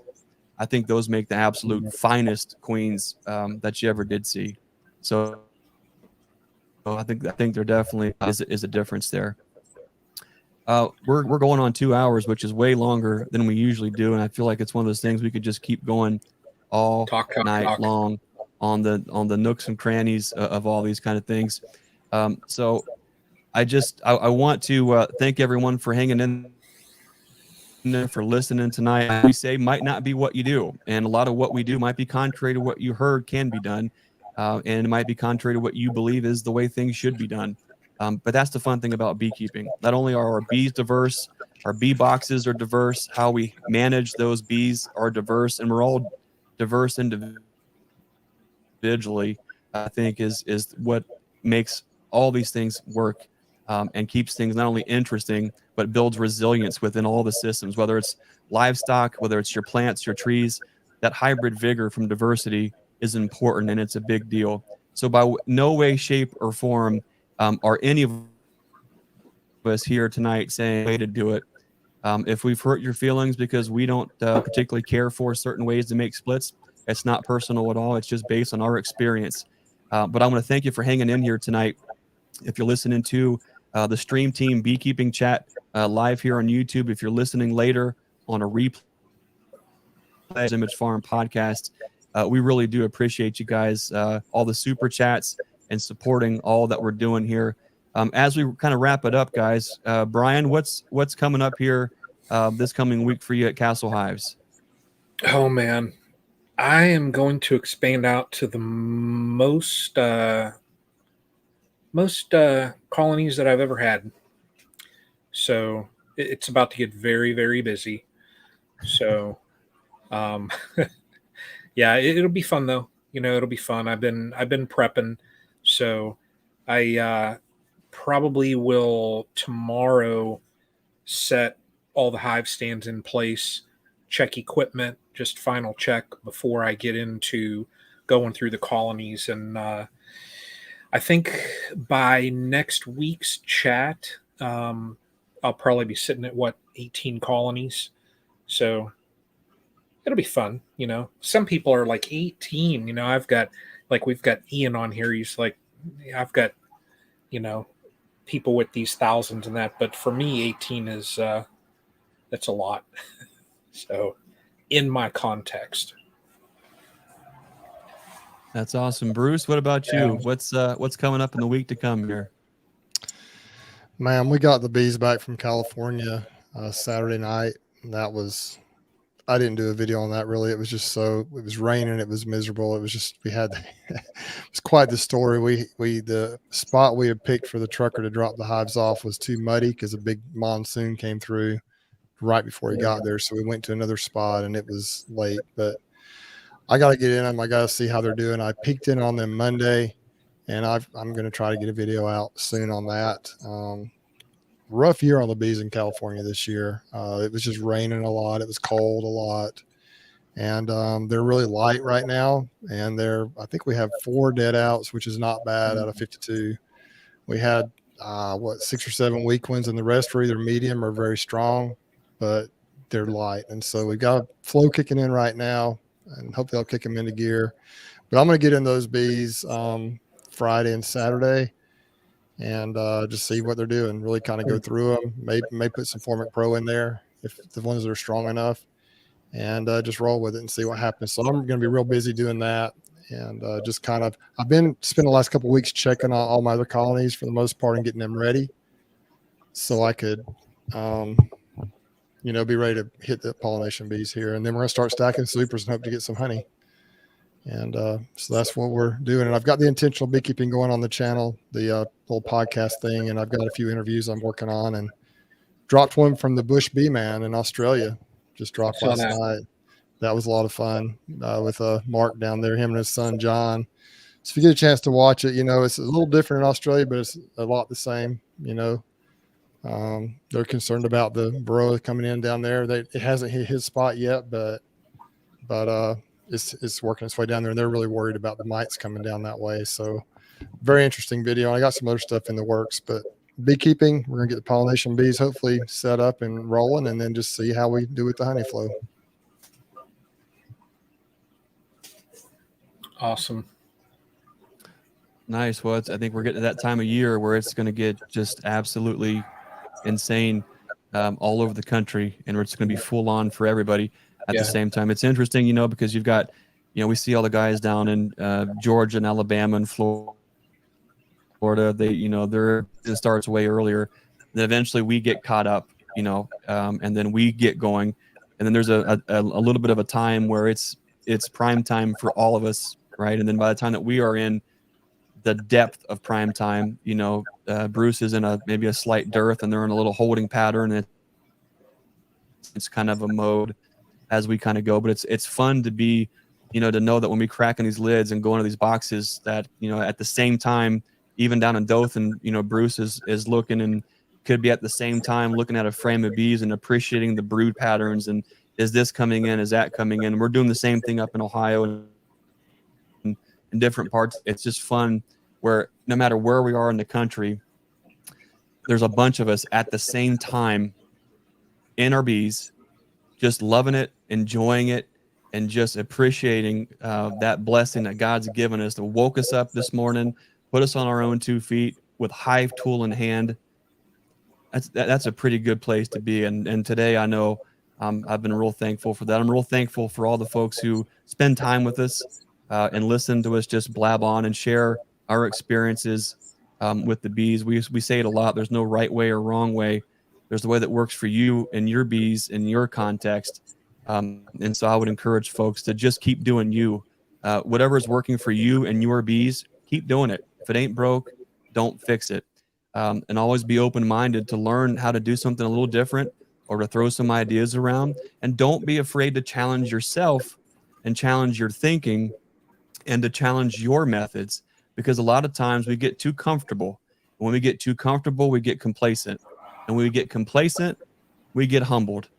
I think those make the absolute finest queens that you ever did see. So I think there definitely is a difference there. We're going on 2 hours, which is way longer than we usually do, and I feel like it's one of those things we could just keep going all night long on the nooks and crannies of all these kind of things. So I want to thank everyone for hanging in there, for listening tonight. We say might not be what you do, and a lot of what we do might be contrary to what you heard can be done, and it might be contrary to what you believe is the way things should be done. But that's the fun thing about beekeeping. Not only are our bees diverse, our bee boxes are diverse, how we manage those bees are diverse, and we're all diverse individually, I think is what makes all these things work. and keeps things not only interesting, but builds resilience within all the systems, whether it's livestock, whether it's your plants, your trees. That hybrid vigor from diversity is important, and it's a big deal. So by no way, shape, or form are any of us here tonight saying way to do it. If we've hurt your feelings because we don't particularly care for certain ways to make splits, it's not personal at all. It's just based on our experience. But I want to thank you for hanging in here tonight. If you're listening to the Stream Team Beekeeping Chat live here on YouTube, if you're listening later on a replay, Image Farm podcast, we really do appreciate you guys, all the super chats and supporting all that we're doing here. As we kind of wrap it up, guys, Brian, what's coming up here this coming week for you at Castle Hives? Oh man, I am going to expand out to the most colonies that I've ever had. So it's about to get very, very busy. So, yeah, it'll be fun though. It'll be fun. I've been prepping, so I probably will tomorrow set all the hive stands in place, check equipment, just final check before I get into going through the colonies. And I think by next week's chat, I'll probably be sitting at 18 colonies. So it'll be fun. Some people are like 18, we've got Ian on here. He's like, I've got, people with these thousands and that, but for me, 18 is, that's a lot. So in my context. That's awesome. Bruce, what about you? What's coming up in the week to come here? Man, we got the bees back from California Saturday night. And I didn't do a video on that really. It was raining. It was miserable. It was quite the story. The spot we had picked for the trucker to drop the hives off was too muddy because a big monsoon came through right before he got there. So we went to another spot and it was late, but I got to get in them. I got to see how they're doing. I peeked in on them Monday and I'm going to try to get a video out soon on that. Rough year on the bees in California this year. It was just raining a lot. It was cold a lot. And they're really light right now. And I think we have 4 dead outs, which is not bad out of 52. We had 6 or 7 weak ones, and the rest are either medium or very strong, but they're light. And so we've got a flow kicking in right now, and hopefully I'll kick them into gear. But I'm going to get in those bees Friday and Saturday and just see what they're doing, really kind of go through them, may put some Formic Pro in there if the ones that are strong enough, and just roll with it and see what happens. So I'm going to be real busy doing that. And just kind of, I've been spending the last couple of weeks checking on all my other colonies for the most part and getting them ready so I could, be ready to hit the pollination bees here. And then we're going to start stacking supers and hope to get some honey. And so that's what we're doing. And I've got the intentional beekeeping going on the channel, the little podcast thing. And I've got a few interviews I'm working on, and dropped one from the Bush Bee Man in Australia. Just dropped last night. That was a lot of fun with Mark down there, him and his son, John. So if you get a chance to watch it, it's a little different in Australia, but it's a lot the same, They're concerned about the burrow coming in down there. It hasn't hit his spot yet, but it's working its way down there, and they're really worried about the mites coming down that way. So very interesting video. I got some other stuff in the works, but beekeeping, we're going to get the pollination bees hopefully set up and rolling, and then just see how we do with the honey flow. Awesome. Nice. Well, I think we're getting to that time of year where it's going to get just absolutely insane all over the country, and it's going to be full on for everybody at the same time. It's interesting, because you've got, we see all the guys down in Georgia and Alabama and Florida. It starts way earlier. Then eventually we get caught up, and then we get going, and then there's a little bit of a time where it's prime time for all of us, right? And then by the time that we are in the depth of prime time, Bruce is in maybe a slight dearth, and they're in a little holding pattern, and it's kind of a mode as we kind of go. But it's fun to be, to know that when we crack in these lids and go into these boxes that, at the same time, even down in Dothan, you know, Bruce is looking and could be at the same time looking at a frame of bees and appreciating the brood patterns and is this coming in, is that coming in. We're doing the same thing up in Ohio and in different parts. It's just fun where no matter where we are in the country, there's a bunch of us at the same time in our bees, just loving it, enjoying it, and just appreciating that blessing that God's given us to woke us up this morning, put us on our own 2 feet with hive tool in hand. That's a pretty good place to be. And today I know I've been real thankful for that. I'm real thankful for all the folks who spend time with us and listen to us just blab on and share our experiences with the bees. We say it a lot. There's no right way or wrong way. There's the way that works for you and your bees in your context. And so I would encourage folks to just keep doing you. Whatever is working for you and your bees, keep doing it. If it ain't broke, don't fix it. And always be open-minded to learn how to do something a little different or to throw some ideas around. And don't be afraid to challenge yourself and challenge your thinking and to challenge your methods, because a lot of times we get too comfortable. When we get too comfortable, we get complacent. And when we get complacent, we get humbled.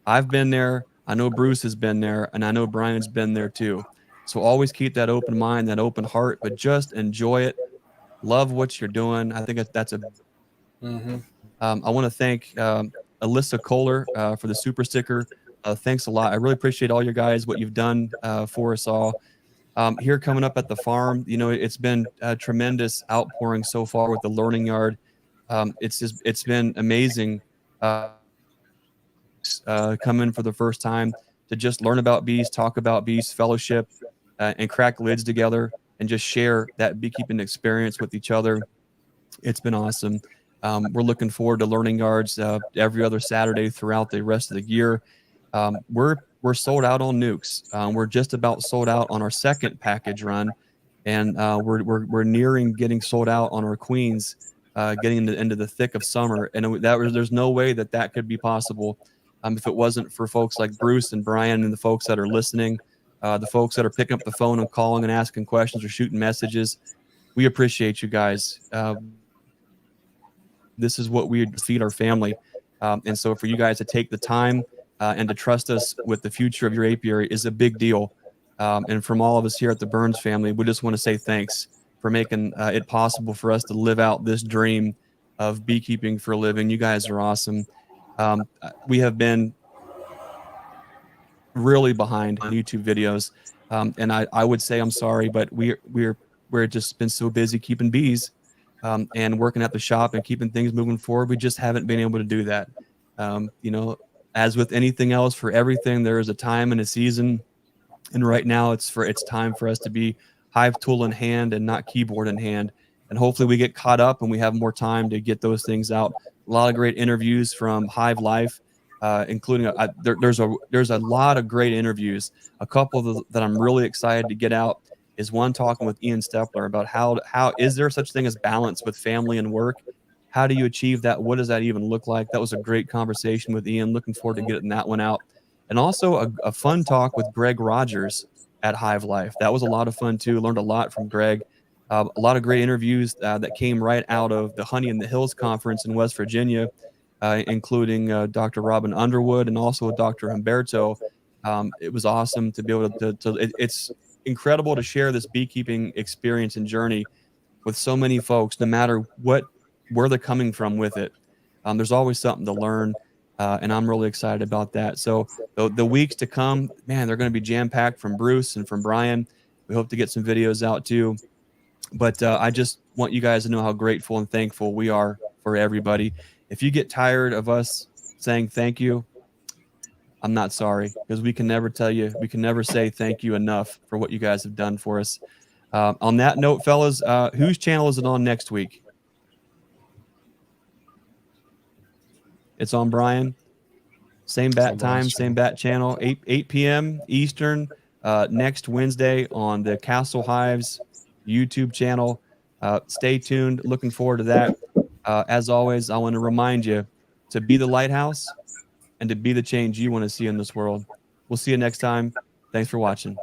I've been there. I know Bruce has been there, and I know Brian's been there too. So always keep that open mind, that open heart, but just enjoy it. Love what you're doing. I think that's a. I want to thank Alyssa Kohler for the super sticker. Thanks a lot. I really appreciate all you guys, what you've done for us all. Here coming up at the farm, you know, it's been a tremendous outpouring so far with the learning yard. It's been amazing come in for the first time to just learn about bees, talk about bees, fellowship, and crack lids together and just share that beekeeping experience with each other. It's been awesome. We're looking forward to learning yards every other Saturday throughout the rest of the year. We're sold out on nukes. We're just about sold out on our second package run, and we're nearing getting sold out on our queens, getting into the thick of summer. And there's no way that could be possible if it wasn't for folks like Bruce and Brian and the folks that are listening, the folks that are picking up the phone and calling and asking questions or shooting messages. We appreciate you guys. This is what we feed our family. And so for you guys to take the time and to trust us with the future of your apiary is a big deal. And from all of us here at the Burns family, we just want to say thanks for making it possible for us to live out this dream of beekeeping for a living. You guys are awesome. We have been really behind on YouTube videos. And I would say I'm sorry, but we're just been so busy keeping bees and working at the shop and keeping things moving forward. We just haven't been able to do that. You know, as with anything else, for everything, there is a time and a season. And right now it's time for us to be hive tool in hand and not keyboard in hand. And hopefully we get caught up and we have more time to get those things out. A lot of great interviews from Hive Life, including there's a lot of great interviews. A couple that I'm really excited to get out is one talking with Ian Stepler about how is there such thing as balance with family and work? How do you achieve that? What does that even look like? That was a great conversation with Ian. Looking forward to getting that one out. And also a fun talk with Greg Rogers at Hive Life. That was a lot of fun too. Learned a lot from Greg. A lot of great interviews that came right out of the Honey in the Hills conference in West Virginia, including Dr. Robin Underwood and also Dr. Humberto. It was awesome to be able to it's incredible to share this beekeeping experience and journey with so many folks, no matter where they're coming from with it. There's always something to learn, and I'm really excited about that. So the weeks to come, man, they're going to be jam-packed from Bruce and from Brian. We hope to get some videos out too. But I just want you guys to know how grateful and thankful we are for everybody. If you get tired of us saying thank you, I'm not sorry, because we can never say thank you enough for what you guys have done for us. On that note, fellas, whose channel is it on next week? It's on Brian. Same bat time, same bat channel, 8 p.m. Eastern, next Wednesday on the Castle Hives YouTube channel. Stay tuned. Looking forward to that. As always, I want to remind you to be the lighthouse and to be the change you want to see in this world. We'll see you next time. Thanks for watching.